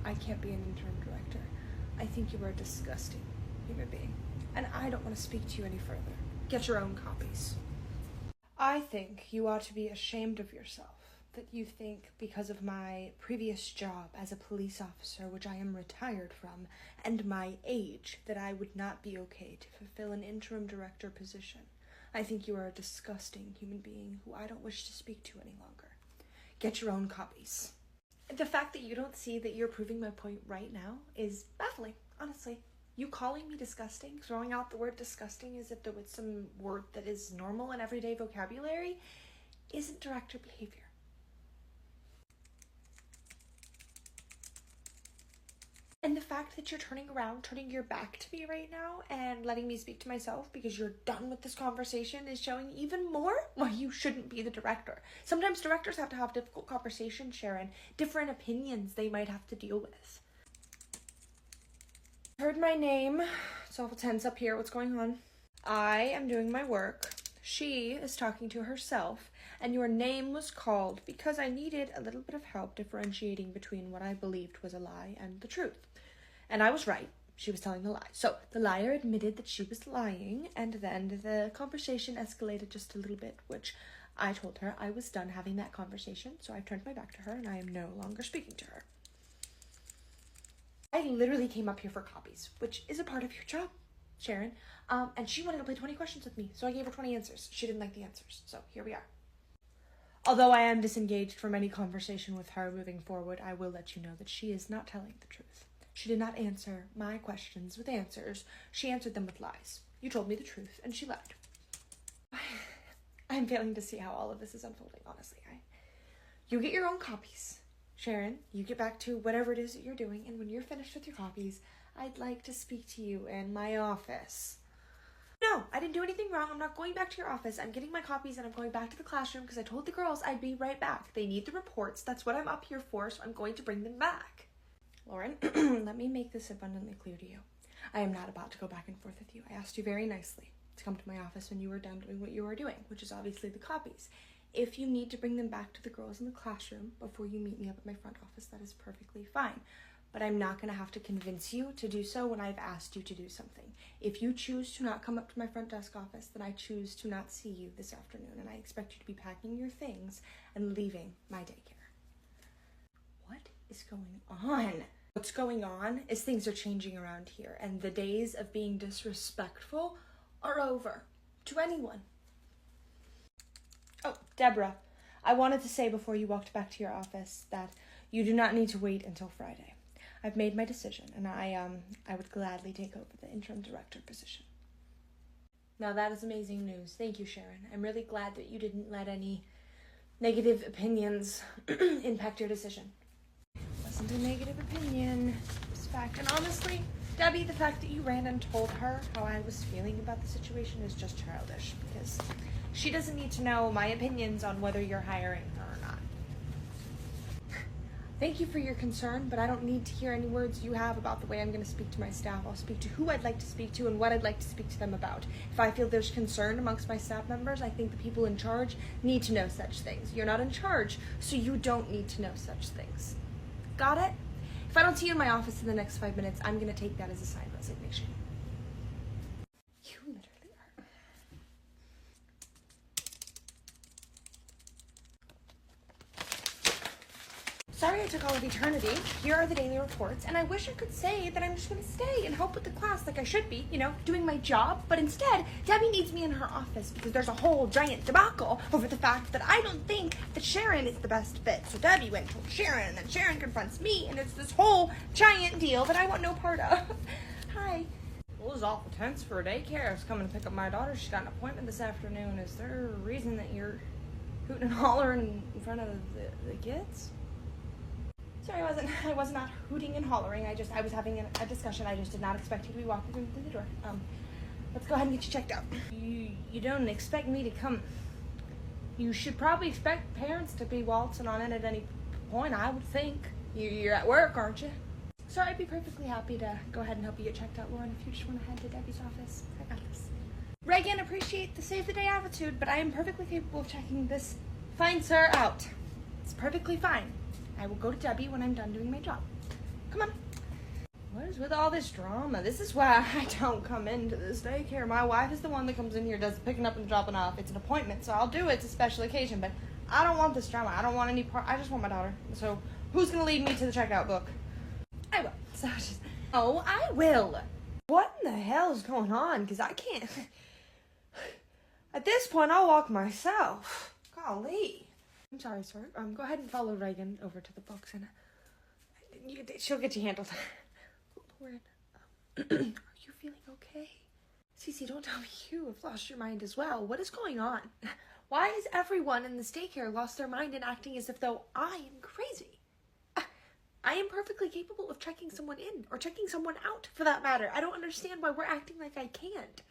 I can't be an interim director. I think you are a disgusting human being, and I don't want to speak to you any further. Get your own copies. I think you ought to be ashamed of yourself, that you think because of my previous job as a police officer, which I am retired from, and my age, that I would not be okay to fulfill an interim director position. I think you are a disgusting human being who I don't wish to speak to any longer. Get your own copies. The fact that you don't see that you're proving my point right now is baffling, honestly. You calling me disgusting, throwing out the word disgusting as if there was some word that is normal in everyday vocabulary, isn't director behavior. And the fact that you're turning around, turning your back to me right now and letting me speak to myself because you're done with this conversation is showing even more why you shouldn't be the director. Sometimes directors have to have difficult conversations, Sharon, different opinions they might have to deal with. Heard my name. It's awful tense up here. What's going on? I am doing my work. She is talking to herself, and your name was called because I needed a little bit of help differentiating between what I believed was a lie and the truth. And I was right. She was telling the lie. So the liar admitted that she was lying, and then the conversation escalated just a little bit, which I told her I was done having that conversation, so I turned my back to her, and I am no longer speaking to her. I literally came up here for copies, which is a part of your job, Sharon. And she wanted to play 20 questions with me, so I gave her 20 answers. She didn't like the answers, so here we are. Although I am disengaged from any conversation with her moving forward, I will let you know that she is not telling the truth. She did not answer my questions with answers. She answered them with lies. You told me the truth, and she lied. I'm failing to see how all of this is unfolding, honestly. You get your own copies. Sharon, you get back to whatever it is that you're doing, and when you're finished with your copies, I'd like to speak to you in my office. No, I didn't do anything wrong. I'm not going back to your office. I'm getting my copies and I'm going back to the classroom because I told the girls I'd be right back. They need the reports. That's what I'm up here for, so I'm going to bring them back. Lauren, let me make this abundantly clear to you. I am not about to go back and forth with you. I asked you very nicely to come to my office when you were done doing what you were doing, which is obviously the copies. If you need to bring them back to the girls in the classroom before you meet me up at my front office, that is perfectly fine. But I'm not going to have to convince you to do so when I've asked you to do something. If you choose to not come up to my front desk office, then I choose to not see you this afternoon, and I expect you to be packing your things and leaving my daycare. What is going on? What's going on is things are changing around here, and the days of being disrespectful are over to anyone. Oh, Deborah, I wanted to say before you walked back to your office that you do not need to wait until Friday. I've made my decision, and I would gladly take over the interim director position. Now that is amazing news. Thank you, Sharon. I'm really glad that you didn't let any negative opinions impact your decision. It wasn't a negative opinion. It was fact. And honestly, Debbie, the fact that you ran and told her how I was feeling about the situation is just childish, because she doesn't need to know my opinions on whether you're hiring her or not. Thank you for your concern, but I don't need to hear any words you have about the way I'm going to speak to my staff. I'll speak to who I'd like to speak to and what I'd like to speak to them about. If I feel there's concern amongst my staff members, I think the people in charge need to know such things. You're not in charge, so you don't need to know such things. Got it? If I don't see you in my office in the next 5 minutes, I'm going to take that as a signed resignation. You literally are. Sorry I took all of eternity. Here are the daily reports, and I wish I could say that I'm just going to stay and help with the class like I should be, doing my job, but instead, Debbie needs me in her office because there's a whole giant debacle over the fact that I don't think that Sharon is the best fit. So Debbie went to Sharon, and then Sharon confronts me, and it's this whole giant deal that I want no part of. Hi. Well, it was awful tense for a daycare. I was coming to pick up my daughter. She's got an appointment this afternoon. Is there a reason that you're hooting and hollering in front of the kids? Sorry, I was not hooting and hollering. I was having a discussion. I just did not expect you to be walking through the door. Let's go ahead and get you checked out. You don't expect me to come. You should probably expect parents to be waltzing on in at any point, I would think. You're at work, aren't you? Sorry, I'd be perfectly happy to go ahead and help you get checked out, Lauren, if you just want to head to Debbie's office. I got this. Reagan, appreciate the save the day attitude, but I am perfectly capable of checking this fine sir out. It's perfectly fine. I will go to Debbie when I'm done doing my job. Come on. What is with all this drama? This is why I don't come into this daycare. My wife is the one that comes in here, does the picking up and dropping off. It's an appointment, so I'll do it. It's a special occasion, but I don't want this drama. I don't want any part. I just want my daughter. So who's going to lead me to the checkout book? I will. So just, I will. What in the hell is going on? Because I can't. At this point, I'll walk myself. Golly. I'm sorry, sir. Go ahead and follow Reagan over to the books, and she'll get you handled. Lauren, are you feeling okay? Cece, don't tell me you have lost your mind as well. What is going on? Why has everyone in this daycare lost their mind and acting as if though I am crazy? I am perfectly capable of checking someone in, or checking someone out, for that matter. I don't understand why we're acting like I can't.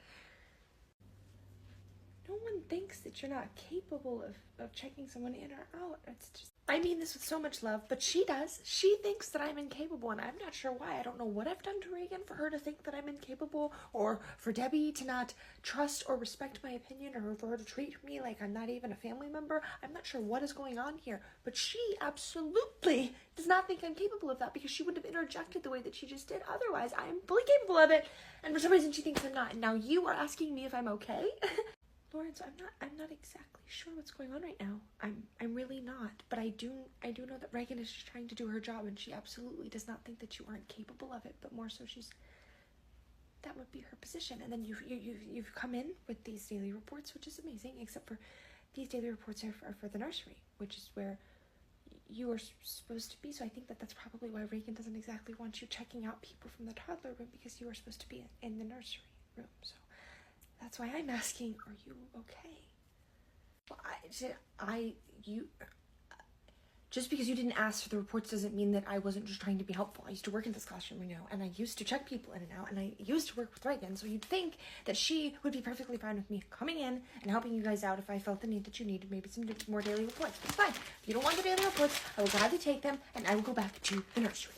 No one thinks that you're not capable of checking someone in or out. It's just, I mean this with so much love, but she does. She thinks that I'm incapable, and I'm not sure why. I don't know what I've done to Reagan for her to think that I'm incapable, or for Debbie to not trust or respect my opinion, or for her to treat me like I'm not even a family member. I'm not sure what is going on here, but she absolutely does not think I'm capable of that, because she wouldn't have interjected the way that she just did. Otherwise, I am fully capable of it, and for some reason she thinks I'm not. And now you are asking me if I'm okay? Lawrence, I'm not exactly sure what's going on right now. I'm really not. But I do know that Reagan is just trying to do her job, and she absolutely does not think that you aren't capable of it, but more so that would be her position. And then you've come in with these daily reports, which is amazing, except for these daily reports are for the nursery, which is where you are supposed to be. So I think that that's probably why Reagan doesn't exactly want you checking out people from the toddler room, because you are supposed to be in the nursery room. So that's why I'm asking, are you okay? Well, just because you didn't ask for the reports doesn't mean that I wasn't just trying to be helpful. I used to work in this classroom, and I used to check people in and out, and I used to work with Reagan, so you'd think that she would be perfectly fine with me coming in and helping you guys out if I felt the need that you needed maybe some more daily reports. But fine. If you don't want the daily reports, I will gladly take them, and I will go back to the nursery.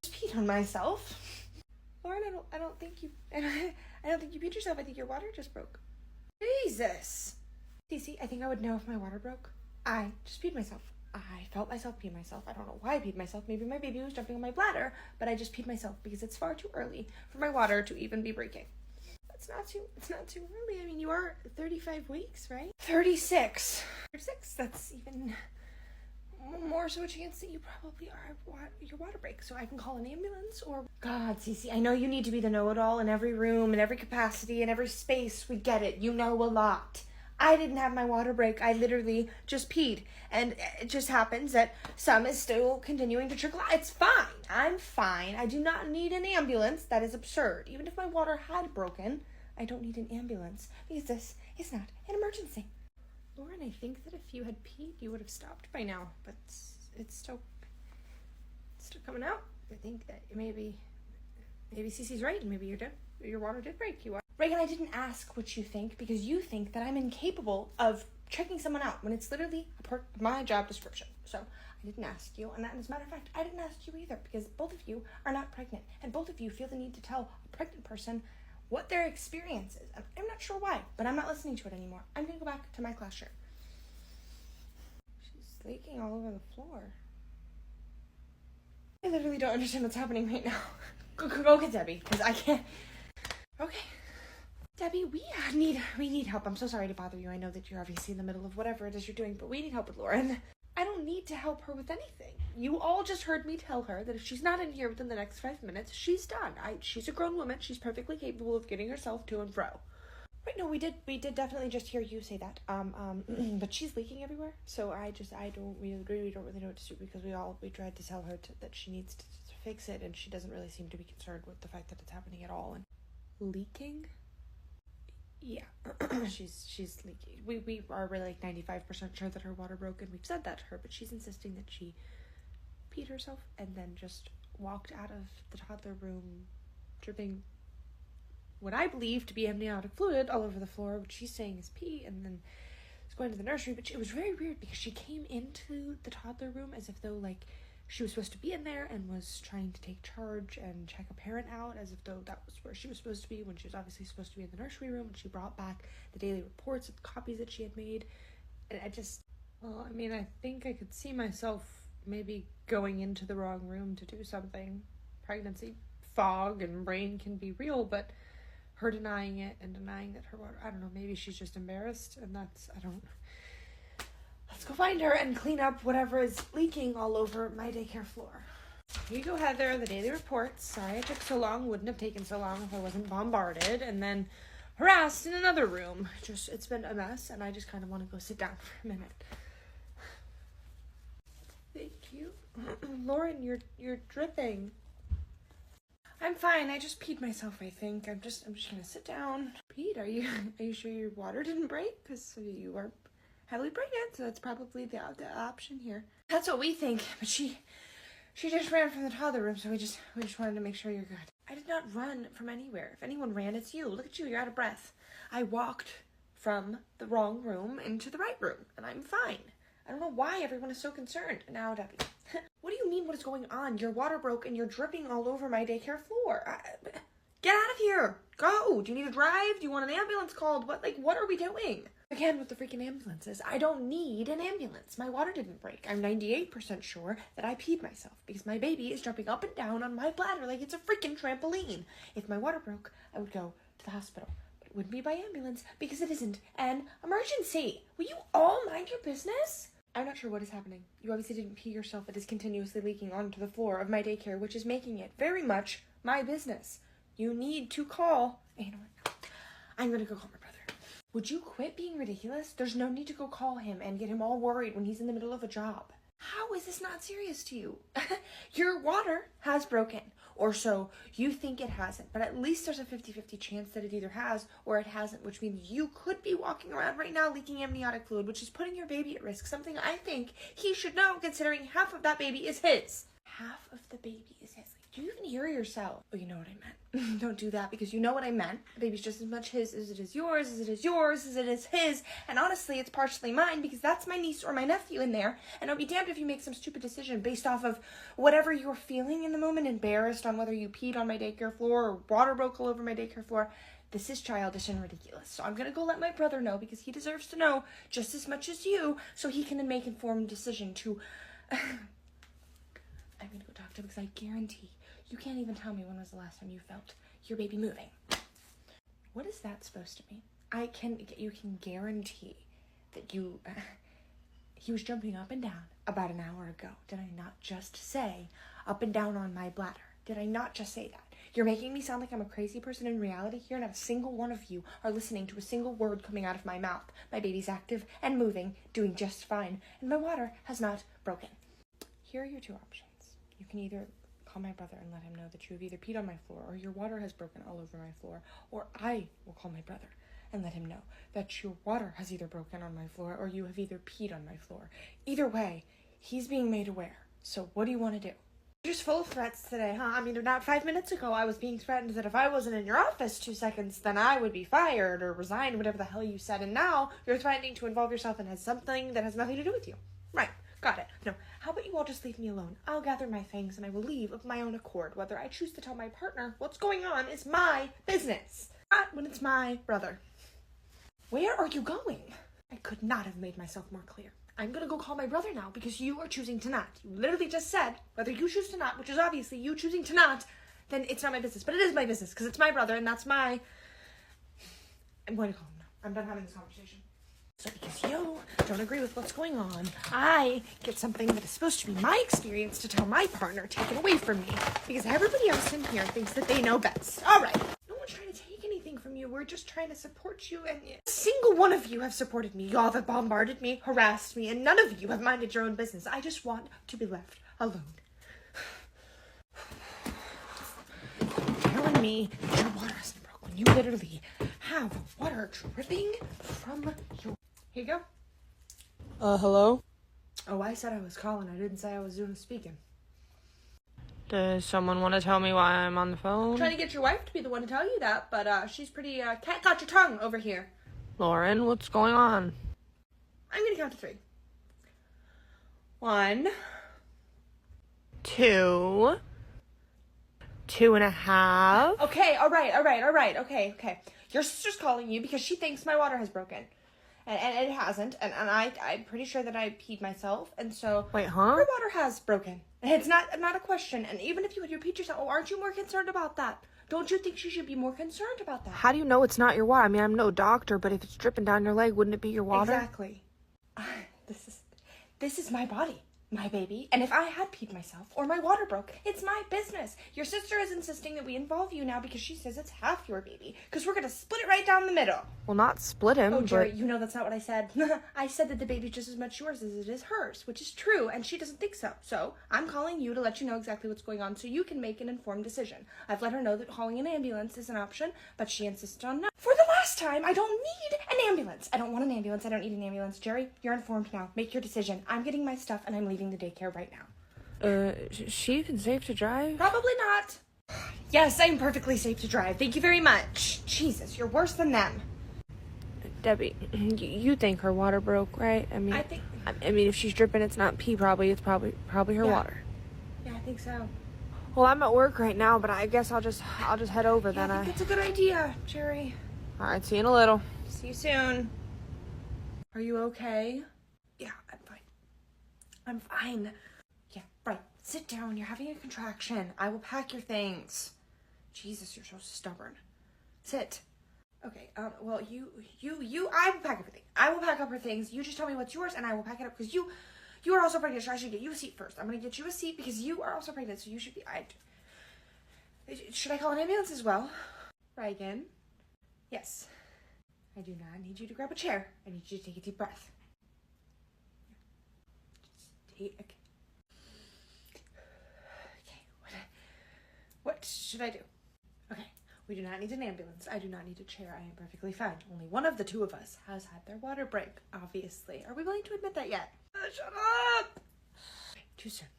Just peed on myself. Lauren, I don't think you peed yourself. I think your water just broke. Jesus. Cece, I think I would know if my water broke. I just peed myself. I felt myself pee myself. I don't know why I peed myself. Maybe my baby was jumping on my bladder, but I just peed myself because it's far too early for my water to even be breaking. It's not too early. I mean, you are 35 weeks, right? 36. 36. That's even more so a chance that you probably are your water break, so I can call an ambulance. Or God, Cece, I know you need to be the know-it-all in every room, in every capacity, in every space. We get it. You know a lot. I didn't have my water break. I literally just peed. And it just happens that some is still continuing to trickle out. It's fine. I'm fine. I do not need an ambulance. That is absurd. Even if my water had broken, I don't need an ambulance because this is not an emergency. Lauren, I think that if you had peed, you would have stopped by now. But it's still coming out. I think that maybe Cece's right, and maybe your water did break. You are. Reagan, I didn't ask what you think because you think that I'm incapable of checking someone out when it's literally a part of my job description. So I didn't ask you, and as a matter of fact, I didn't ask you either because both of you are not pregnant, and both of you feel the need to tell a pregnant person what their experience is. I'm not sure why, but I'm not listening to it anymore. I'm gonna go back to my classroom. She's leaking all over the floor. I literally don't understand what's happening right now. Go get Debbie, because I can't. Okay. Debbie, we need help. I'm so sorry to bother you. I know that you're obviously in the middle of whatever it is you're doing, but we need help with Lauren. I don't need to help her with anything. You all just heard me tell her that if she's not in here within the next 5 minutes, she's done. She's a grown woman. She's perfectly capable of getting herself to and fro. Right, no, we did definitely just hear you say that. But she's leaking everywhere, so I don't really agree. We don't really know what to do because we tried to tell her that she needs to fix it, and she doesn't really seem to be concerned with the fact that it's happening at all. And leaking? Yeah, she's leaking. We are really like 95% sure that her water broke, and we've said that to her, but she's insisting that she peed herself and then just walked out of the toddler room dripping what I believe to be amniotic fluid all over the floor, which she's saying is pee, and then is going to the nursery. But it was very weird because she came into the toddler room as if though like she was supposed to be in there and was trying to take charge and check a parent out as if though that was where she was supposed to be when she was obviously supposed to be in the nursery room. And she brought back the daily reports of the copies that she had made. And I think I could see myself maybe going into the wrong room to do something. Pregnancy fog and brain can be real, but her denying it and denying that her water, I don't know, maybe she's just embarrassed, and let's go find her and clean up whatever is leaking all over my daycare floor. Here you go, Heather, the daily reports. Sorry it took so long. Wouldn't have taken so long if I wasn't bombarded and then harassed in another room. It's been a mess, and I just kind of want to go sit down for a minute. Thank you. Lauren, you're dripping. I'm fine. I just peed myself, I think. I'm just gonna sit down. Pete, are you sure your water didn't break? Because you are heavily pregnant, so that's probably the option here. That's what we think, but she just ran from the toddler room, so we just wanted to make sure you're good. I did not run from anywhere. If anyone ran, it's you. Look at you, you're out of breath. I walked from the wrong room into the right room, and I'm fine. I don't know why everyone is so concerned. Now, Debbie. What do you mean what is going on? Your water broke and you're dripping all over my daycare floor. Get out of here. Go. Do you need a drive? Do you want an ambulance called? What are we doing? Again, with the freaking ambulances. I don't need an ambulance. My water didn't break. I'm 98% sure that I peed myself because my baby is jumping up and down on my bladder like it's a freaking trampoline. If my water broke, I would go to the hospital. But it wouldn't be by ambulance because it isn't an emergency. Will you all mind your business? I'm not sure what is happening. You obviously didn't pee yourself. It is continuously leaking onto the floor of my daycare, which is making it very much my business. You need to call. You know what? I'm going to go call my brother. Would you quit being ridiculous? There's no need to go call him and get him all worried when he's in the middle of a job. How is this not serious to you? Your water has broken, or so you think it hasn't, but at least there's a 50-50 chance that it either has or it hasn't, which means you could be walking around right now leaking amniotic fluid, which is putting your baby at risk, something I think he should know considering half of that baby is his. Half of the baby is his. Do you even hear yourself? Oh, you know what I meant. Don't do that because you know what I meant. The baby's just as much his as it is yours, as it is yours, as it is his. And honestly, it's partially mine because that's my niece or my nephew in there. And I'll be damned if you make some stupid decision based off of whatever you're feeling in the moment, embarrassed on whether you peed on my daycare floor or water broke all over my daycare floor. This is childish and ridiculous. So I'm going to go let my brother know because he deserves to know just as much as you so he can make an informed decision to... I'm going to go talk to him because I guarantee you can't even tell me when was the last time you felt your baby moving. What is that supposed to mean? You can guarantee that he was jumping up and down about an hour ago. Did I not just say up and down on my bladder? Did I not just say that? You're making me sound like I'm a crazy person in reality here, and not a single one of you are listening to a single word coming out of my mouth. My baby's active and moving, doing just fine, and my water has not broken. Here are your two options. You can either call my brother and let him know that you have either peed on my floor or your water has broken all over my floor, or I will call my brother and let him know that your water has either broken on my floor or you have either peed on my floor. Either way, he's being made aware. So what do you want to do? You're just full of threats today, huh? I mean, not 5 minutes ago I was being threatened that if I wasn't in your office 2 seconds, then I would be fired or resign, whatever the hell you said. And now you're threatening to involve yourself in something that has nothing to do with you. Right. Got it. No, how about you all just leave me alone? I'll gather my things and I will leave of my own accord. Whether I choose to tell my partner what's going on is my business. Not when it's my brother. Where are you going? I could not have made myself more clear. I'm gonna go call my brother now because you are choosing to not. You literally just said, whether you choose to not, which is obviously you choosing to not, then it's not my business. But it is my business because it's my brother and that's my... I'm going to call him now. I'm done having this conversation. So because you don't agree with what's going on, I get something that is supposed to be my experience to tell my partner taken away from me because everybody else in here thinks that they know best. All right. No one's trying to take anything from you. We're just trying to support you, and a single one of you have supported me. Y'all have bombarded me, harassed me, and none of you have minded your own business. I just want to be left alone. Telling me that your water hasn't broke when you literally have water dripping from your... Here you go. Hello? Oh, I said I was calling. I didn't say I was doing speaking. Does someone want to tell me why I'm on the phone? I'm trying to get your wife to be the one to tell you that, but she's pretty cat got your tongue over here. Lauren, what's going on? I'm gonna count to 3. 1, 2, 2.5. Okay, all right. Okay. Your sister's calling you because she thinks my water has broken. And it hasn't. And I'm pretty sure that I peed myself. And so... Wait, huh? Her water has broken. It's not a question. And even if you had repeat yourself, aren't you more concerned about that? Don't you think she should be more concerned about that? How do you know it's not your water? I mean, I'm no doctor, but if it's dripping down your leg, wouldn't it be your water? Exactly. This is my body. My baby, and if I had peed myself or my water broke, it's my business. Your sister is insisting that we involve you now because she says it's half your baby, because we're gonna split it right down the middle. Well, not split him, Oh, Jerry, but... you know that's not what I said. I said that the baby's just as much yours as it is hers, which is true, and she doesn't think so. So, I'm calling you to let you know exactly what's going on so you can make an informed decision. I've let her know that calling an ambulance is an option, but she insists on no. For the last time, I don't need an ambulance. I don't want an ambulance. I don't need an ambulance. Jerry, you're informed now. Make your decision. I'm getting my stuff, and I'm leaving the daycare right now. She even safe to drive? Probably not. Yes, I'm perfectly safe to drive. Thank you very much. Jesus, you're worse than them. Debbie, you think her water broke, right? I mean, I mean, if she's dripping, it's not pee. It's probably her water. Yeah, I think so. Well, I'm at work right now, but I guess I'll just head over then. I think that's a good idea, Jerry. All right, see you in a little. See you soon. Are you okay? Yeah, I'm fine. I'm fine. Yeah, right. Sit down. You're having a contraction. I will pack your things. Jesus, you're so stubborn. Sit. Okay, well, I will pack everything. I will pack up her things. You just tell me what's yours and I will pack it up because you are also pregnant, so I should get you a seat first. I'm going to get you a seat because you are also pregnant, so you should be... Should I call an ambulance as well? Reagan? Yes. I do not need you to grab a chair. I need you to take a deep breath. Okay. What should I do? Okay. We do not need an ambulance. I do not need a chair. I am perfectly fine. Only one of the two of us has had their water break, obviously. Are we willing to admit that yet? Shut up! Too soon.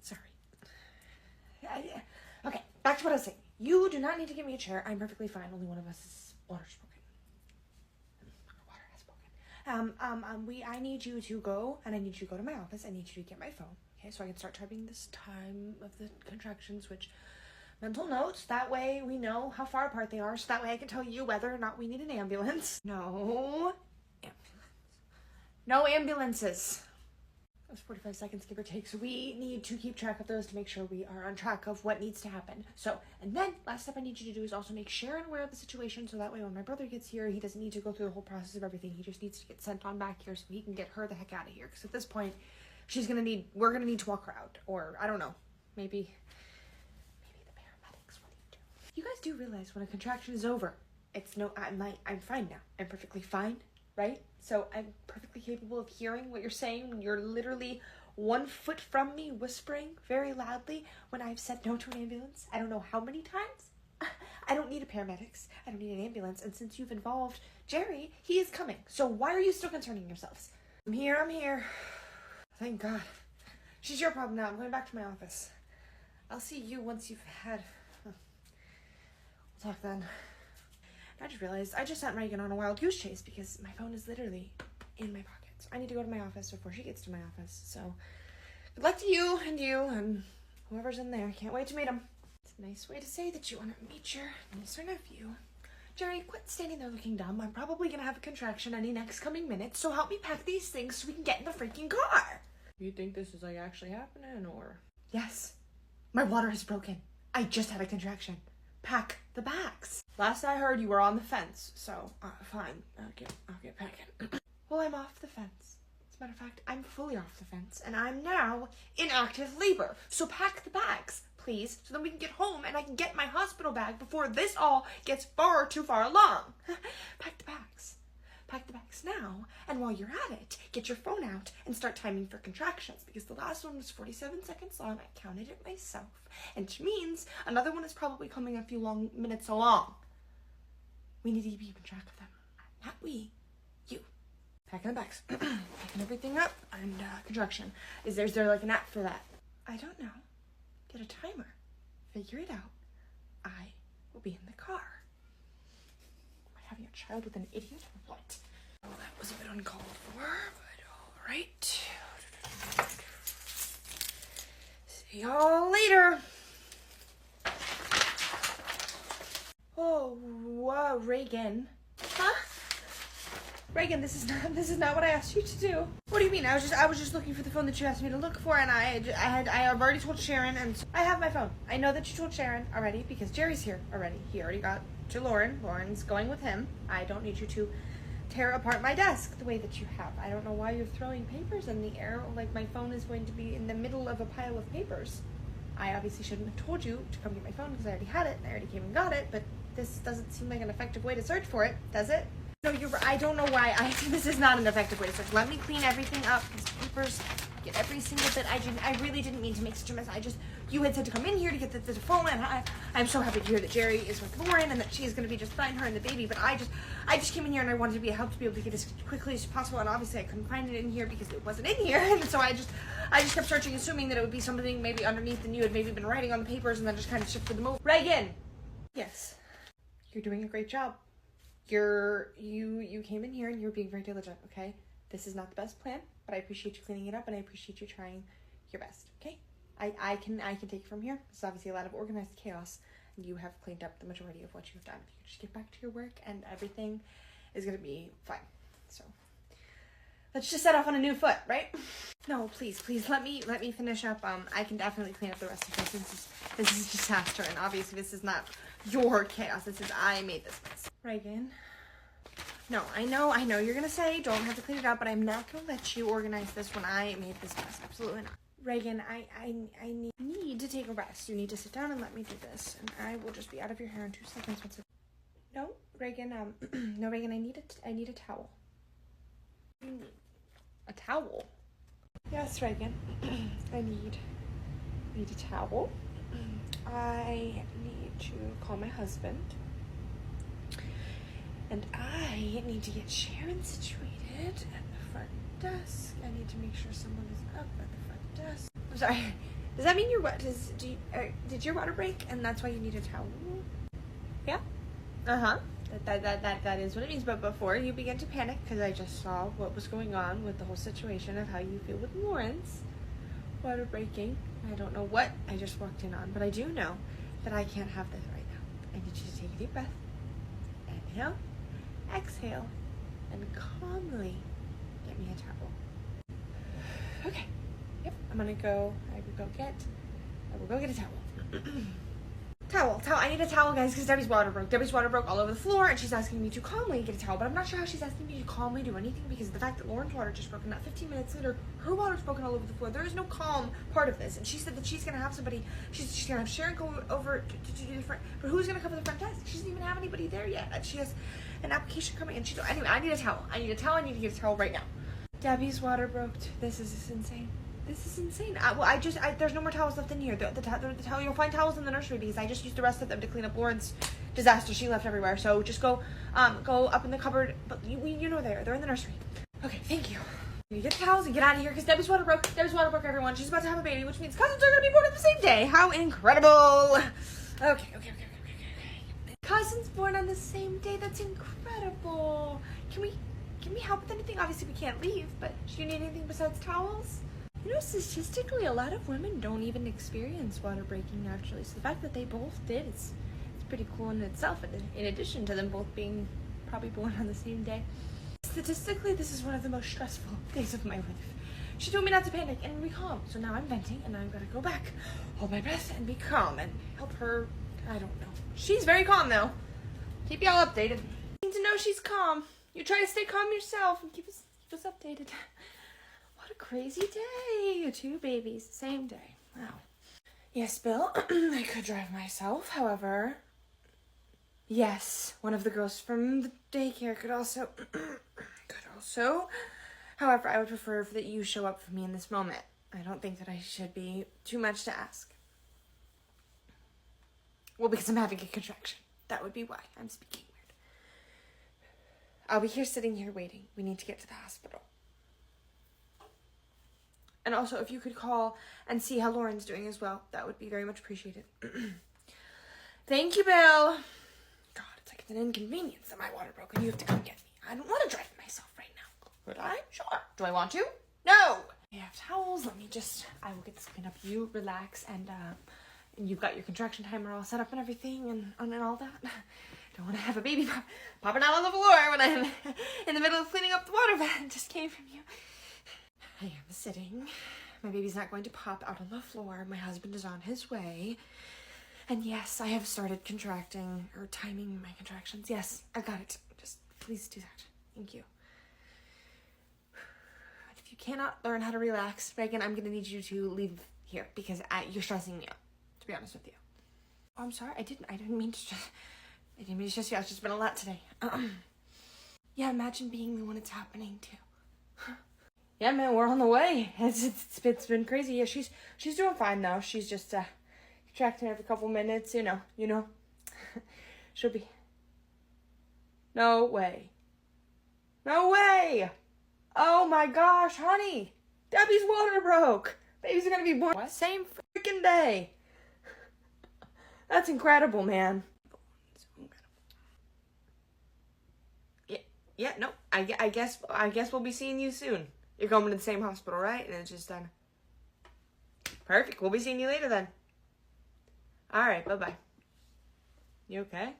Sorry. Okay, back to what I was saying. You do not need to give me a chair. I'm perfectly fine. Only one of us is water's broken. Water has broken. I need you to go, and I need you to go to my office. I need you to get my phone, okay, so I can start typing this time of the contractions, which, mental notes, that way we know how far apart they are, so that way I can tell you whether or not we need an ambulance. No ambulance. No ambulances. That's 45 seconds, give or take, so we need to keep track of those to make sure we are on track of what needs to happen. So, and then, last step I need you to do is also make Sharon aware of the situation, so that way when my brother gets here, he doesn't need to go through the whole process of everything. He just needs to get sent on back here so he can get her the heck out of here. Because at this point, we're gonna need to walk her out. Or, I don't know, maybe the You guys do realize when a contraction is over, it's no, I'm fine now. I'm perfectly fine, right? So I'm perfectly capable of hearing what you're saying when you're literally 1 foot from me, whispering very loudly when I've said no to an ambulance. I don't know how many times. I don't need a paramedics. I don't need an ambulance. And since you've involved Jerry, he is coming. So why are you still concerning yourselves? I'm here. Thank God. She's your problem now. I'm going back to my office. I'll see you once you've had... We'll talk then. I just realized I just sent Reagan on a wild goose chase because my phone is literally in my pocket. So I need to go to my office before she gets to my office. So good luck to you and whoever's in there. Can't wait to meet him. It's a nice way to say that you want to meet your niece or nephew. Jerry, quit standing there looking dumb. I'm probably going to have a contraction any next coming minute, so help me pack these things so we can get in the freaking car. You think this is like actually happening, or? Yes. My water is broken. I just had a contraction. Pack the bags. Last I heard, you were on the fence, so fine. I'll get packing. Well, I'm off the fence. As a matter of fact, I'm fully off the fence, and I'm now in active labor. So pack the bags, please, so then we can get home and I can get my hospital bag before this all gets far too far along. Pack the bags. Pack the bags now, and while you're at it, get your phone out and start timing for contractions, because the last one was 47 seconds long. I counted it myself, and which means another one is probably coming a few long minutes along. We need to be keeping track of them. Not we, you. Packing the bags. Packing everything up, and contraction. Is there like an app for that? I don't know. Get a timer. Figure it out. I will be in the car. Having a child with an idiot or what? Well, that was a bit uncalled for, but alright. See y'all later. Oh, whoa, Reagan. Huh? Reagan, this is not what I asked you to do. What do you mean? I was just looking for the phone that you asked me to look for, and I have already told Sharon, and I have my phone. I know that you told Sharon already because Jerry's here already. He already got to Lauren. Lauren's going with him. I don't need you to tear apart my desk the way that you have. I don't know why you're throwing papers in the air like my phone is going to be in the middle of a pile of papers. I obviously shouldn't have told you to come get my phone because I already had it and I already came and got it, but this doesn't seem like an effective way to search for it, does it? No, I don't know why. This is not an effective way to search. Let me clean everything up. These papers, get every single bit. I really didn't mean to make such a mess. You had said to come in here to get the phone, and I'm so happy to hear that Jerry is with Lauren and that she's going to be just fine, her and the baby. But I just came in here and I wanted to be a help to be able to get as quickly as possible. And obviously I couldn't find it in here because it wasn't in here. And so I just kept searching, assuming that it would be something maybe underneath, and you had maybe been writing on the papers, and then just kind of shifted them over. Reagan. Yes. You're doing a great job. You came in here and you're being very diligent, okay? This is not the best plan, but I appreciate you cleaning it up and I appreciate you trying your best, okay? I can take it from here. This is obviously a lot of organized chaos, and you have cleaned up the majority of what you've done. You can just get back to your work and everything is gonna be fine. So let's just set off on a new foot, right? No, please let me finish up. I can definitely clean up the rest of this. This is a disaster, and obviously this is not your chaos. I made this mess. Reagan. No, I know you're gonna say don't have to clean it up, but I'm not gonna let you organize this when I made this mess. Absolutely not. Reagan, I need to take a rest. You need to sit down and let me do this, and I will just be out of your hair in 2 seconds. No, Reagan. No, Reagan. I need a towel. A towel? Yes, Reagan. I need a towel. I need to call my husband. And I need to get Sharon situated at the front desk. I need to make sure someone is up at the front desk. I'm sorry. Does that mean did your water break and that's why you need a towel? Yeah? Uh-huh. That is what it means. But before you begin to panic, because I just saw what was going on with the whole situation of how you feel with Lawrence water breaking. I don't know what I just walked in on, but I do know that I can't have this right now. I need you to take a deep breath. Inhale, exhale, and calmly get me a towel. Okay. Yep. I will go get a towel. Towel. I need a towel, guys, because Debbie's water broke. Debbie's water broke all over the floor, and she's asking me to calmly get a towel, but I'm not sure how she's asking me to calmly do anything because of the fact that Lauren's water just broke, and not 15 minutes later, her water's broken all over the floor. There is no calm part of this, and she said that she's going to have somebody, she's going to have Sharon go over to do the front, but who's going to cover the front desk? She doesn't even have anybody there yet, and she has an application coming, and she's, anyway, I need a towel. I need to get a towel right now. Debbie's water broke. This is insane. This is insane. There's no more towels left in here. The towel, you'll find towels in the nursery because I just used the rest of them to clean up Lauren's disaster she left everywhere. So just go up in the cupboard. But you know they're in the nursery. Okay, thank you. You get the towels and get out of here because Debbie's water broke. Debbie's water broke, everyone. She's about to have a baby, which means cousins are going to be born on the same day. How incredible. Okay. Cousins born on the same day. That's incredible. Can we help with anything? Obviously, we can't leave, but do you need anything besides towels? You know, statistically, a lot of women don't even experience water breaking naturally. So the fact that they both did, it's pretty cool in itself. In addition to them both being probably born on the same day. Statistically, this is one of the most stressful days of my life. She told me not to panic and be calm. So now I'm venting and I'm gonna go back, hold my breath, and be calm and help her. I don't know. She's very calm though. Keep y'all updated. You need to know she's calm. You try to stay calm yourself and keep us updated. What a crazy day. 2 babies, same day. Wow. Yes, Bill, I could drive myself. However, yes, one of the girls from the daycare could also. However, I would prefer that you show up for me in this moment. I don't think that I should be too much to ask. Well, because I'm having a contraction. That would be why I'm speaking weird. I'll be here sitting here waiting. We need to get to the hospital. And also, if you could call and see how Lauren's doing as well, that would be very much appreciated. Thank you, Bill. God, it's like an inconvenience that my water broke and you have to come get me. I don't want to drive myself right now. Could I? Sure. Do I want to? No. I have towels. I will get this cleaned up. You relax, and you've got your contraction timer all set up and everything and all that. Don't want to have a baby popping out on the floor when I'm in the middle of cleaning up the water that just came from you. I am sitting. My baby's not going to pop out on the floor. My husband is on his way. And yes, I have started contracting or timing my contractions. Yes, I got it. Just please do that. Thank you. If you cannot learn how to relax, Reagan, I'm going to need you to leave here because you're stressing me out, to be honest with you. Oh, I'm sorry. I didn't mean to stress. I didn't mean to stress you out. It's just been a lot today. Yeah, imagine being the one it's happening to. Yeah, man, we're on the way. It's been crazy. Yeah, she's doing fine now. She's just contracting every couple minutes, you know. She'll be. No way. Oh my gosh, honey. Debbie's water broke. Baby's gonna be born same freaking day. That's incredible, man. Yeah, no. I guess we'll be seeing you soon. You're going to the same hospital, right? And it's just done. Perfect. We'll be seeing you later then. All right. Bye-bye. You okay?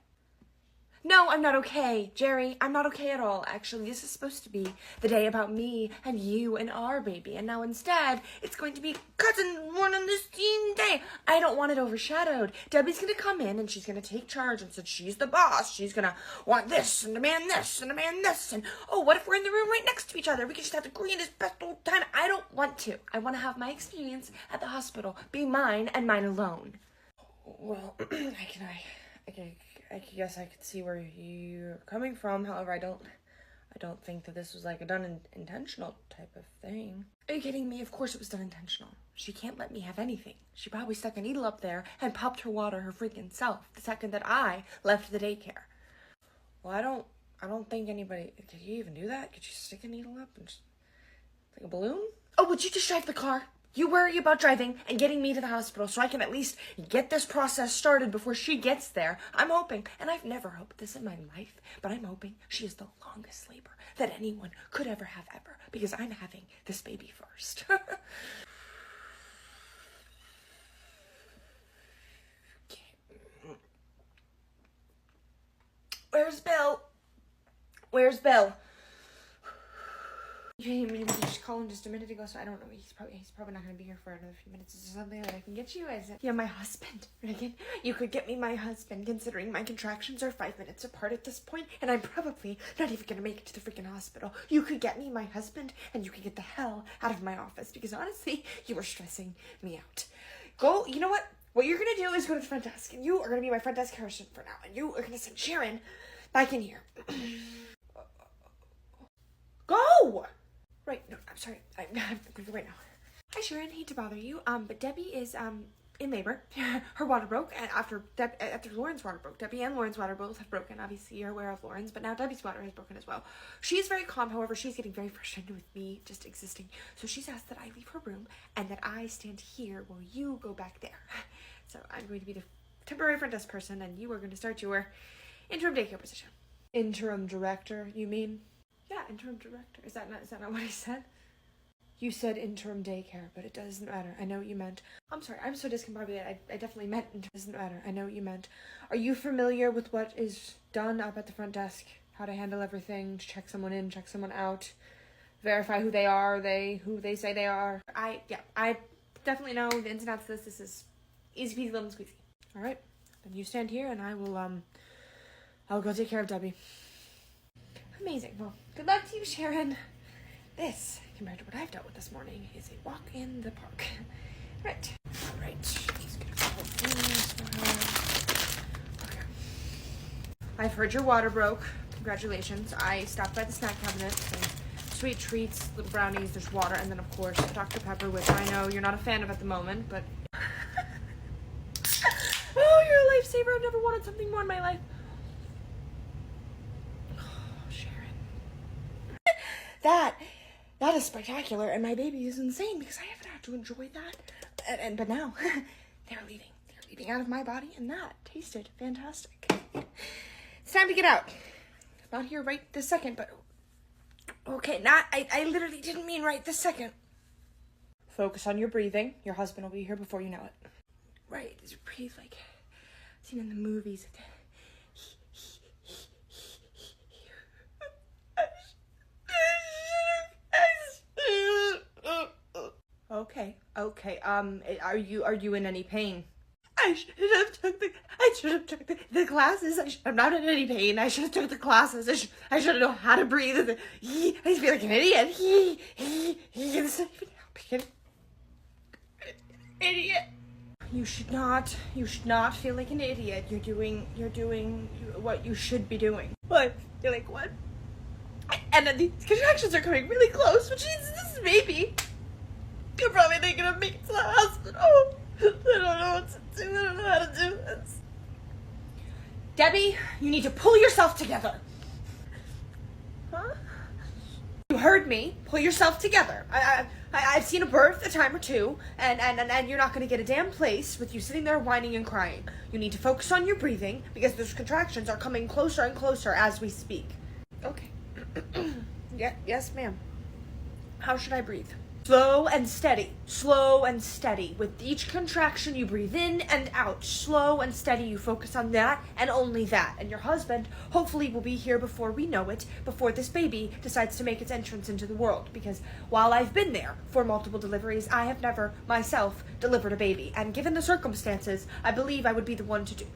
No, I'm not okay, Jerry. I'm not okay at all. Actually, this is supposed to be the day about me and you and our baby. And now instead, it's going to be cousin born on the same day. I don't want it overshadowed. Debbie's going to come in and she's going to take charge. And since she's the boss, she's going to want this and demand this and demand this. And, oh, what if we're in the room right next to each other? We can just have the greatest, best old time. I don't want to. I want to have my experience at the hospital be mine and mine alone. Well, I guess I could see where you're coming from. However, I don't think that this was like a done intentional type of thing. Are you kidding me? Of course it was done intentional. She can't let me have anything. She probably stuck a needle up there and popped her water her freaking self the second that I left the daycare. Well, I don't think anybody. Could you even do that? Could you stick a needle up and just like a balloon? Oh, would you just drive the car? You worry about driving and getting me to the hospital so I can at least get this process started before she gets there. I'm hoping, and I've never hoped this in my life, but I'm hoping she is the longest labor that anyone could ever have ever, because I'm having this baby first. Where's Bill? You just called him just a minute ago, so I don't know. He's probably not going to be here for another few minutes. Is there something that I can get you? Is it? Yeah, my husband. Reagan, you could get me my husband, considering my contractions are 5 minutes apart at this point, and I'm probably not even going to make it to the freaking hospital. You could get me my husband, and you could get the hell out of my office, because honestly, you are stressing me out. Go, you know what? What you're going to do is go to the front desk, and you are going to be my front desk person for now, and you are going to send Sharon back in here. Go! Right, no, I'm sorry. I'm gonna go right now. Hi, Sharon. Hate to bother you. But Debbie is, in labor. Her water broke, and after Lauren's water broke. Debbie and Lauren's water both have broken. Obviously, you're aware of Lauren's, but now Debbie's water has broken as well. She's very calm, however, she's getting very frustrated with me just existing. So she's asked that I leave her room, and that I stand here while you go back there. So I'm going to be the temporary front desk person, and you are going to start your interim daycare position. Interim director, you mean? Yeah, interim director. Is that not what I said? You said interim daycare, but it doesn't matter. I know what you meant. I'm sorry, I'm so discombobulated. I definitely meant it doesn't matter. I know what you meant. Are you familiar with what is done up at the front desk? How to handle everything, to check someone in, check someone out, verify who they are, who they say they are. I definitely know the ins and outs of this. This is easy peasy lemon squeezy. All right, then you stand here and I will, I'll go take care of Debbie. Amazing. Well, good luck to you, Sharon. This, compared to what I've dealt with this morning, is a walk in the park. Right. All right. Just gonna couple things for her. Okay. I've heard your water broke. Congratulations. I stopped by the snack cabinet. So sweet treats, little brownies, there's water, and then, of course, Dr. Pepper, which I know you're not a fan of at the moment, but... Oh, you're a lifesaver. I've never wanted something more in my life. That is spectacular, and my baby is insane because I haven't had to enjoy that. But now they're leaving out of my body, and that tasted fantastic. It's time to get out. Not here right this second, but okay. I literally didn't mean right this second. Focus on your breathing. Your husband will be here before you know it. Right, as you breathe like seen in the movies. Okay. Are you in any pain? I should have took the classes. I'm not in any pain. I should have took the classes. I should have known how to breathe. I feel like an idiot. It's not even helping. Idiot. You should not feel like an idiot. You're doing what you should be doing. What? You're like, what? And then these contractions are coming really close, which means this baby you're probably thinking of me to the hospital. I don't know what to do. I don't know how to do this. Debbie, you need to pull yourself together. Huh? You heard me. Pull yourself together. I've seen a birth a time or two, and you're not going to get a damn place with you sitting there whining and crying. You need to focus on your breathing because those contractions are coming closer and closer as we speak. Okay. Yes, ma'am. How should I breathe? Slow and steady. Slow and steady. With each contraction, you breathe in and out. Slow and steady. You focus on that and only that. And your husband hopefully will be here before we know it, before this baby decides to make its entrance into the world. Because while I've been there for multiple deliveries, I have never myself delivered a baby. And given the circumstances, I believe I would be the one to do.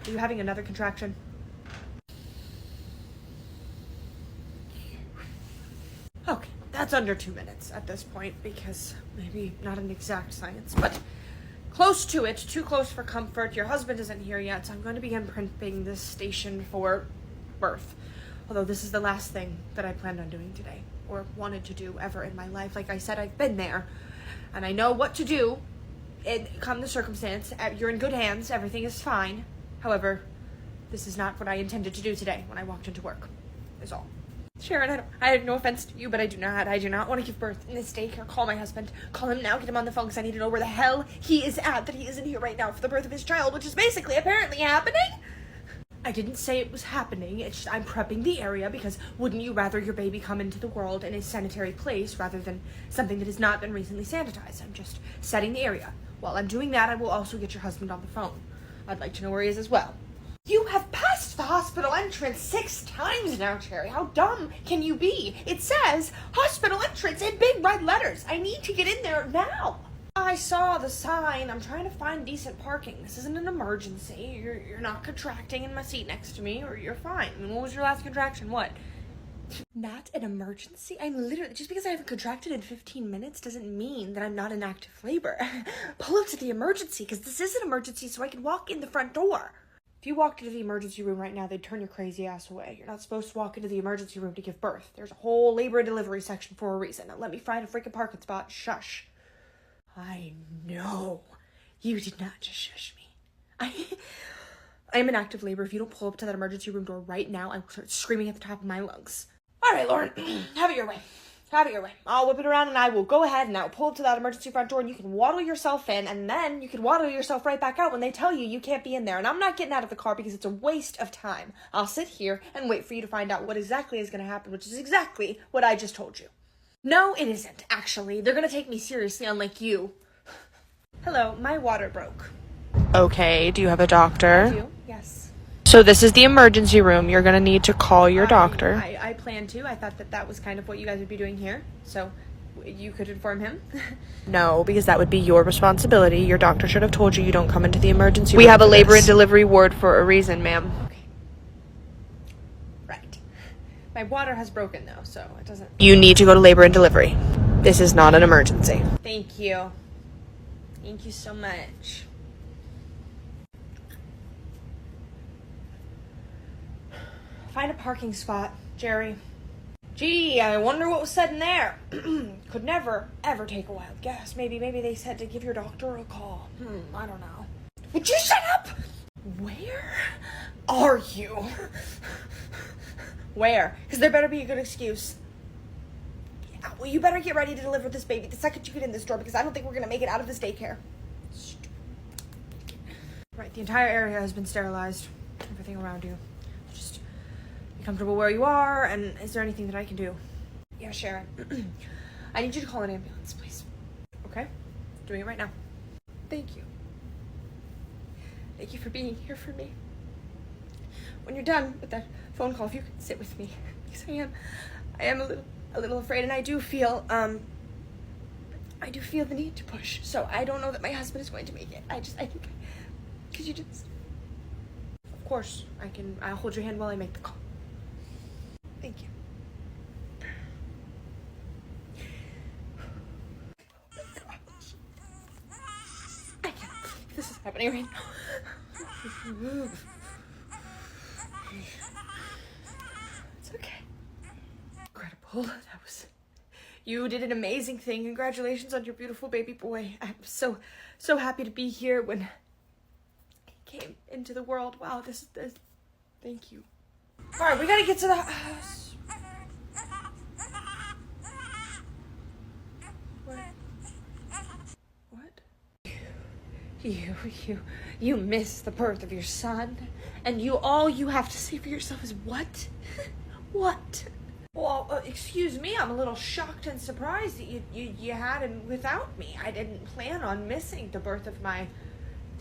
Are you having another contraction? Okay. That's under 2 minutes at this point because maybe not an exact science, but close to it, too close for comfort. Your husband isn't here yet, so I'm going to begin prepping this station for birth. Although this is the last thing that I planned on doing today or wanted to do ever in my life. Like I said, I've been there and I know what to do. Come the circumstance, you're in good hands. Everything is fine. However, this is not what I intended to do today when I walked into work, is all. Sharon, I have no offense to you, but I do not want to give birth in this daycare. Call my husband. Call him now. Get him on the phone because I need to know where the hell he is at, that he isn't here right now for the birth of his child, which is basically apparently happening. I didn't say it was happening. It's just I'm prepping the area because wouldn't you rather your baby come into the world in a sanitary place rather than something that has not been recently sanitized? I'm just setting the area. While I'm doing that, I will also get your husband on the phone. I'd like to know where he is as well. You have passed the hospital and entrance 6 times now, Cherry. How dumb can you be? It says hospital entrance in big red letters. I need to get in there now. I saw the sign. I'm trying to find decent parking. This isn't an emergency. You're not contracting in my seat next to me, or you're fine. I mean, what was your last contraction? What? Not an emergency? I'm literally, just because I haven't contracted in 15 minutes doesn't mean that I'm not in active labor. Pull up to the emergency, because this is an emergency, so I can walk in the front door. If you walked into the emergency room right now, they'd turn your crazy ass away. You're not supposed to walk into the emergency room to give birth. There's a whole labor and delivery section for a reason. Now let me find a freaking parking spot. Shush. I know. You did not just shush me. I am in active labor. If you don't pull up to that emergency room door right now, I will start screaming at the top of my lungs. All right, Lauren, have it your way. Have it your way. I'll whip it around and I will go ahead and I will pull up to that emergency front door and you can waddle yourself in and then you can waddle yourself right back out when they tell you you can't be in there. And I'm not getting out of the car because it's a waste of time. I'll sit here and wait for you to find out what exactly is going to happen, which is exactly what I just told you. No, it isn't, actually. They're going to take me seriously, unlike you. Hello, my water broke. Okay, do you have a doctor? I do, yes. So this is the emergency room. You're gonna need to call your doctor. I plan to. I thought that was kind of what you guys would be doing here. So you could inform him. No, because that would be your responsibility. Your doctor should have told you don't come into the emergency room. We have a labor and delivery ward for a reason, ma'am. Okay. Right. My water has broken though, so it doesn't... You need to go to labor and delivery. This is not an emergency. Thank you. Thank you so much. Find a parking spot, Jerry. Gee, I wonder what was said in there. Could never, ever take a wild guess. Maybe they said to give your doctor a call. I don't know. Would you shut up? Where are you? Where? Because there better be a good excuse. Yeah, well, you better get ready to deliver this baby the second you get in this door because I don't think we're going to make it out of this daycare. Right, the entire area has been sterilized. Everything around you. Just be comfortable where you are, and is there anything that I can do? Yeah, Sharon. I need you to call an ambulance, please. Okay? Doing it right now. Thank you. Thank you for being here for me. When you're done with that phone call, if you could sit with me. Because I am a little afraid, and I do feel the need to push. So I don't know that my husband is going to make it. I think, could you just... Of course, I'll hold your hand while I make the call. Thank you. I can't believe this is happening right now. It's okay. Incredible. You did an amazing thing. Congratulations on your beautiful baby boy. I'm so happy to be here when he came into the world. Wow, this thank you. All right, we gotta get to the house. What? You missed the birth of your son, and all you have to say for yourself is what? What? Well, excuse me, I'm a little shocked and surprised that you had him without me. I didn't plan on missing the birth of my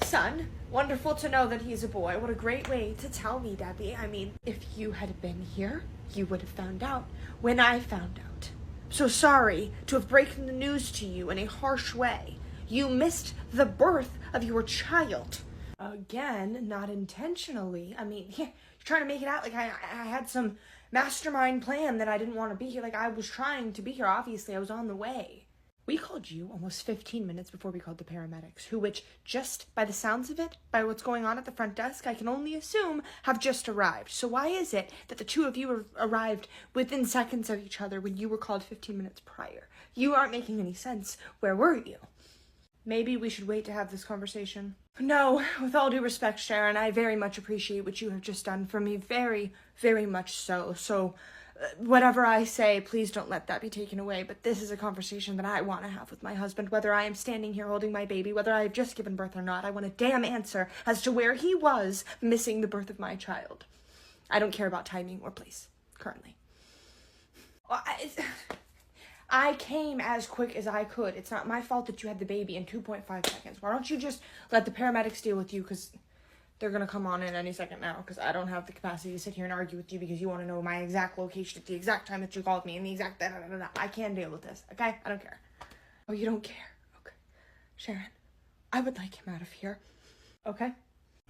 son. Wonderful to know that he's a boy. What a great way to tell me, Debbie. I mean, if you had been here, you would have found out when I found out. So sorry to have broken the news to you in a harsh way. You missed the birth of your child. Again, not intentionally. I mean, you're trying to make it out like I had some mastermind plan that I didn't want to be here. Like, I was trying to be here. Obviously, I was on the way. We called you almost 15 minutes before we called the paramedics, which just by the sounds of it, by what's going on at the front desk, I can only assume have just arrived. So why is it that the two of you arrived within seconds of each other when you were called 15 minutes prior? You aren't making any sense. Where were you? Maybe we should wait to have this conversation. No, with all due respect, Sharon, I very much appreciate what you have just done for me. Very, very much so. So, whatever I say, please don't let that be taken away. But this is a conversation that I want to have with my husband. Whether I am standing here holding my baby, whether I have just given birth or not, I want a damn answer as to where he was missing the birth of my child. I don't care about timing or place, currently. I came as quick as I could. It's not my fault that you had the baby in 2.5 seconds. Why don't you just let the paramedics deal with you? Because They're gonna come on in any second now because I don't have the capacity to sit here and argue with you because you want to know my exact location at the exact time that you called me and the exact da-da-da-da-da. I can't deal with this, okay? I don't care. Oh, you don't care? Okay. Sharon, I would like him out of here. Okay?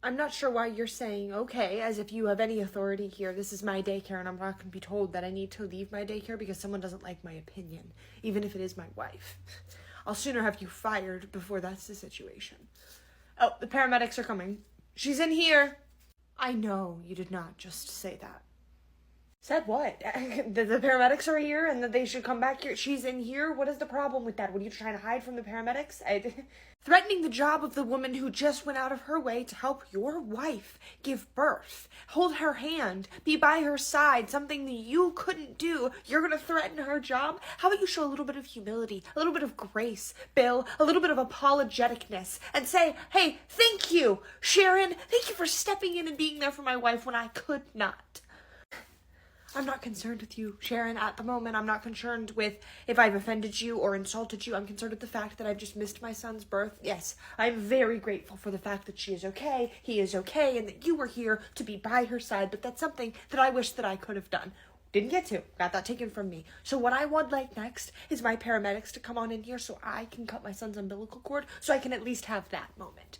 I'm not sure why you're saying okay as if you have any authority here. This is my daycare and I'm not going to be told that I need to leave my daycare because someone doesn't like my opinion, even if it is my wife. I'll sooner have you fired before that's the situation. Oh, the paramedics are coming. She's in here. I know you did not just say that. Said what? The paramedics are here and that they should come back here. She's in here? What is the problem with that? What are you trying to hide from the paramedics? Threatening the job of the woman who just went out of her way to help your wife give birth. Hold her hand. Be by her side. Something that you couldn't do. You're going to threaten her job? How about you show a little bit of humility, a little bit of grace, Bill, a little bit of apologeticness, and say, hey, thank you, Sharon. Thank you for stepping in and being there for my wife when I could not. I'm not concerned with you, Sharon, at the moment. I'm not concerned with if I've offended you or insulted you. I'm concerned with the fact that I've just missed my son's birth. Yes, I'm very grateful for the fact that she is okay, he is okay, and that you were here to be by her side, but that's something that I wish that I could have done. Didn't get to. Got that taken from me. So what I would like next is my paramedics to come on in here so I can cut my son's umbilical cord so I can at least have that moment.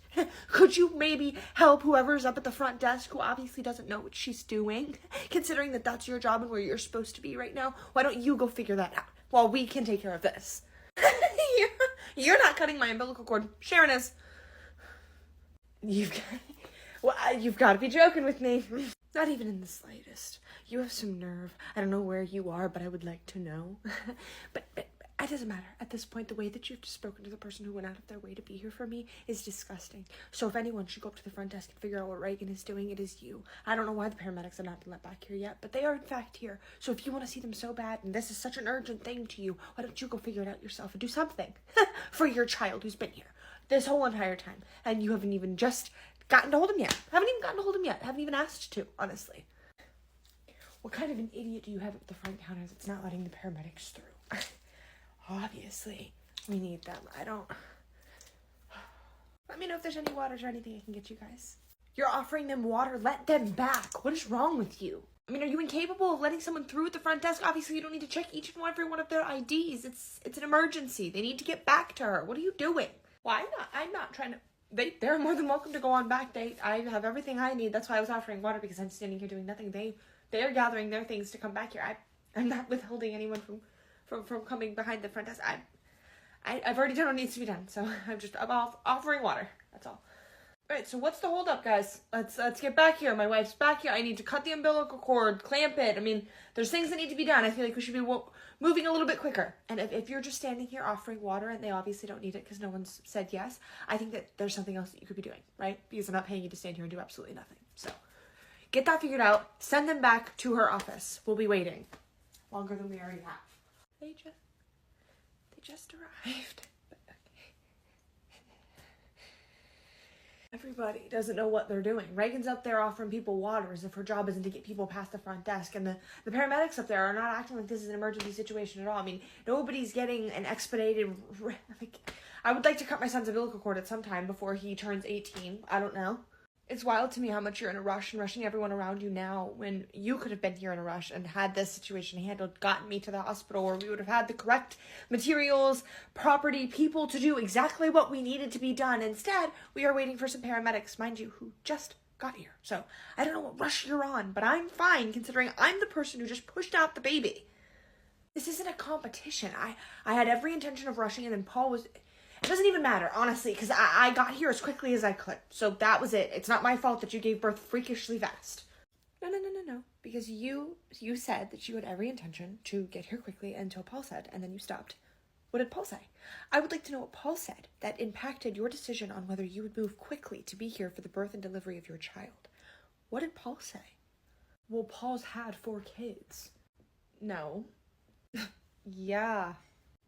Could you maybe help whoever's up at the front desk who obviously doesn't know what she's doing? Considering that that's your job and where you're supposed to be right now, why don't you go figure that out while we can take care of this? You're not cutting my umbilical cord. Sharon is. You've got to be joking with me. Not even in the slightest. You have some nerve. I don't know where you are, but I would like to know. but it doesn't matter. At this point, the way that you've just spoken to the person who went out of their way to be here for me is disgusting. So if anyone should go up to the front desk and figure out what Reagan is doing, it is you. I don't know why the paramedics have not been let back here yet, but they are in fact here. So if you want to see them so bad, and this is such an urgent thing to you, why don't you go figure it out yourself and do something for your child who's been here this whole entire time, and you haven't even just gotten to hold him yet. Haven't even gotten to hold him yet. Haven't even asked to, honestly. What kind of an idiot do you have at the front counter that's not letting the paramedics through? Obviously, we need them. Let me know if there's any waters or anything I can get you guys. You're offering them water. Let them back. What is wrong with you? I mean, are you incapable of letting someone through at the front desk? Obviously, you don't need to check each and every one of their IDs. It's an emergency. They need to get back to her. What are you doing? Well, I'm not trying to... They're more than welcome to go on back. I have everything I need. That's why I was offering water, because I'm standing here doing nothing. They are gathering their things to come back here. I'm not withholding anyone from coming behind the front desk. I've already done what needs to be done, so I'm offering water. That's all. All right, so what's the holdup, guys? Let's get back here. My wife's back here. I need to cut the umbilical cord, clamp it. I mean, there's things that need to be done. I feel like we should be moving a little bit quicker. And if you're just standing here offering water and they obviously don't need it because no one's said yes, I think that there's something else that you could be doing, right? Because I'm not paying you to stand here and do absolutely nothing. So get that figured out. Send them back to her office. We'll be waiting longer than we already have. They just arrived. Everybody doesn't know what they're doing. Reagan's up there offering people water as if her job isn't to get people past the front desk. And the paramedics up there are not acting like this is an emergency situation at all. I mean, nobody's getting an expedited... I would like to cut my son's umbilical cord at some time before he turns 18. I don't know. It's wild to me how much you're in a rush and rushing everyone around you now when you could have been here in a rush and had this situation handled, gotten me to the hospital where we would have had the correct materials, property, people to do exactly what we needed to be done. Instead, we are waiting for some paramedics, mind you, who just got here. So I don't know what rush you're on, but I'm fine considering I'm the person who just pushed out the baby. This isn't a competition. I had every intention of rushing, and then Paul was... It doesn't even matter, honestly, because I got here as quickly as I could. So that was it. It's not my fault that you gave birth freakishly fast. No. Because you said that you had every intention to get here quickly until Paul said, and then you stopped. What did Paul say? I would like to know what Paul said that impacted your decision on whether you would move quickly to be here for the birth and delivery of your child. What did Paul say? Well, Paul's had 4 kids. No. Yeah.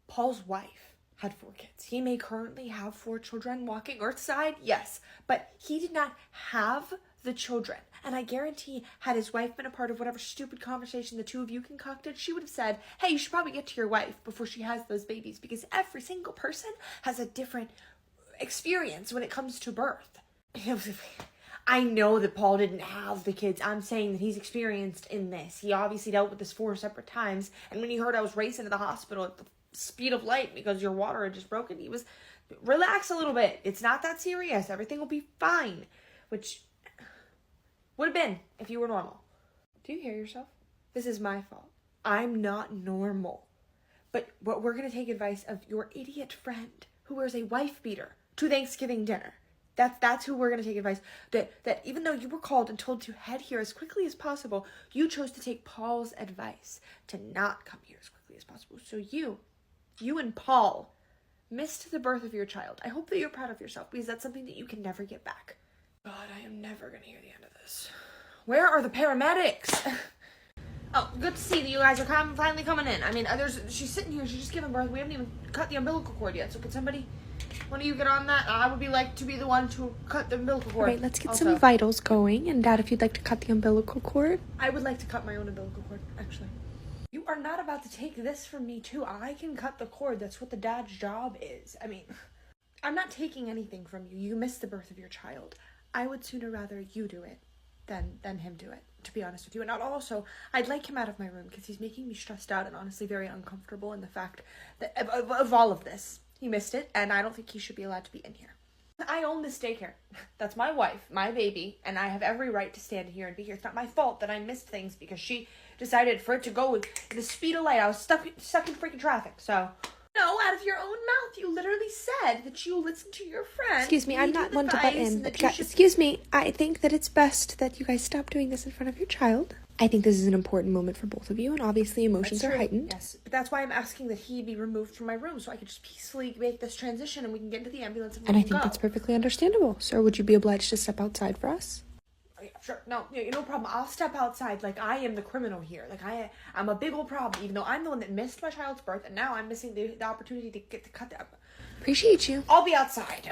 Paul's wife had 4 kids. He may currently have 4 children walking Earthside, yes, but he did not have the children. And I guarantee, had his wife been a part of whatever stupid conversation the two of you concocted, she would have said, hey, you should probably get to your wife before she has those babies, because every single person has a different experience when it comes to birth. I know that Paul didn't have the kids. I'm saying that he's experienced in this. He obviously dealt with this 4 separate times. And when he heard I was racing to the hospital at the speed of light because your water had just broken, he was, relax a little bit. It's not that serious. Everything will be fine. Which would have been if you were normal. Do you hear yourself? This is my fault. I'm not normal. But we're going to take advice of your idiot friend who wears a wife beater to Thanksgiving dinner. That's who we're going to take advice. That even though you were called and told to head here as quickly as possible, you chose to take Paul's advice to not come here as quickly as possible. So you and Paul missed the birth of your child. I hope that you're proud of yourself because that's something that you can never get back. God, I am never going to hear the end of this. Where are the paramedics? Oh, good to see that you guys are finally coming in. I mean, she's sitting here. She's just giving birth. We haven't even cut the umbilical cord yet. So could somebody, one of you get on that? I would like to be the one to cut the umbilical cord. Right, let's get some vitals going. And Dad, if you'd like to cut the umbilical cord. I would like to cut my own umbilical cord, actually. You are not about to take this from me, too. I can cut the cord. That's what the dad's job is. I mean, I'm not taking anything from you. You missed the birth of your child. I would sooner rather you do it than him do it, to be honest with you. And also, I'd like him out of my room because he's making me stressed out and honestly very uncomfortable in the fact that of all of this. He missed it, and I don't think he should be allowed to be in here. I own this daycare. That's my wife, my baby, and I have every right to stand here and be here. It's not my fault that I missed things because she decided for it to go with the speed of light. I was stuck in freaking traffic, so... No, out of your own mouth, you literally said that you listen to your friend. Excuse me, I'm not one to butt in. But excuse me, I think that it's best that you guys stop doing this in front of your child. I think this is an important moment for both of you, and obviously emotions are heightened. Yes, but that's why I'm asking that he be removed from my room so I could just peacefully make this transition and we can get into the ambulance and I think that's perfectly understandable. Sir, would you be obliged to step outside for us? Oh, yeah, sure. No problem. I'll step outside like I am the criminal here. Like I'm a big old problem, even though I'm the one that missed my child's birth, and now I'm missing the opportunity to get to cut that. Appreciate you. I'll be outside.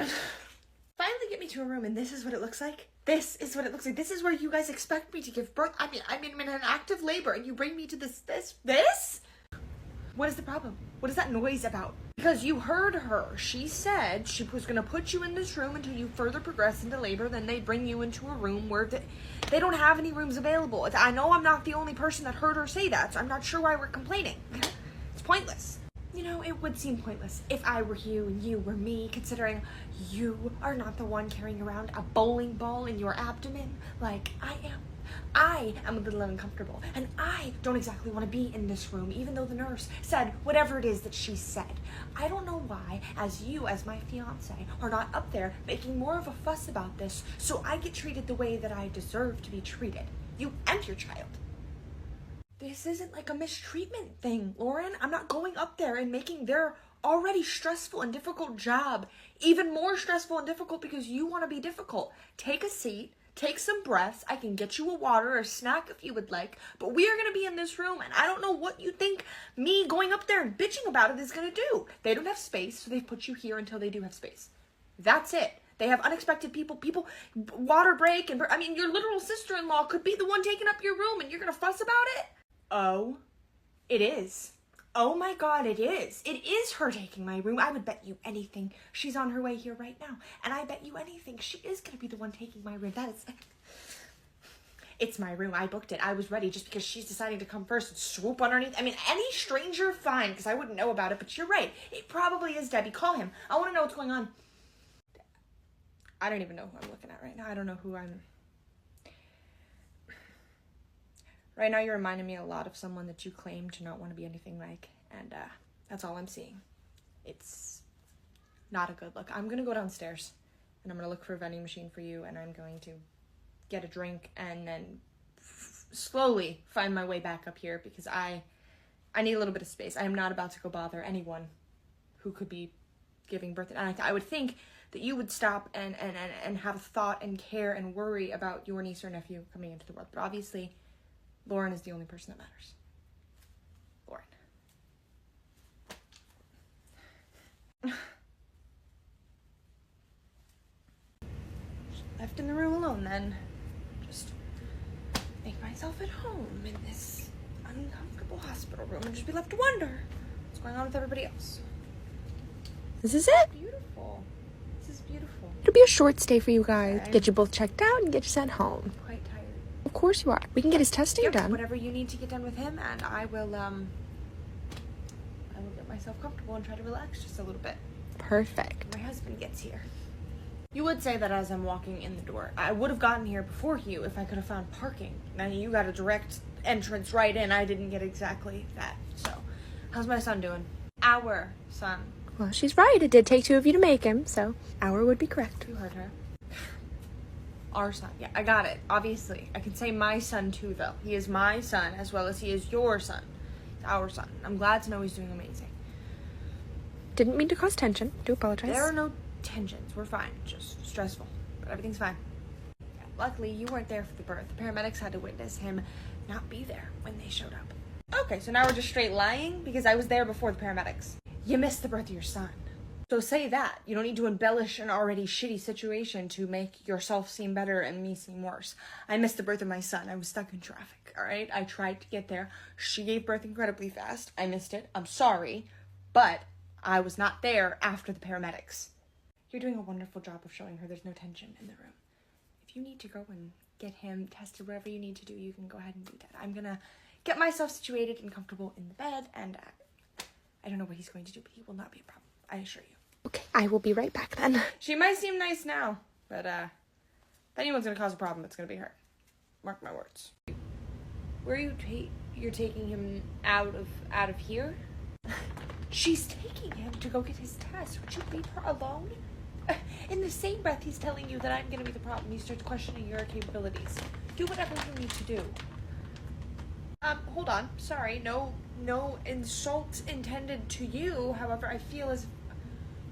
Finally get me to a room, and this is what it looks like. This is what it looks like. This is where you guys expect me to give birth. I mean, I'm in an active labor, and you bring me to this? What is the problem? What is that noise about? Because you heard her. She said she was going to put you in this room until you further progress into labor. Then they bring you into a room where they don't have any rooms available. I know I'm not the only person that heard her say that, so I'm not sure why we're complaining. It's pointless. You know, it would seem pointless if I were you and you were me, considering you are not the one carrying around a bowling ball in your abdomen like I am. I am a little uncomfortable, and I don't exactly want to be in this room, even though the nurse said whatever it is that she said. I don't know why, as you, as my fiance, are not up there making more of a fuss about this, so I get treated the way that I deserve to be treated. You and your child. This isn't like a mistreatment thing, Lauren. I'm not going up there and making their already stressful and difficult job even more stressful and difficult because you want to be difficult. Take a seat. Take some breaths. I can get you a water or a snack if you would like. But we are going to be in this room, and I don't know what you think me going up there and bitching about it is going to do. They don't have space, so they've put you here until they do have space. That's it. They have unexpected people, water break, and I mean, your literal sister-in-law could be the one taking up your room, and you're going to fuss about it? Oh, it is. Oh my God, it is. It is her taking my room. I would bet you anything. She's on her way here right now. And I bet you anything she is going to be the one taking my room. That is... It's my room. I booked it. I was ready just because she's deciding to come first and swoop underneath. I mean, any stranger, fine, because I wouldn't know about it. But you're right. It probably is Debbie. Call him. I want to know what's going on. I don't even know who I'm looking at right now. I don't know who I'm... Right now, you're reminding me a lot of someone that you claim to not want to be anything like, and that's all I'm seeing. It's not a good look. I'm going to go downstairs, and I'm going to look for a vending machine for you, and I'm going to get a drink, and then slowly find my way back up here, because I need a little bit of space. I am not about to go bother anyone who could be giving birth. And I would think that you would stop and have a thought and care and worry about your niece or nephew coming into the world. But obviously... Lauren is the only person that matters. Lauren. Left in the room alone then. Just make myself at home in this uncomfortable hospital room and just be left to wonder what's going on with everybody else. This is it? Beautiful. This is beautiful. It'll be a short stay for you guys. Get you both checked out and get you sent home. I'm quite tired. Of course you are. We can get his testing done. Whatever you need to get done with him, and I will get myself comfortable and try to relax just a little bit. Perfect. My husband gets here. You would say that as I'm walking in the door. I would have gotten here before you if I could have found parking. Now you got a direct entrance right in. I didn't get exactly that. So, how's my son doing? Our son. Well, she's right. It did take 2 of you to make him, so our would be correct. You heard her. Our son. Yeah, I got it. Obviously. I can say my son too, though. He is my son as well as he is your son. It's our son. I'm glad to know he's doing amazing. Didn't mean to cause tension. Do apologize. There are no tensions. We're fine. Just stressful. But everything's fine. Yeah, luckily, you weren't there for the birth. The paramedics had to witness him not be there when they showed up. Okay, so now we're just straight lying? Because I was there before the paramedics. You missed the birth of your son. So say that. You don't need to embellish an already shitty situation to make yourself seem better and me seem worse. I missed the birth of my son. I was stuck in traffic, alright? I tried to get there. She gave birth incredibly fast. I missed it. I'm sorry. But I was not there after the paramedics. You're doing a wonderful job of showing her there's no tension in the room. If you need to go and get him tested, whatever you need to do, you can go ahead and do that. I'm gonna get myself situated and comfortable in the bed, and I don't know what he's going to do, but he will not be a problem. I assure you. Okay, I will be right back then. She might seem nice now, but if anyone's gonna cause a problem, it's gonna be her. Mark my words. Where are you're taking him out of here? She's taking him to go get his test. Would you leave her alone? In the same breath, he's telling you that I'm gonna be the problem. He starts questioning your capabilities. Do whatever you need to do. Hold on. Sorry, no insult intended to you. However, I feel as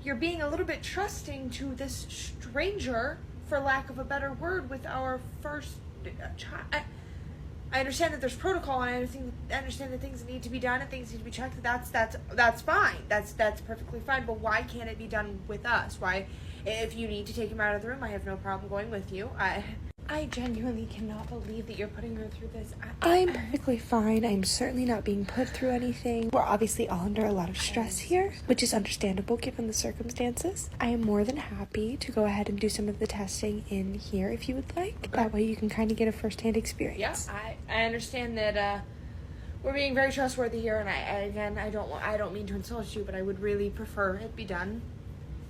you're being a little bit trusting to this stranger, for lack of a better word, with our first child. I understand that there's protocol, and I understand that things need to be done and things need to be checked. That's fine. That's perfectly fine. But why can't it be done with us? Why, if you need to take him out of the room, I have no problem going with you. I genuinely cannot believe that you're putting her through this. I'm perfectly fine. I'm certainly not being put through anything. We're obviously all under a lot of stress here, which is understandable given the circumstances. I am more than happy to go ahead and do some of the testing in here if you would like. That way you can kind of get a first-hand experience. Yes, I understand that we're being very trustworthy here, and I don't mean to insult you, but I would really prefer it be done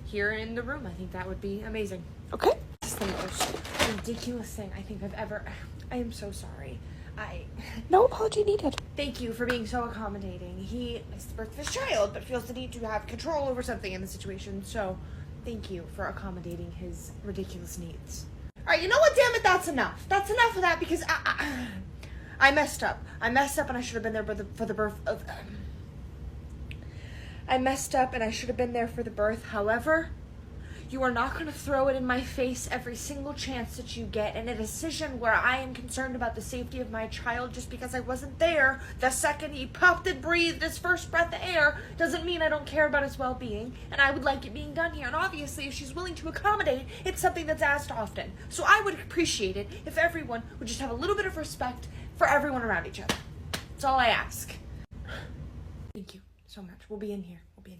here in the room. I think that would be amazing. Okay. This is the most ridiculous thing I think I've ever. I am so sorry. No apology needed. Thank you for being so accommodating. He missed the birth of his child, but feels the need to have control over something in the situation. So, thank you for accommodating his ridiculous needs. All right, you know what? Damn it, that's enough. That's enough of that because I messed up. I messed up, and I should have been there for the birth of. I messed up, and I should have been there for the birth. However, you are not going to throw it in my face every single chance that you get in a decision where I am concerned about the safety of my child just because I wasn't there the second he puffed and breathed his first breath of air doesn't mean I don't care about his well-being, and I would like it being done here. And obviously, if she's willing to accommodate, it's something that's asked often. So I would appreciate it if everyone would just have a little bit of respect for everyone around each other. That's all I ask. Thank you so much. We'll be in here waiting.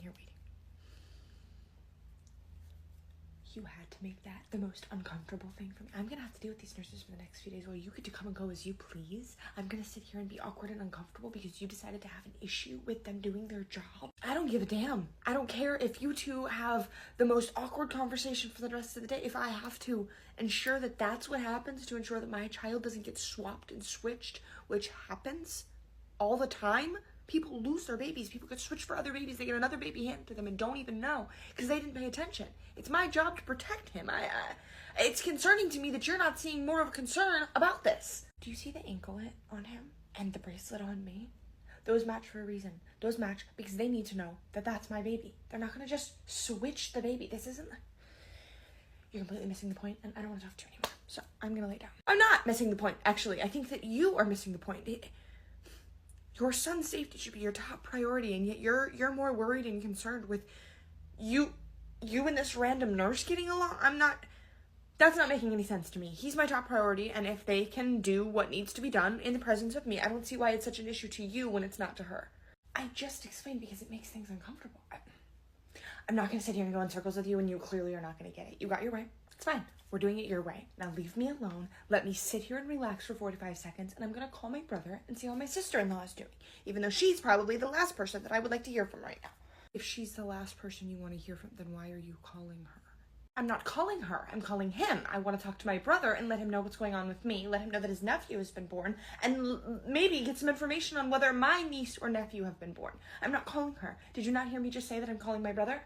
You had to make that the most uncomfortable thing for me. I'm gonna have to deal with these nurses for the next few days while you get to come and go as you please. I'm gonna sit here and be awkward and uncomfortable because you decided to have an issue with them doing their job. I don't give a damn. I don't care if you two have the most awkward conversation for the rest of the day. If I have to ensure that that's what happens to ensure that my child doesn't get swapped and switched, which happens all the time. People lose their babies. People get switched for other babies. They get another baby handed to them and don't even know because they didn't pay attention. It's my job to protect him. It's concerning to me that you're not seeing more of a concern about this. Do you see the anklet on him and the bracelet on me? Those match for a reason. Those match because they need to know that that's my baby. They're not going to just switch the baby. This isn't... You're completely missing the point, and I don't want to talk to you anymore. So I'm going to lay down. I'm not missing the point, actually. I think that you are missing the point. Your son's safety should be your top priority, and yet you're more worried and concerned with you and this random nurse getting along. That's not making any sense to me. He's my top priority, and if they can do what needs to be done in the presence of me, I don't see why it's such an issue to you when it's not to her. I just explained because it makes things uncomfortable. I'm not going to sit here and go in circles with you and you clearly are not going to get it. You got your way. It's fine. We're doing it your way. Now leave me alone. Let me sit here and relax for 45 seconds, and I'm going to call my brother and see how my sister-in-law is doing, even though she's probably the last person that I would like to hear from right now. If she's the last person you want to hear from, then why are you calling her? I'm not calling her. I'm calling him. I want to talk to my brother and let him know what's going on with me. Let him know that his nephew has been born, and maybe get some information on whether my niece or nephew have been born. I'm not calling her. Did you not hear me just say that I'm calling my brother?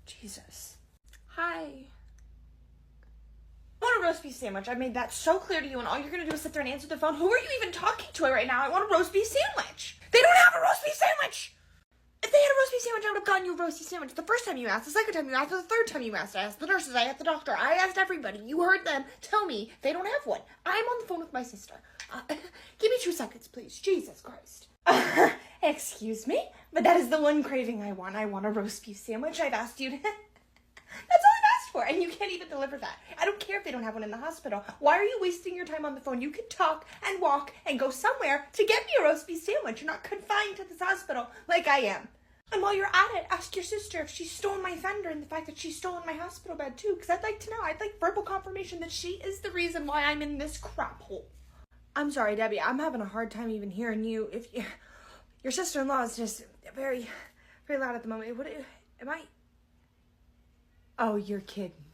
Jesus. Hi. I want a roast beef sandwich. I made that so clear to you, and all you're going to do is sit there and answer the phone. Who are you even talking to right now? I want a roast beef sandwich. They don't have a roast beef sandwich. If they had a roast beef sandwich, I would have gotten you a roast beef sandwich. The first time you asked, the second time you asked, the third time you asked. I asked the nurses, I asked the doctor, I asked everybody. You heard them tell me they don't have one. I'm on the phone with my sister. Give me 2 seconds, please. Jesus Christ. Excuse me, but that is the one craving I want. I want a roast beef sandwich. I've asked you to... That's all I've asked for, and you can't even deliver that. I don't care if they don't have one in the hospital. Why are you wasting your time on the phone? You could talk and walk and go somewhere to get me a roast beef sandwich. You're not confined to this hospital like I am. And while you're at it, ask your sister if she stole my fender and the fact that she stole my hospital bed too, because I'd like to know. I'd like verbal confirmation that she is the reason why I'm in this crap hole. I'm sorry, Debbie. I'm having a hard time even hearing you. Your sister-in-law is just very, very loud at the moment. Am I... Oh, you're kidding.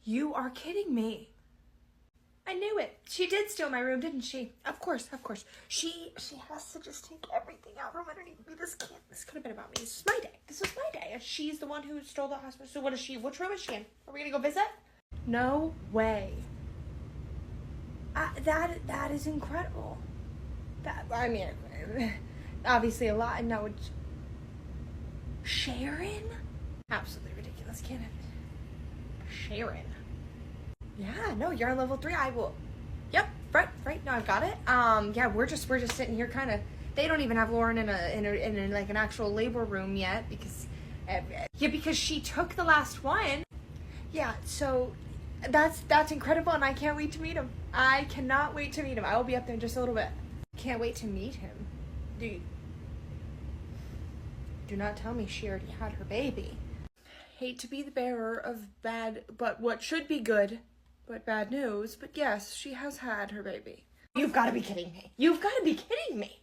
You are kidding me. I knew it. She did steal my room, didn't she? Of course. She has to just take everything out from underneath me. This could have been about me. This is my day. This was my day. She's the one who stole the hospital. So what is she? Which room is she in? Are we gonna go visit? No way. That is incredible. Obviously a lot. No, Sharon? Absolutely ridiculous, can't it? Sharon. Yeah, no, you're on level 3. I will. Yep, right. No, I've got it. Yeah, we're just sitting here, kind of. They don't even have Lauren in like an actual labor room yet because she took the last one. Yeah, so that's incredible, and I can't wait to meet him. I cannot wait to meet him. I will be up there in just a little bit. Can't wait to meet him. Do not tell me she already had her baby. Hate to be the bearer of bad, but what should be good, but bad news. But yes, she has had her baby. You've got to be kidding me. You've got to be kidding me.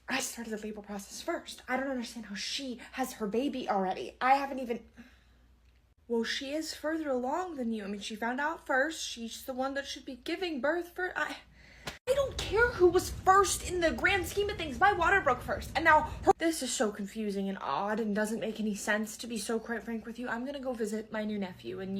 I started the labor process first. I don't understand how she has her baby already. I haven't even... Well, she is further along than you. I mean, she found out first. She's the one that should be giving birth first. I don't care who was first in the grand scheme of things. My water broke first. And now this is so confusing and odd and doesn't make any sense, to be so quite frank with you. I'm going to go visit my new nephew, and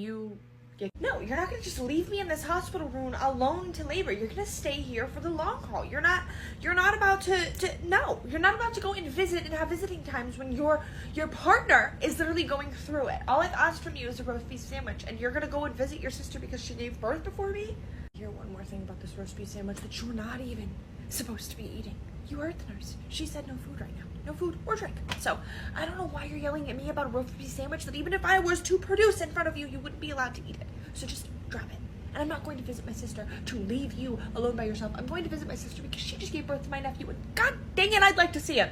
no, you're not going to just leave me in this hospital room alone to labor. You're going to stay here for the long haul. You're not about you're not about to go and visit and have visiting times when your partner is literally going through it. All I've asked from you is a roast beef sandwich, and you're going to go and visit your sister because she gave birth before me? Hear one more thing about this roast beef sandwich that you're not even supposed to be eating. You heard the nurse. She said no food right now. No food or drink. So, I don't know why you're yelling at me about a roast beef sandwich that even if I was to produce in front of you, you wouldn't be allowed to eat it. So just drop it. And I'm not going to visit my sister to leave you alone by yourself. I'm going to visit my sister because she just gave birth to my nephew, and god dang it, I'd like to see him.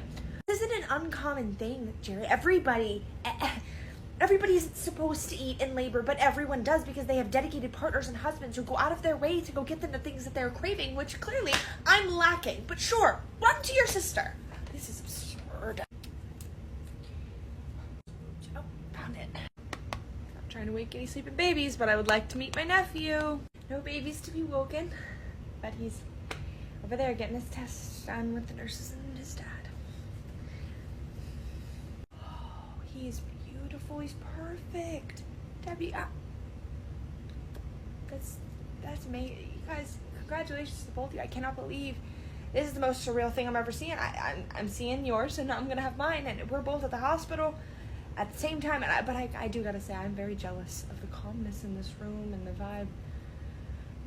This isn't an uncommon thing, Jerry. Everybody isn't supposed to eat in labor, but everyone does because they have dedicated partners and husbands who go out of their way to go get them the things that they're craving, which clearly I'm lacking. But sure, run to your sister. This is absurd. Oh, found it. Not trying to wake any sleeping babies, but I would like to meet my nephew. No babies to be woken, but he's over there getting his tests done with the nurses and his dad. Oh, he's beautiful. He's perfect. Debbie, that's amazing. You guys, congratulations to both of you. I cannot believe this is the most surreal thing I'm ever seeing. I'm seeing yours, and I'm gonna have mine, and we're both at the hospital at the same time. But I do gotta say, I'm very jealous of the calmness in this room and the vibe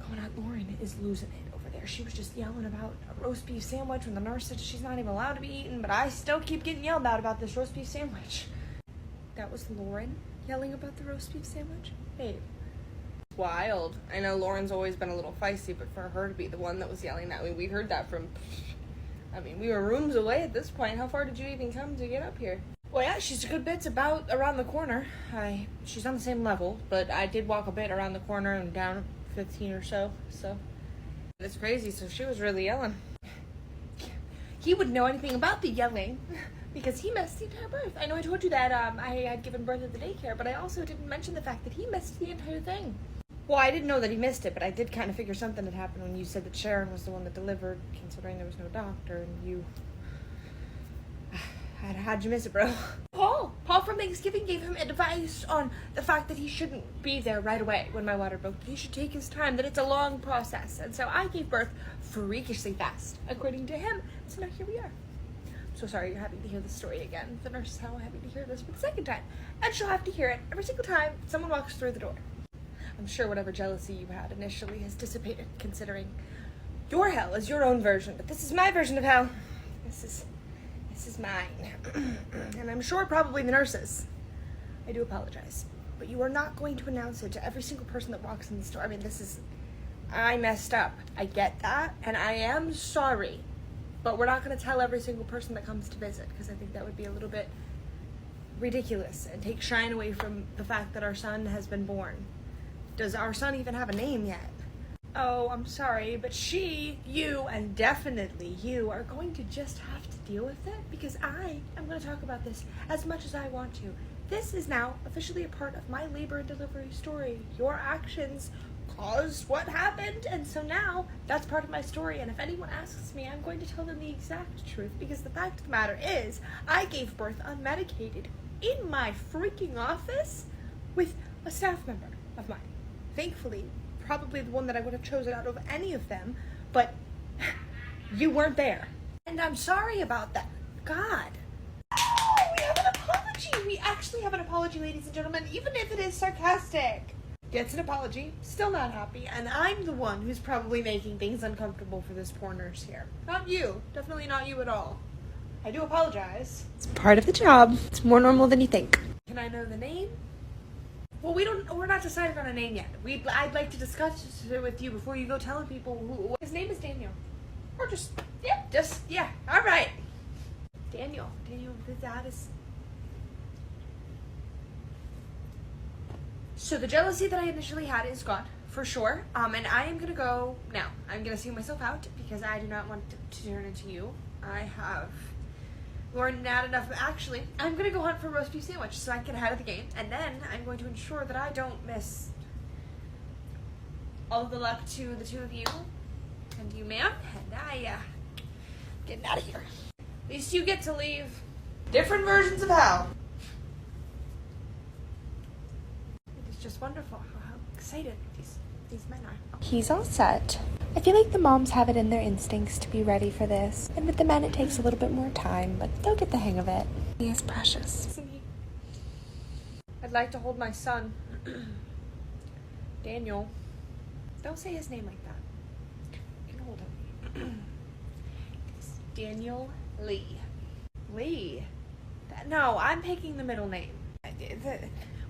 going on. Lauren is losing it over there. She was just yelling about a roast beef sandwich when the nurse said she's not even allowed to be eaten, but I still keep getting yelled at about this roast beef sandwich. That was Lauren yelling about the roast beef sandwich? Babe. Wild. I know Lauren's always been a little feisty, but for her to be the one that was yelling at me, we heard that from... we were rooms away at this point. How far did you even come to get up here? Well, yeah, she's a good bit about around the corner. She's on the same level, but I did walk a bit around the corner and down 15 or so. It's crazy. So she was really yelling. He wouldn't know anything about the yelling because he missed the entire birth. I know I told you that I had given birth at the daycare, but I also didn't mention the fact that he missed the entire thing. Well, I didn't know that he missed it, but I did kind of figure something had happened when you said that Sharon was the one that delivered, considering there was no doctor, and you... How'd you miss it, bro? Paul from Thanksgiving gave him advice on the fact that he shouldn't be there right away when my water broke. That he should take his time, that it's a long process. And so I gave birth freakishly fast, according to him. So now here we are. I'm so sorry you're having to hear this story again. The nurse is now having to hear this for the second time. And she'll have to hear it every single time someone walks through the door. I'm sure whatever jealousy you had initially has dissipated, considering your hell is your own version. But this is my version of hell. This is mine. And I'm sure probably the nurses. I do apologize. But you are not going to announce it to every single person that walks in the store. I mean, I messed up. I get that, and I am sorry. But we're not going to tell every single person that comes to visit, because I think that would be a little bit ridiculous and take shine away from the fact that our son has been born. Does our son even have a name yet? Oh, I'm sorry, but you, and definitely you are going to just have to deal with it, because I am going to talk about this as much as I want to. This is now officially a part of my labor and delivery story. Your actions caused what happened, and so now that's part of my story, and if anyone asks me, I'm going to tell them the exact truth, because the fact of the matter is, I gave birth unmedicated in my freaking office with a staff member of mine. Thankfully, probably the one that I would have chosen out of any of them, but you weren't there. And I'm sorry about that. God. Oh, we have an apology. We actually have an apology, ladies and gentlemen, even if it is sarcastic. Gets an apology, still not happy, and I'm the one who's probably making things uncomfortable for this poor nurse here. Not you. Definitely not you at all. I do apologize. It's part of the job. It's more normal than you think. Can I know the name? Well, we're not decided on a name yet. I'd like to discuss it with you before you go telling people who. His name is Daniel. Or yeah, all right. Daniel, his dad is. So the jealousy that I initially had is gone, for sure. And I am gonna go now. I'm gonna see myself out because I do not want to turn into you. I have learned not enough. Actually, I'm gonna go hunt for a roast beef sandwich so I can get ahead of the game, and then I'm going to ensure that I don't miss. All of the luck to the two of you, and you, ma'am, and I, getting out of here. At least you get to leave different versions of hell. It is just wonderful how excited these men are. He's all set. I feel like the moms have it in their instincts to be ready for this, and with the men it takes a little bit more time, but they'll get the hang of it. He is precious. Isn't he? I'd like to hold my son, Daniel. Don't say his name like that. You can hold him. It's Daniel Lee. Lee? No, I'm picking the middle name.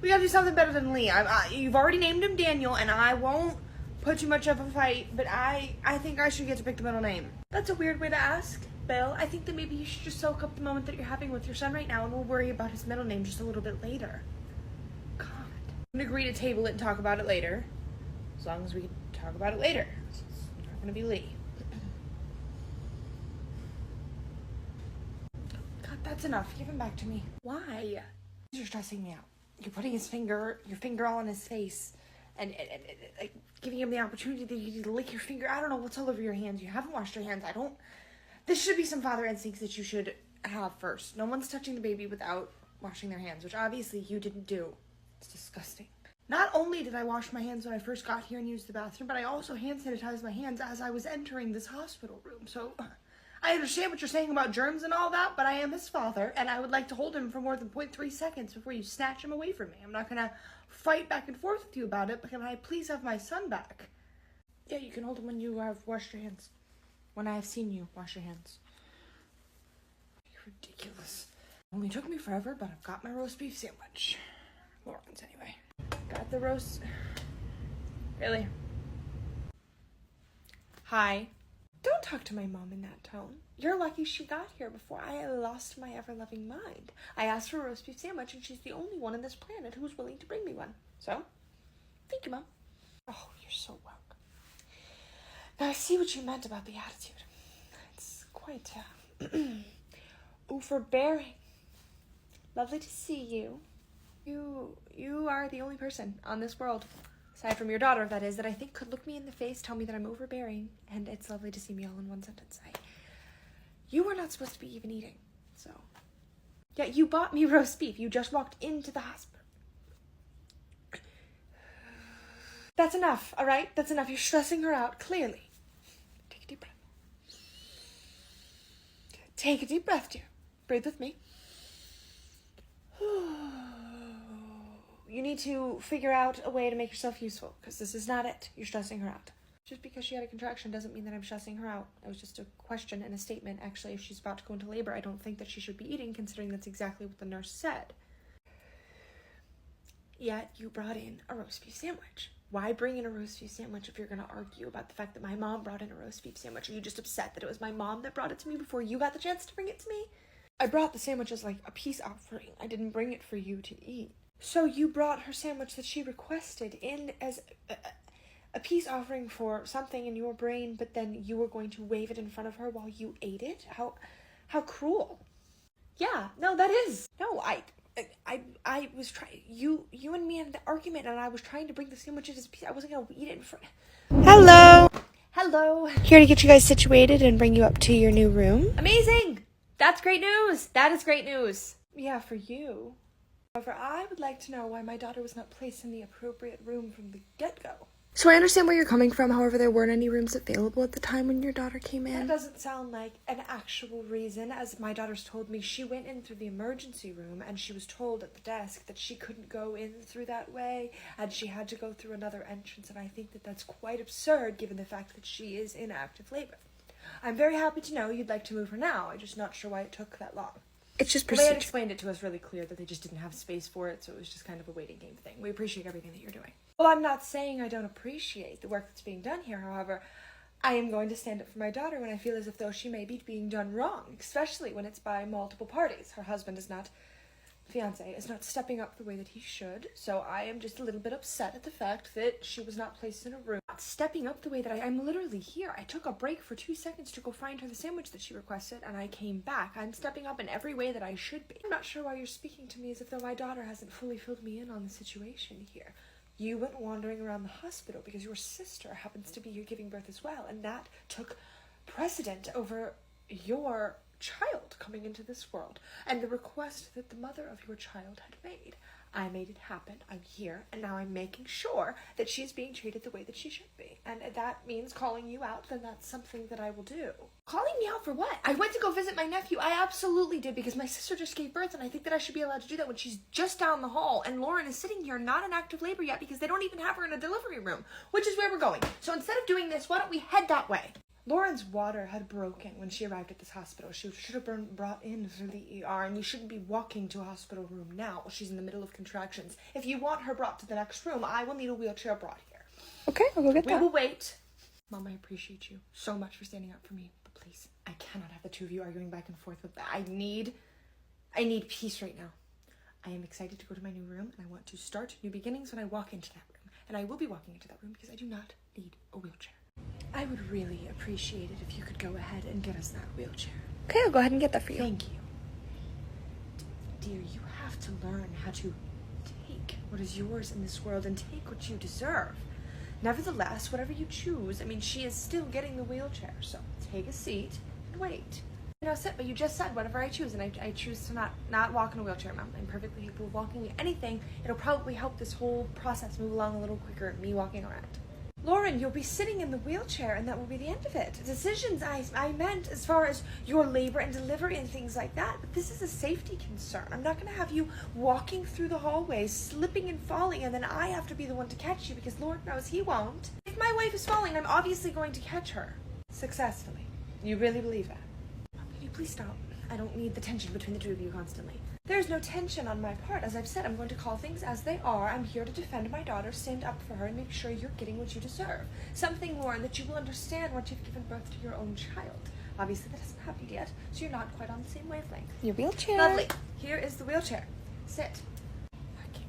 We gotta do something better than Lee. You've already named him Daniel, and I won't put too much of a fight, but I think I should get to pick the middle name. That's a weird way to ask, Bill. I think that maybe you should just soak up the moment that you're having with your son right now, and we'll worry about his middle name just a little bit later. God. I'm gonna agree to table it and talk about it later. As long as we can talk about it later. It's not gonna be Lee. God, that's enough. Give him back to me. Why? You're stressing me out. You're putting your finger all in his face, and like giving him the opportunity to lick your finger. I don't know what's all over your hands. You haven't washed your hands. This should be some father instincts that you should have first. No one's touching the baby without washing their hands, which obviously you didn't do. It's disgusting. Not only did I wash my hands when I first got here and used the bathroom, but I also hand sanitized my hands as I was entering this hospital room. So I understand what you're saying about germs and all that, but I am his father, and I would like to hold him for more than 0.3 seconds before you snatch him away from me. I'm not gonna fight back and forth with you about it, but can I please have my son back? Yeah, you can hold him when you have washed your hands. When I have seen you wash your hands. You're ridiculous. Only took me forever, but I've got my roast beef sandwich. Lauren's anyway. Got the roast. Really? Hi. Don't talk to my mom in that tone. You're lucky she got here before I lost my ever-loving mind. I asked for a roast beef sandwich, and she's the only one on this planet who's willing to bring me one. So, thank you, Mom. Oh, you're so welcome. Now, I see what you meant about the attitude. It's quite, overbearing. Lovely to see you. You are the only person on this world, aside from your daughter, that is, that I think could look me in the face, tell me that I'm overbearing, and it's lovely to see me all in one sentence. You were not supposed to be even eating, so. Yeah, you bought me roast beef. You just walked into the hospital. That's enough, all right? That's enough. You're stressing her out, clearly. Take a deep breath. Take a deep breath, dear. Breathe with me. You need to figure out a way to make yourself useful, because this is not it. You're stressing her out. Just because she had a contraction doesn't mean that I'm stressing her out. It was just a question and a statement. Actually, if she's about to go into labor, I don't think that she should be eating, considering that's exactly what the nurse said. Yet, you brought in a roast beef sandwich. Why bring in a roast beef sandwich if you're going to argue about the fact that my mom brought in a roast beef sandwich? Are you just upset that it was my mom that brought it to me before you got the chance to bring it to me? I brought the sandwich as like a peace offering. I didn't bring it for you to eat. So you brought her sandwich that she requested in as a peace offering for something in your brain, but then you were going to wave it in front of her while you ate it? How cruel. Yeah, no, that is. No, I was trying, you and me had the argument, and I was trying to bring the sandwiches as a piece. I wasn't going to eat it in front. Hello. Here to get you guys situated and bring you up to your new room. Amazing. That's great news. That is great news. Yeah, for you. However, I would like to know why my daughter was not placed in the appropriate room from the get-go. So I understand where you're coming from. However, there weren't any rooms available at the time when your daughter came in. That doesn't sound like an actual reason. As my daughter's told me, she went in through the emergency room and she was told at the desk that she couldn't go in through that way and she had to go through another entrance, and I think that that's quite absurd given the fact that she is in active labor. I'm very happy to know you'd like to move her now. I'm just not sure why it took that long. It's just Well, they had procedure. explained it to us really clear that they just didn't have space for it, so it was just kind of a waiting game thing. We appreciate everything that you're doing. Well, I'm not saying I don't appreciate the work that's being done here. However, I am going to stand up for my daughter when I feel as if though she may be being done wrong, especially when it's by multiple parties. Her husband is not, fiance, is not stepping up the way that he should, so I am just a little bit upset at the fact that she was not placed in a room. Not stepping up the way that I'm literally here. I took a break for 2 seconds to go find her the sandwich that she requested, and I came back. I'm stepping up in every way that I should be. I'm not sure why you're speaking to me as if though my daughter hasn't fully filled me in on the situation here. You went wandering around the hospital because your sister happens to be here giving birth as well, and that took precedent over your child coming into this world and the request that the mother of your child had made. I made it happen. I'm here, and now I'm making sure that she's being treated the way that she should be. And that means calling you out, then that's something that I will do. Calling me out for what? I went to go visit my nephew. I absolutely did, because my sister just gave birth, and I think that I should be allowed to do that when she's just down the hall, and Lauren is sitting here not in active labor yet because they don't even have her in a delivery room, which is where we're going. So instead of doing this, why don't we head that way? Lauren's water had broken when she arrived at this hospital. She should have been brought in through the ER, and you shouldn't be walking to a hospital room now. She's in the middle of contractions. If you want her brought to the next room, I will need a wheelchair brought here. Okay, I'll go get We that. will wait. Mom, I appreciate you so much for standing up for me, but please, I cannot have the two of you arguing back and forth with that. I need peace right now. I am excited to go to my new room, and I want to start new beginnings when I walk into that room. And I will be walking into that room because I do not need a wheelchair. I would really appreciate it if you could go ahead and get us that wheelchair. Okay, I'll go ahead and get that for you. Thank you. Dear, you have to learn how to take what is yours in this world and take what you deserve. Nevertheless, whatever you choose, she is still getting the wheelchair, so take a seat and wait. Sit, but you just said whatever I choose, and I choose to not walk in a wheelchair, Mom. I'm perfectly capable of walking anything. It'll probably help this whole process move along a little quicker, me walking around. Lauren, you'll be sitting in the wheelchair, and that will be the end of it. Decisions I meant as far as your labor and delivery and things like that, but this is a safety concern. I'm not going to have you walking through the hallways, slipping and falling, and then I have to be the one to catch you because Lord knows he won't. If my wife is falling, I'm obviously going to catch her. Successfully. You really believe that? Can you please stop? I don't need the tension between the two of you constantly. There's no tension on my part. As I've said, I'm going to call things as they are. I'm here to defend my daughter, stand up for her, and make sure you're getting what you deserve. Something, Lauren, that you will understand once you've given birth to your own child. Obviously, that hasn't happened yet, so you're not quite on the same wavelength. Your wheelchair. Lovely. Here is the wheelchair. Sit. Okay.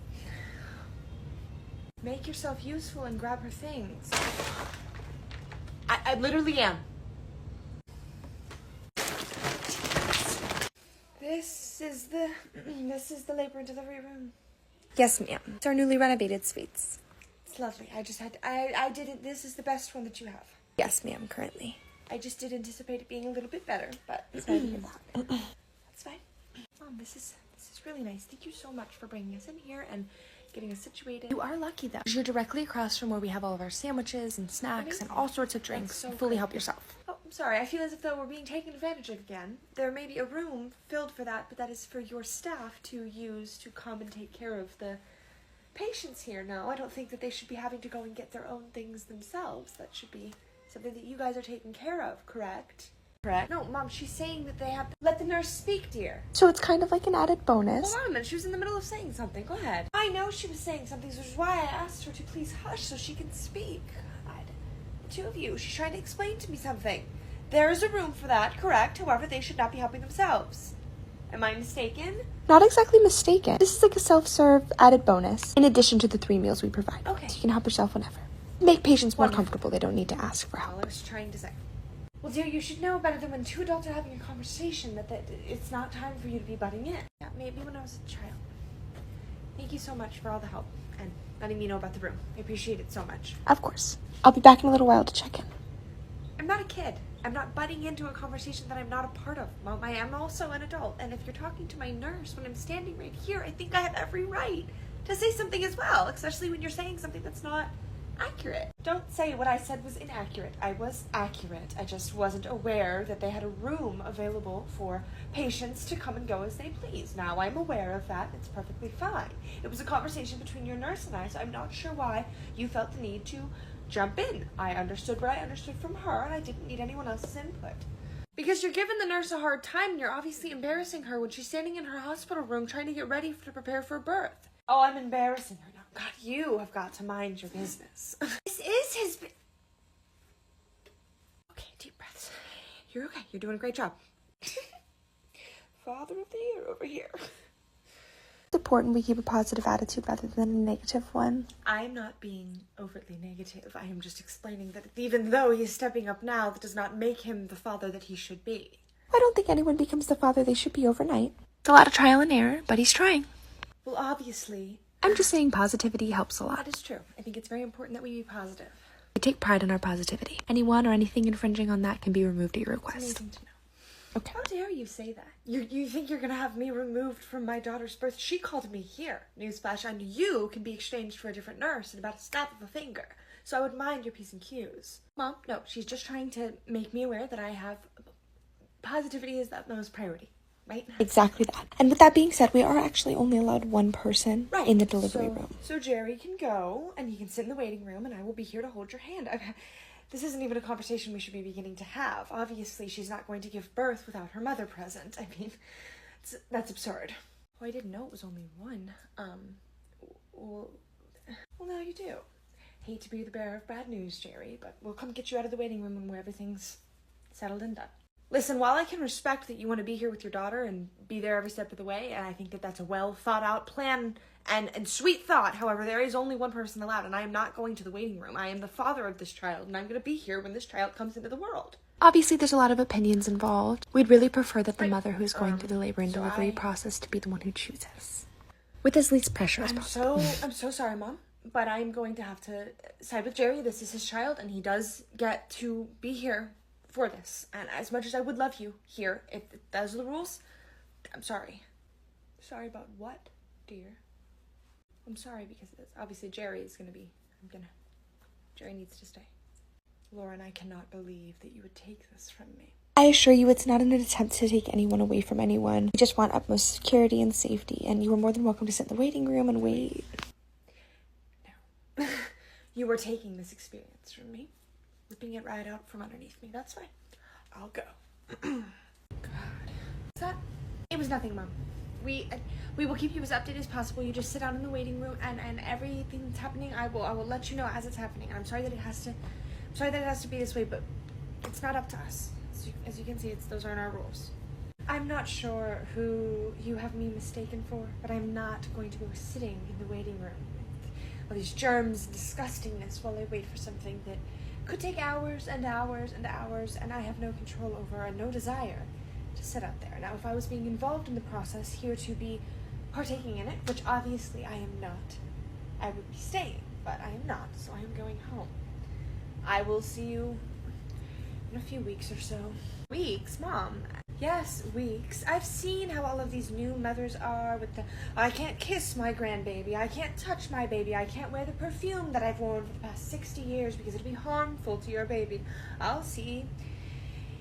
Make yourself useful and grab her things. I literally am. This is the labor and delivery room. Yes, ma'am. It's our newly renovated suites. It's lovely. I didn't. This is the best one that you have. Yes, ma'am, currently. I just did anticipate it being a little bit better, but sorry to hear that. That's fine. Mom, this is really nice. Thank you so much for bringing us in here and getting us situated. You are lucky, though. You're directly across from where we have all of our sandwiches and snacks and all sorts of drinks. so Fully great. help yourself. Oh, I'm sorry. I feel as if though we're being taken advantage of again. There may be a room filled for that, but that is for your staff to use to come and take care of the patients here. No, I don't think that they should be having to go and get their own things themselves. That should be something that you guys are taking care of, correct? Correct. No, Mom, she's saying that they have... Let the nurse speak, dear. So it's kind of like an added bonus. Hold on a minute. She was in the middle of saying something. Go ahead. I know she was saying something, which is why I asked her to please hush so she can speak. God. The two of you. She's trying to explain to me something. There is a room for that, correct? However, they should not be helping themselves. Am I mistaken? Not exactly mistaken. This is like a self-serve added bonus, in addition to the 3 meals we provide. Okay. So you can help yourself whenever. Make patients more Wonderful. comfortable. They don't need to ask for All help. I was trying to say. Well, dear, you should know better than when 2 adults are having a conversation that it's not time for you to be butting in. Yeah, maybe when I was a child. Thank you so much for all the help and letting me know about the room. I appreciate it so much. Of course. I'll be back in a little while to check in. I'm not a kid. I'm not butting into a conversation that I'm not a part of, Mom. I am also an adult. And if you're talking to my nurse when I'm standing right here, I think I have every right to say something as well, especially when you're saying something that's not accurate. Don't say what I said was inaccurate. I was accurate. I just wasn't aware that they had a room available for patients to come and go as they please. Now I'm aware of that. It's perfectly fine. It was a conversation between your nurse and I, so I'm not sure why you felt the need to jump in. I understood what I understood from her, and I didn't need anyone else's input. Because you're giving the nurse a hard time, and you're obviously embarrassing her when she's standing in her hospital room trying to get ready to prepare for birth. Oh, I'm embarrassing her now. God, you have got to mind your business. This is his Okay, deep breaths. You're okay. You're doing a great job. Father of the year over here. It's important we keep a positive attitude rather than a negative one. I'm not being overtly negative. I am just explaining that even though he's stepping up now, that does not make him the father that he should be. I don't think anyone becomes the father they should be overnight. It's a lot of trial and error, but he's trying. Well, obviously, I'm just saying positivity helps a lot. that is true. I think it's very important that we be positive. We take pride in our positivity. Anyone or anything infringing on that can be removed at your It's request. amazing to know. Okay. How dare you say that? You think you're gonna have me removed from my daughter's birth? She called me here. Newsflash, and you can be exchanged for a different nurse in about a snap of a finger. So I would mind your P's and Q's. Mom, no, she's just trying to make me aware that I have... Positivity is the utmost priority, right? Exactly that. And with that being said, we are actually only allowed one person in the delivery room. So Jerry can go, and he can sit in the waiting room, and I will be here to hold your hand. This isn't even a conversation we should be beginning to have. Obviously, she's not going to give birth without her mother present. I mean, that's absurd. Oh, I didn't know it was only one. Well, now you do. Hate to be the bearer of bad news, Jerry, but we'll come get you out of the waiting room when everything's settled and done. Listen, while I can respect that you want to be here with your daughter and be there every step of the way, and I think that that's a well thought out plan and sweet thought, however, there is only one person allowed, and I am not going to the waiting room. I am the father of this child, and I'm going to be here when this child comes into the world. Obviously, there's a lot of opinions involved. We'd really prefer that the Right. mother who's going through the labor and so delivery I- process to be the one who chooses. With as least pressure as possible. I'm so sorry, Mom, but I am going to have to side with Jerry. This is his child, and he does get to be here for this. And as much as I would love you here, if those are the rules, I'm sorry. Sorry about what, dear? I'm sorry because obviously Jerry is gonna be. Jerry needs to stay. Lauren, I cannot believe that you would take this from me. I assure you it's not an attempt to take anyone away from anyone. We just want utmost security and safety, and you are more than welcome to sit in the waiting room and wait. No. You are taking this experience from me, ripping it right out from underneath me. That's fine. I'll go. God. What's that? It was nothing, Mom. we will keep you as updated as possible. You just sit down in the waiting room, and everything that's happening, I will let you know as it's happening. And I'm sorry that it has to be this way, but it's not up to us. As you can see, those aren't our rules. I'm not sure who you have me mistaken for, but I'm not going to go sitting in the waiting room with all these germs and disgustingness while I wait for something that could take hours and hours and hours, and I have no control over and no desire to sit out there. Now, if I was being involved in the process here to be partaking in it, which obviously I am not, I would be staying, but I am not, so I am going home. I will see you in a few weeks or so. Weeks, Mom? Yes, weeks. I've seen how all of these new mothers are with the, I can't kiss my grandbaby, I can't touch my baby, I can't wear the perfume that I've worn for the past 60 years because it'll be harmful to your baby. I'll see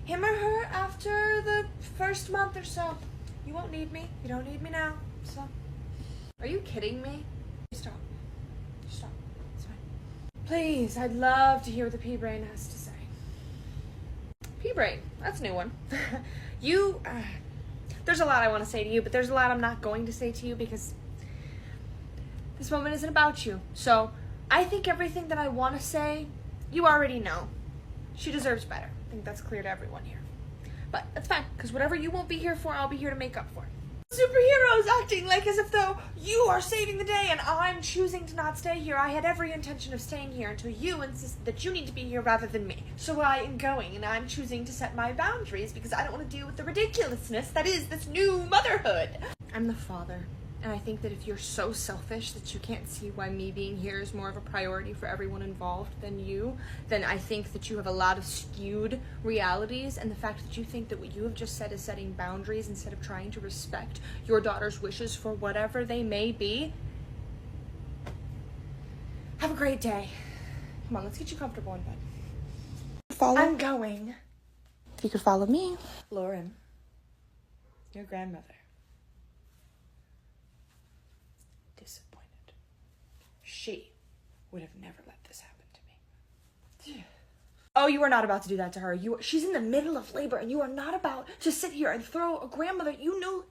him or her after the first month or so. You won't need me. You don't need me now. So, are you kidding me? Stop. Stop. It's fine. Please, I'd love to hear what the P-Brain has to say. P-Brain, that's a new one. There's a lot I want to say to you, but there's a lot I'm not going to say to you because this moment isn't about you. So, I think everything that I want to say, you already know. She deserves better. I think that's clear to everyone here. But that's fine, because whatever you won't be here for, I'll be here to make up for. Superheroes acting like as if though you are saving the day and I'm choosing to not stay here. I had every intention of staying here until you insisted that you need to be here rather than me. So I am going, and I'm choosing to set my boundaries because I don't want to deal with the ridiculousness that is this new motherhood. I'm the father. And I think that if you're so selfish that you can't see why me being here is more of a priority for everyone involved than you, then I think that you have a lot of skewed realities, and the fact that you think that what you have just said is setting boundaries instead of trying to respect your daughter's wishes for whatever they may be. Have a great day. Come on, let's get you comfortable in bed. I'm going. If you could follow me. Lauren, your grandmother. Disappointed. She would have never let this happen to me. Oh, you are not about to do that to her. She's in the middle of labor, and you are not about to sit here and throw a grandmother. You know.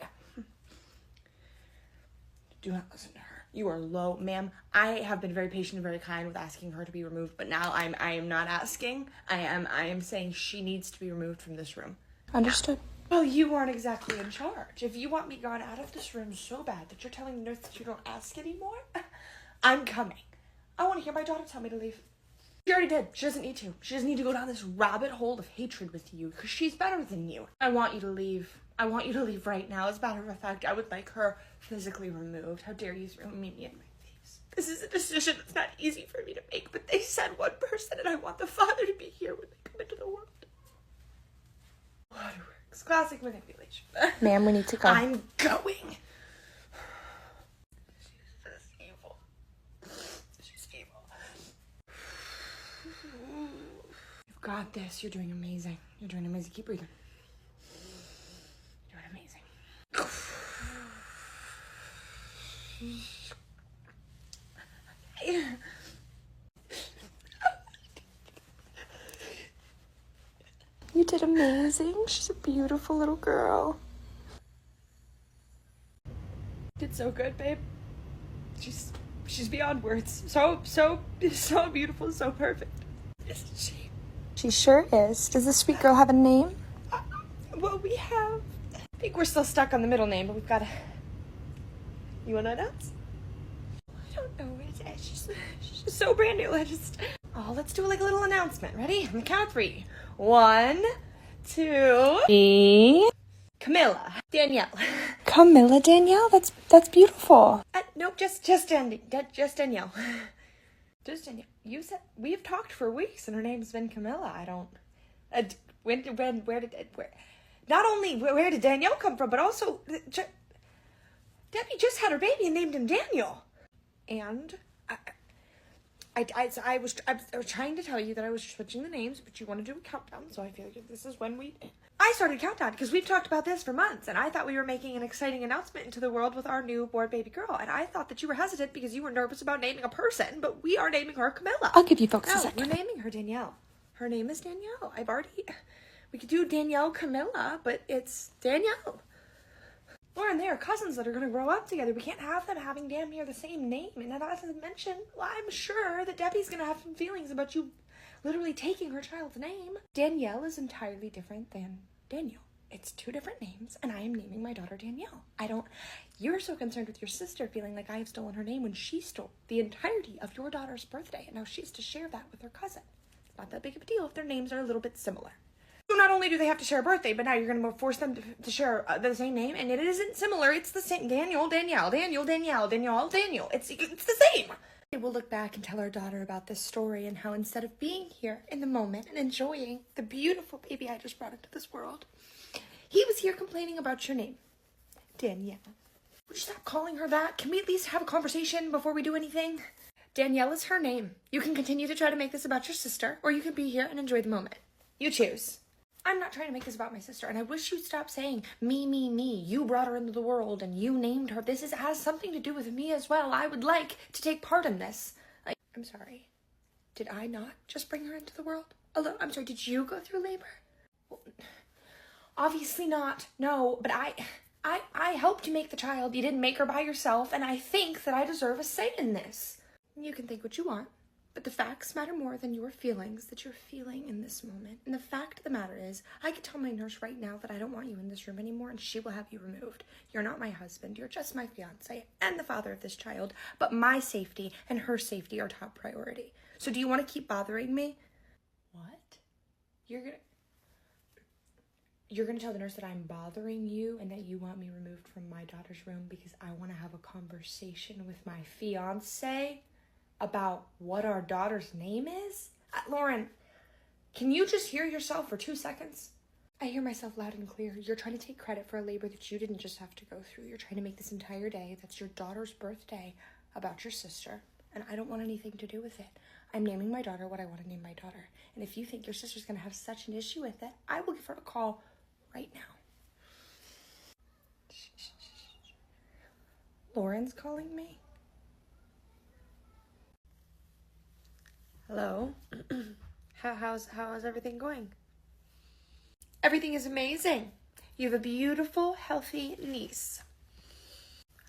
Do not listen to her. You are low, ma'am. I have been very patient and very kind with asking her to be removed, but now I am not asking. I am saying she needs to be removed from this room. Understood. Well, you aren't exactly in charge. If you want me gone out of this room so bad that you're telling the nurse that you don't ask anymore, I'm coming. I want to hear my daughter tell me to leave. She already did. She doesn't need to. She doesn't need to go down this rabbit hole of hatred with you because she's better than you. I want you to leave. I want you to leave right now. As a matter of fact, I would like her physically removed. How dare you throw me in my face? This is a decision that's not easy for me to make, but they said one person, and I want the father to be here when they come into the world. Waterworks. Classic manipulation. Ma'am, we need to go. I'm going. She's evil. She's evil. You've got this. You're doing amazing. You're doing amazing. Keep breathing. You're doing amazing. You did amazing. She's a beautiful little girl. Did so good, babe. She's beyond words. So beautiful, so perfect. Isn't she? She sure is. Does this sweet girl have a name? Well, we have. I think we're still stuck on the middle name, but we've got to. You want to announce? I don't know. She's just so brand new. Let's do like a little announcement. Ready? On the count of 3. 1, 2, 3. Camilla. Danielle. Camilla Danielle? That's beautiful. Nope, just Danielle. Just Danielle. You said we've talked for weeks, and her name's been Camilla. I don't. Where not only where did Danielle come from, but also Debbie just had her baby and named him Daniel. And I was trying to tell you that I was switching the names, but you want to do a countdown, so I feel like this is when I started countdown because we've talked about this for months, and I thought we were making an exciting announcement into the world with our newborn baby girl, and I thought that you were hesitant because you were nervous about naming a person, but we are naming her Camilla. I'll give you folks a No, second. we're naming her Danielle. Her name is Danielle. We could do Danielle Camilla, but it's Danielle. Lauren, Lauren, they are cousins that are going to grow up together. We can't have them having damn near the same name. And not to mention, well, I'm sure that Debbie's going to have some feelings about you literally taking her child's name. Danielle is entirely different than Daniel. It's two different names, and I am naming my daughter Danielle. You're so concerned with your sister feeling like I have stolen her name when she stole the entirety of your daughter's birthday, and now she has to share that with her cousin. It's not that big of a deal if their names are a little bit similar. So not only do they have to share a birthday, but now you're going to force them to share the same name, and it isn't similar. It's the same. Daniel, Danielle, Daniel, Danielle, Danielle, Daniel. It's the same. We'll look back and tell our daughter about this story and how instead of being here in the moment and enjoying the beautiful baby I just brought into this world, he was here complaining about your name, Danielle. Would you stop calling her that? Can we at least have a conversation before we do anything? Danielle is her name. You can continue to try to make this about your sister, or you can be here and enjoy the moment. You choose. I'm not trying to make this about my sister, and I wish you'd stop saying, me, me, me. You brought her into the world, and you named her. This has something to do with me as well. I would like to take part in this. I'm sorry. Did I not just bring her into the world? I'm sorry, did you go through labor? Well, obviously not. No, but I helped you make the child. You didn't make her by yourself, and I think that I deserve a say in this. You can think what you want, but the facts matter more than your feelings that you're feeling in this moment. And the fact of the matter is, I can tell my nurse right now that I don't want you in this room anymore, and she will have you removed. You're not my husband. You're just my fiance and the father of this child, but my safety and her safety are top priority. So do you want to keep bothering me? What? You're gonna tell the nurse that I'm bothering you and that you want me removed from my daughter's room because I want to have a conversation with my fiance about what our daughter's name is? Lauren, can you just hear yourself for 2 seconds? I hear myself loud and clear. You're trying to take credit for a labor that you didn't just have to go through. You're trying to make this entire day, that's your daughter's birthday, about your sister. And I don't want anything to do with it. I'm naming my daughter what I want to name my daughter. And if you think your sister's going to have such an issue with it, I will give her a call right now. Lauren's calling me. Hello. How's everything going? Everything is amazing. You have a beautiful, healthy niece.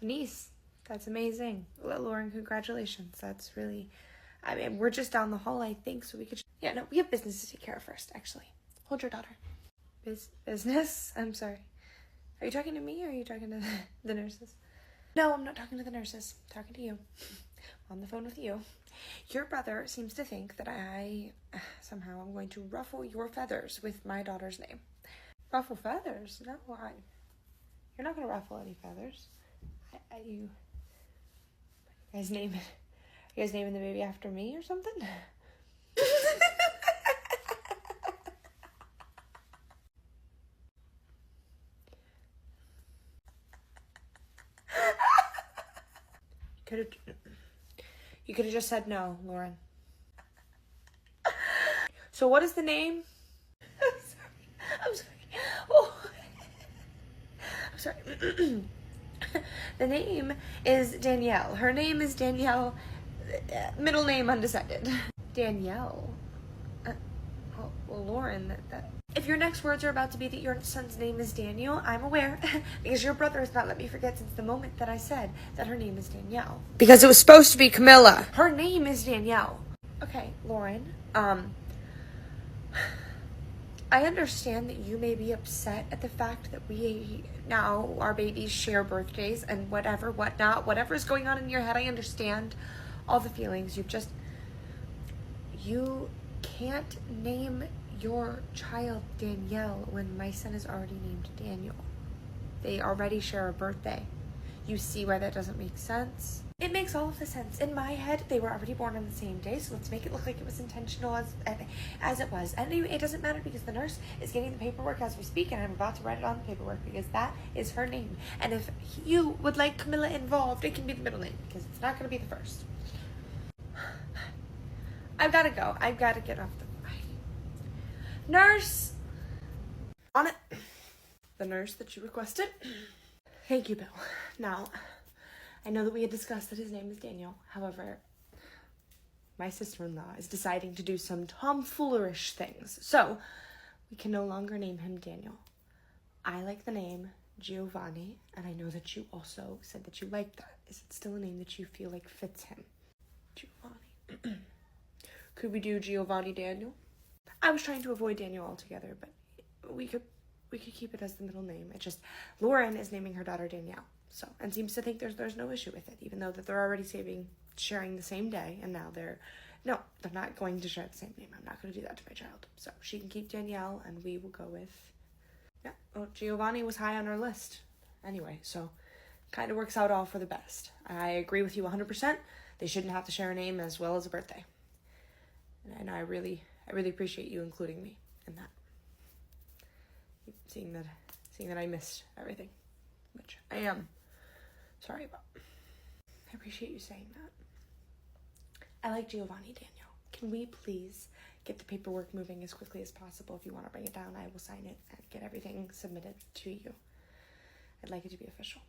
Niece. That's amazing. Lauren, congratulations. That's really, we're just down the hall, I think, so we could, we have business to take care of first, actually. Hold your daughter. Business? I'm sorry. Are you talking to me or are you talking to the nurses? No, I'm not talking to the nurses. I'm talking to you. On the phone with you. Your brother seems to think that I somehow am going to ruffle your feathers with my daughter's name. Ruffle feathers? No, you're not going to ruffle any feathers. You guys naming the baby after me or something? You could have just said no, Lauren. So what is the name? I'm sorry. Oh. I'm sorry. The name is Danielle. Her name is Danielle. Middle name undecided. Danielle. Well, Lauren, that. If your next words are about to be that your son's name is Daniel, I'm aware, because your brother has not let me forget since the moment that I said that her name is Danielle. Because it was supposed to be Camilla. Her name is Danielle. Okay, Lauren, I understand that you may be upset at the fact that we now, our babies share birthdays and whatever is going on in your head. I understand all the feelings. You can't name your child Danielle when my son is already named Daniel. They already share a birthday. You see why that doesn't make sense? It makes all of the sense. In my head, they were already born on the same day, so let's make it look like it was intentional as it was. And anyway, it doesn't matter because the nurse is getting the paperwork as we speak, and I'm about to write it on the paperwork because that is her name. And if you would like Camilla involved, it can be the middle name because it's not going to be the first. I've got to go. I've got to get off the... Nurse! On it. The nurse that you requested. Thank you, Bill. Now, I know that we had discussed that his name is Daniel. However, my sister-in-law is deciding to do some tomfoolerish things. So, we can no longer name him Daniel. I like the name Giovanni, and I know that you also said that you like that. Is it still a name that you feel like fits him? Giovanni. Could we do Giovanni Daniel? I was trying to avoid Daniel altogether, but we could keep it as the middle name. It just, Lauren is naming her daughter Danielle, so, and seems to think there's no issue with it, even though that they're already sharing the same day, and now they're not going to share the same name. I'm not going to do that to my child. So she can keep Danielle, and we will go with, yeah. Oh, Giovanni was high on our list anyway, so kind of works out all for the best. I agree with you 100%. They shouldn't have to share a name as well as a birthday. And I really appreciate you including me in that. Seeing that I missed everything, which I am sorry about. I appreciate you saying that. I like Giovanni Daniel. Can we please get the paperwork moving as quickly as possible? If you want to bring it down, I will sign it and get everything submitted to you. I'd like it to be official.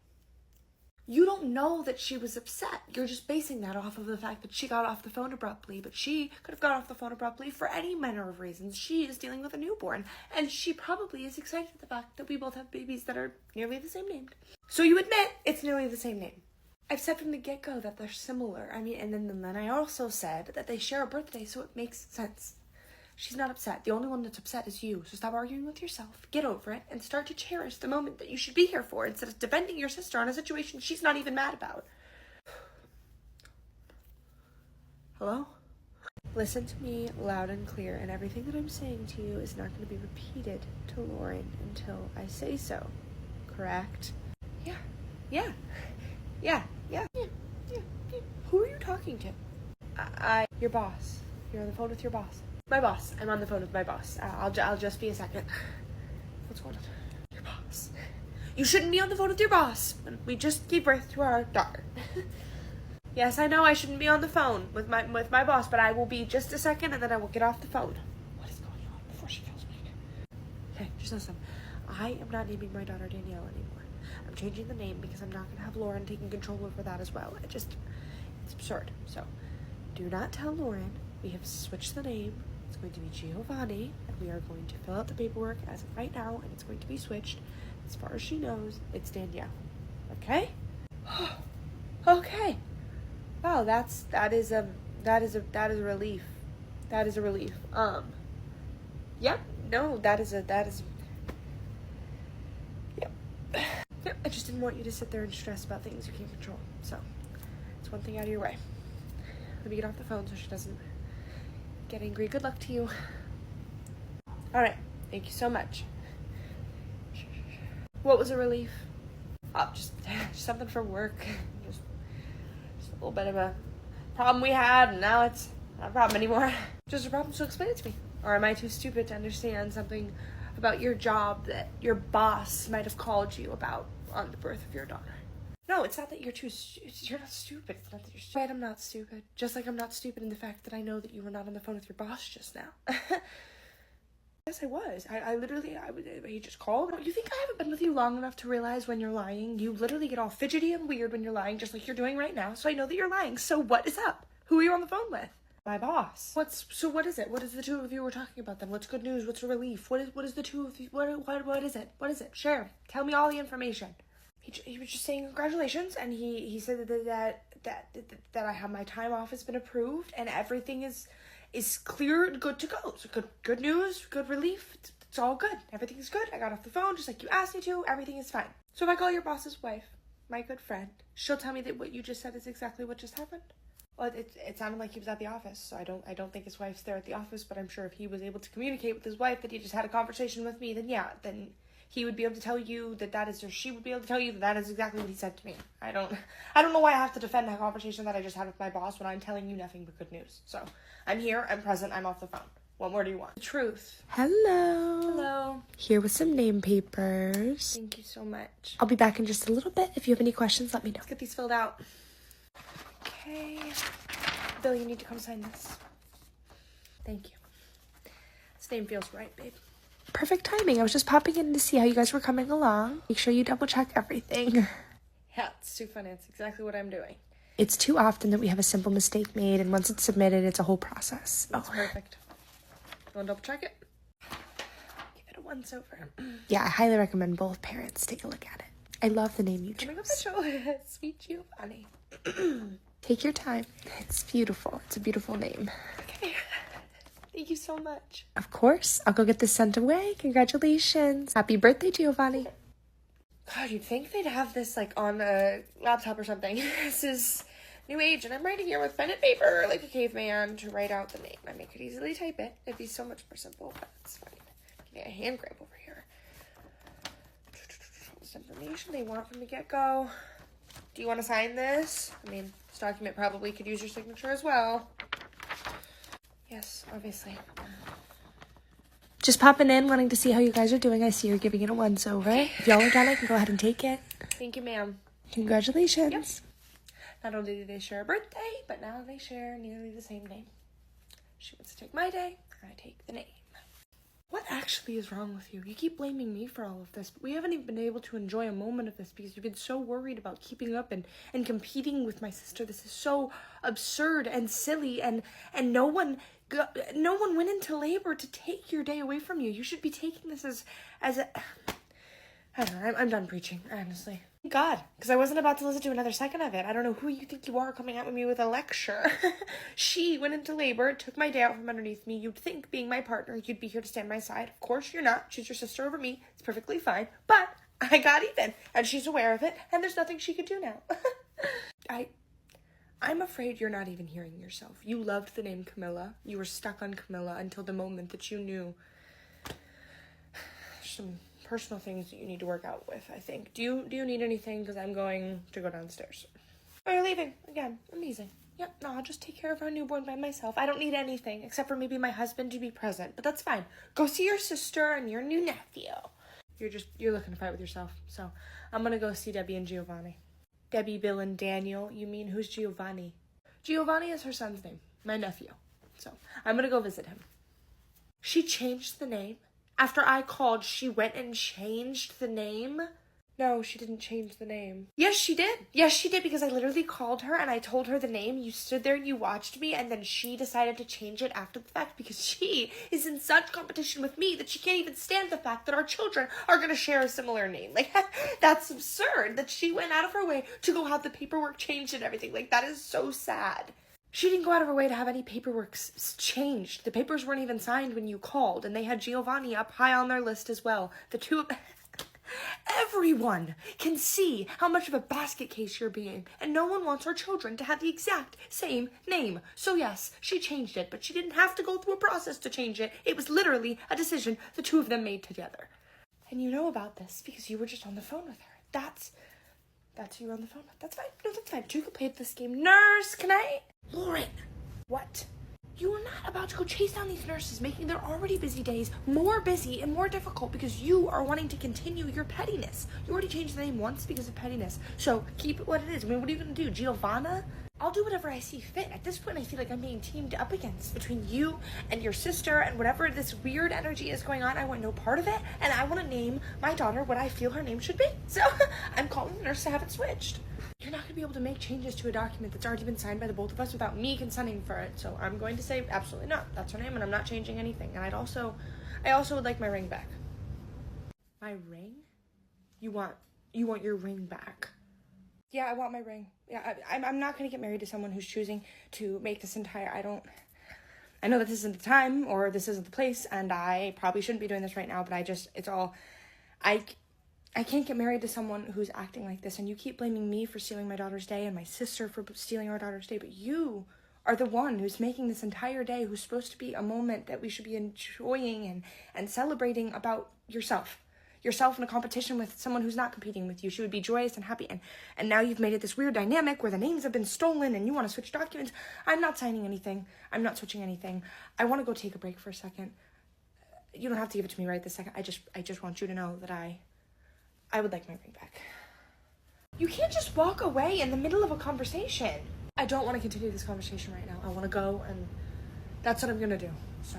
You don't know that she was upset. You're just basing that off of the fact that she got off the phone abruptly, but she could have got off the phone abruptly for any manner of reasons. She is dealing with a newborn, and she probably is excited at the fact that we both have babies that are nearly the same named. So you admit it's nearly the same name. I've said from the get-go that they're similar. I mean, and then I also said that they share a birthday, so it makes sense. She's not upset. The only one that's upset is you. So stop arguing with yourself, get over it, and start to cherish the moment that you should be here for instead of defending your sister on a situation she's not even mad about. Hello? Listen to me loud and clear, and everything that I'm saying to you is not going to be repeated to Lauren until I say so. Correct? Yeah. Who are you talking to? Your boss. You're on the phone with your boss. My boss. I'm on the phone with my boss. I'll just be a second. What's going on? Your boss. You shouldn't be on the phone with your boss. We just gave birth to our daughter. Yes, I know I shouldn't be on the phone with my boss, but I will be just a second, and then I will get off the phone. What is going on before she kills me? Okay, just listen. I am not naming my daughter Danielle anymore. I'm changing the name because I'm not going to have Lauren taking control over that as well. It's absurd. So, do not tell Lauren. We have switched the name. It's going to be Giovanni, and we are going to fill out the paperwork as of right now, and it's going to be switched. As far as she knows, it's Danielle. Okay? Okay. Wow, that is a relief. That is a relief. Yep. No, that is yep. Yep. I just didn't want you to sit there and stress about things you can't control. So, it's one thing out of your way. Let me get off the phone so she doesn't get angry. Good luck to you. All right. Thank you so much. What was a relief? Oh, just something from work. Just a little bit of a problem we had, and now it's not a problem anymore. Just a problem, so explain it to me. Or am I too stupid to understand something about your job that your boss might have called you about on the birth of your daughter? No, it's not that you're not stupid. It's not that you're stupid. I'm not stupid. Just like I'm not stupid in the fact that I know that you were not on the phone with your boss just now. Yes, I was. He just called. You think I haven't been with you long enough to realize when you're lying? You literally get all fidgety and weird when you're lying, just like you're doing right now, so I know that you're lying. So what is up? Who are you on the phone with? My boss. What is it? What is the two of you were talking about then? What's good news? What's a relief? What is the two of you? What is it? What is it? Share. Tell me all the information. He was just saying congratulations, and he said that I have my time off has been approved, and everything is clear and good to go. So good news, good relief. It's all good. Everything's good. I got off the phone just like you asked me to. Everything is fine. So if I call your boss's wife, my good friend, she'll tell me that what you just said is exactly what just happened. Well, it sounded like he was at the office, so I don't think his wife's there at the office, but I'm sure if he was able to communicate with his wife that he just had a conversation with me, then he would be able to tell you or she would be able to tell you that is exactly what he said to me. I don't know why I have to defend that conversation that I just had with my boss when I'm telling you nothing but good news. So, I'm here, I'm present, I'm off the phone. What more do you want? The truth. Hello. Here with some name papers. Thank you so much. I'll be back in just a little bit. If you have any questions, let me know. Let's get these filled out. Okay. Bill, you need to come sign this. Thank you. This name feels right, babe. Perfect timing. I was just popping in to see how you guys were coming along. Make sure you double check everything. Yeah, it's too funny. It's exactly what I'm doing. It's too often that we have a simple mistake made, and once it's submitted, it's a whole process. That's perfect. You want to double check it? Give it a once over. Yeah, I highly recommend both parents take a look at it. I love the name you Oh my God, chose. Mitchell. Sweet Giovanni. Take your time. It's beautiful. It's a beautiful name. Okay. Thank you so much. Of course. I'll go get this sent away. Congratulations. Happy birthday, Giovanni. God, you'd think they'd have this like on a laptop or something. This is new age, and I'm writing here with pen and paper like a caveman to write out the name. I mean, I could easily type it. It'd be so much more simple, but it's fine. Give me a hand grab over here. This information they want from the get-go. Do you want to sign this? I mean, this document probably could use your signature as well. Yes, obviously. Just popping in, wanting to see how you guys are doing. I see you're giving it a once over. If y'all are done, I can go ahead and take it. Thank you, ma'am. Congratulations. Yep. Not only do they share a birthday, but now they share nearly the same name. She wants to take my day, I take the name. What actually is wrong with you? You keep blaming me for all of this, but we haven't even been able to enjoy a moment of this because you've been so worried about keeping up and competing with my sister. This is so absurd and silly, and no one went into labor to take your day away from you. You should be taking this as a... I don't know, I'm done preaching, honestly. Thank God, because I wasn't about to listen to another second of it. I don't know who you think you are coming at me with a lecture. She went into labor, took my day out from underneath me. You'd think, being my partner, you'd be here to stand by my side. Of course you're not. She's your sister over me. It's perfectly fine. But I got even, and she's aware of it, and there's nothing she could do now. I'm afraid you're not even hearing yourself. You loved the name Camilla. You were stuck on Camilla until the moment that you knew some personal things that you need to work out with, I think. Do you need anything? Because I'm going to go downstairs. Oh, you're leaving? Again. Amazing. Yep, no, I'll just take care of our newborn by myself. I don't need anything, except for maybe my husband to be present. But that's fine. Go see your sister and your new nephew. You're looking to fight with yourself. So, I'm gonna go see Debbie and Giovanni. Debbie, Bill, and Daniel. You mean, who's Giovanni? Giovanni is her son's name. My nephew. So, I'm gonna go visit him. She changed the name? After I called, she went and changed the name? No, she didn't change the name. Yes, she did. Yes, she did, because I literally called her and I told her the name. You stood there and you watched me, and then she decided to change it after the fact because she is in such competition with me that she can't even stand the fact that our children are going to share a similar name. Like, that's absurd that she went out of her way to go have the paperwork changed and everything. Like, that is so sad. She didn't go out of her way to have any paperwork changed. The papers weren't even signed when you called, and they had Giovanni up high on their list as well. The two of... Everyone can see how much of a basket case you're being, and no one wants our children to have the exact same name. So yes, she changed it, but she didn't have to go through a process to change it. It was literally a decision the two of them made together. And you know about this because you were just on the phone with her. That's who you were on the phone with. That's fine. No, that's fine. You can play this game. Nurse, can I... Lauren! What? You are not about to go chase down these nurses, making their already busy days more busy and more difficult because you are wanting to continue your pettiness. You already changed the name once because of pettiness, so keep it what it is. I mean, what are you going to do, Giovanna? I'll do whatever I see fit. At this point, I feel like I'm being teamed up against between you and your sister, and whatever this weird energy is going on, I want no part of it, and I want to name my daughter what I feel her name should be. So I'm calling the nurse to have it switched. You're not going to be able to make changes to a document that's already been signed by the both of us without me consenting for it. So I'm going to say absolutely not. That's her name, and I'm not changing anything. And I also would like my ring back. My ring? You want your ring back? Yeah, I want my ring. Yeah, I'm not going to get married to someone who's choosing to make this entire... I know that this isn't the time, or this isn't the place, and I probably shouldn't be doing this right now, but I can't get married to someone who's acting like this, and you keep blaming me for stealing my daughter's day and my sister for stealing our daughter's day, but you are the one who's making this entire day, who's supposed to be a moment that we should be enjoying and celebrating about yourself in a competition with someone who's not competing with you. She would be joyous and happy, and now you've made it this weird dynamic where the names have been stolen and you want to switch documents. I'm not signing anything. I'm not switching anything. I want to go take a break for a second. You don't have to give it to me right this second. I just want you to know that I would like my ring back. You can't just walk away in the middle of a conversation. I don't want to continue this conversation right now. I want to go, and that's what I'm going to do. So.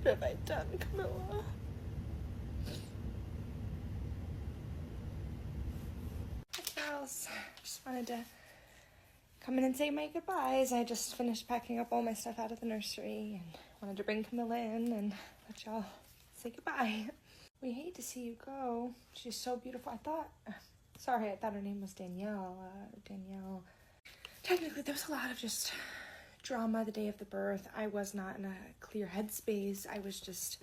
What have I done, Camilla? Hi, Charles. Just wanted to come in and say my goodbyes. I just finished packing up all my stuff out of the nursery and wanted to bring Camilla in and let y'all say goodbye. We hate to see you go. She's so beautiful. I thought her name was Danielle. Danielle. Technically, there was a lot of just drama the day of the birth. I was not in a clear headspace. I was just,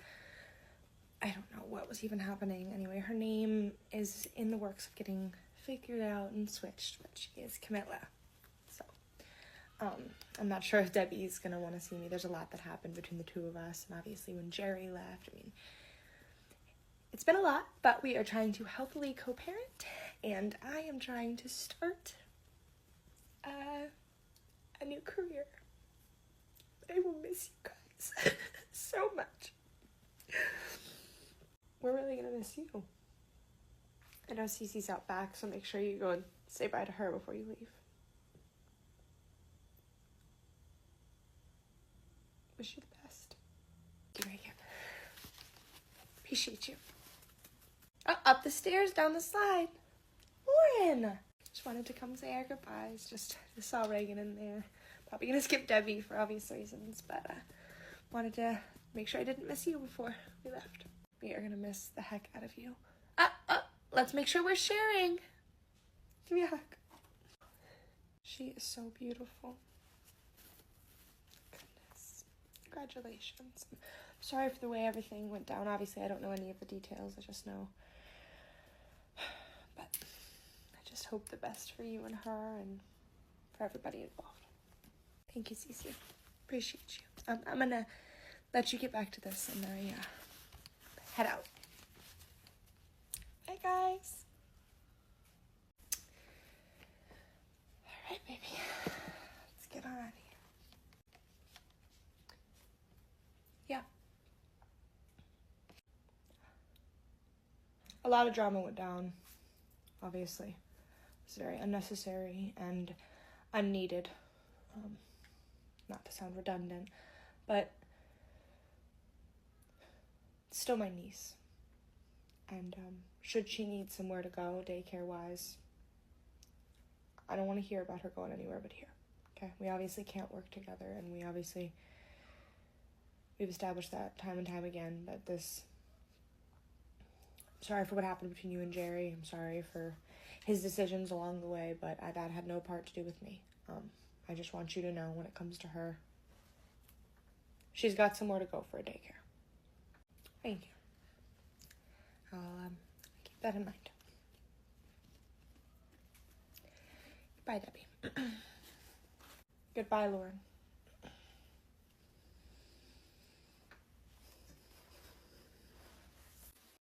I don't know what was even happening. Anyway, her name is in the works of getting figured out and switched, but she is Camilla. So, I'm not sure if Debbie's gonna want to see me. There's a lot that happened between the two of us, and obviously when Jerry left, I mean, it's been a lot, but we are trying to healthily co-parent, and I am trying to start a new career. I will miss you guys so much. We're really gonna miss you. I know Cece's out back, so make sure you go and say bye to her before you leave. Wish you the best. Here I am. Appreciate you. Oh, up the stairs, down the slide. Lauren! Just wanted to come say our goodbyes. Just saw Reagan in there. Probably gonna skip Debbie for obvious reasons, but wanted to make sure I didn't miss you before we left. We are gonna miss the heck out of you. Let's make sure we're sharing. Give me a hug. She is so beautiful. Goodness. Congratulations. I'm sorry for the way everything went down. Obviously, I don't know any of the details. I just know. But I just hope the best for you and her and for everybody involved. Thank you, Cece. Appreciate you. I'm gonna let you get back to this and I head out. Bye, guys. All right, baby. Let's get on out of here. Yeah. A lot of drama went down, obviously. It was very unnecessary and unneeded. Not to sound redundant, but still my niece. And should she need somewhere to go, daycare-wise, I don't want to hear about her going anywhere but here. Okay? We obviously can't work together, and we've established that time and time again, that this... I'm sorry for what happened between you and Jerry. I'm sorry for his decisions along the way, but that had no part to do with me. I just want you to know when it comes to her, she's got somewhere to go for a daycare. Thank you. I'll keep that in mind. Goodbye, Debbie. Goodbye, Lauren.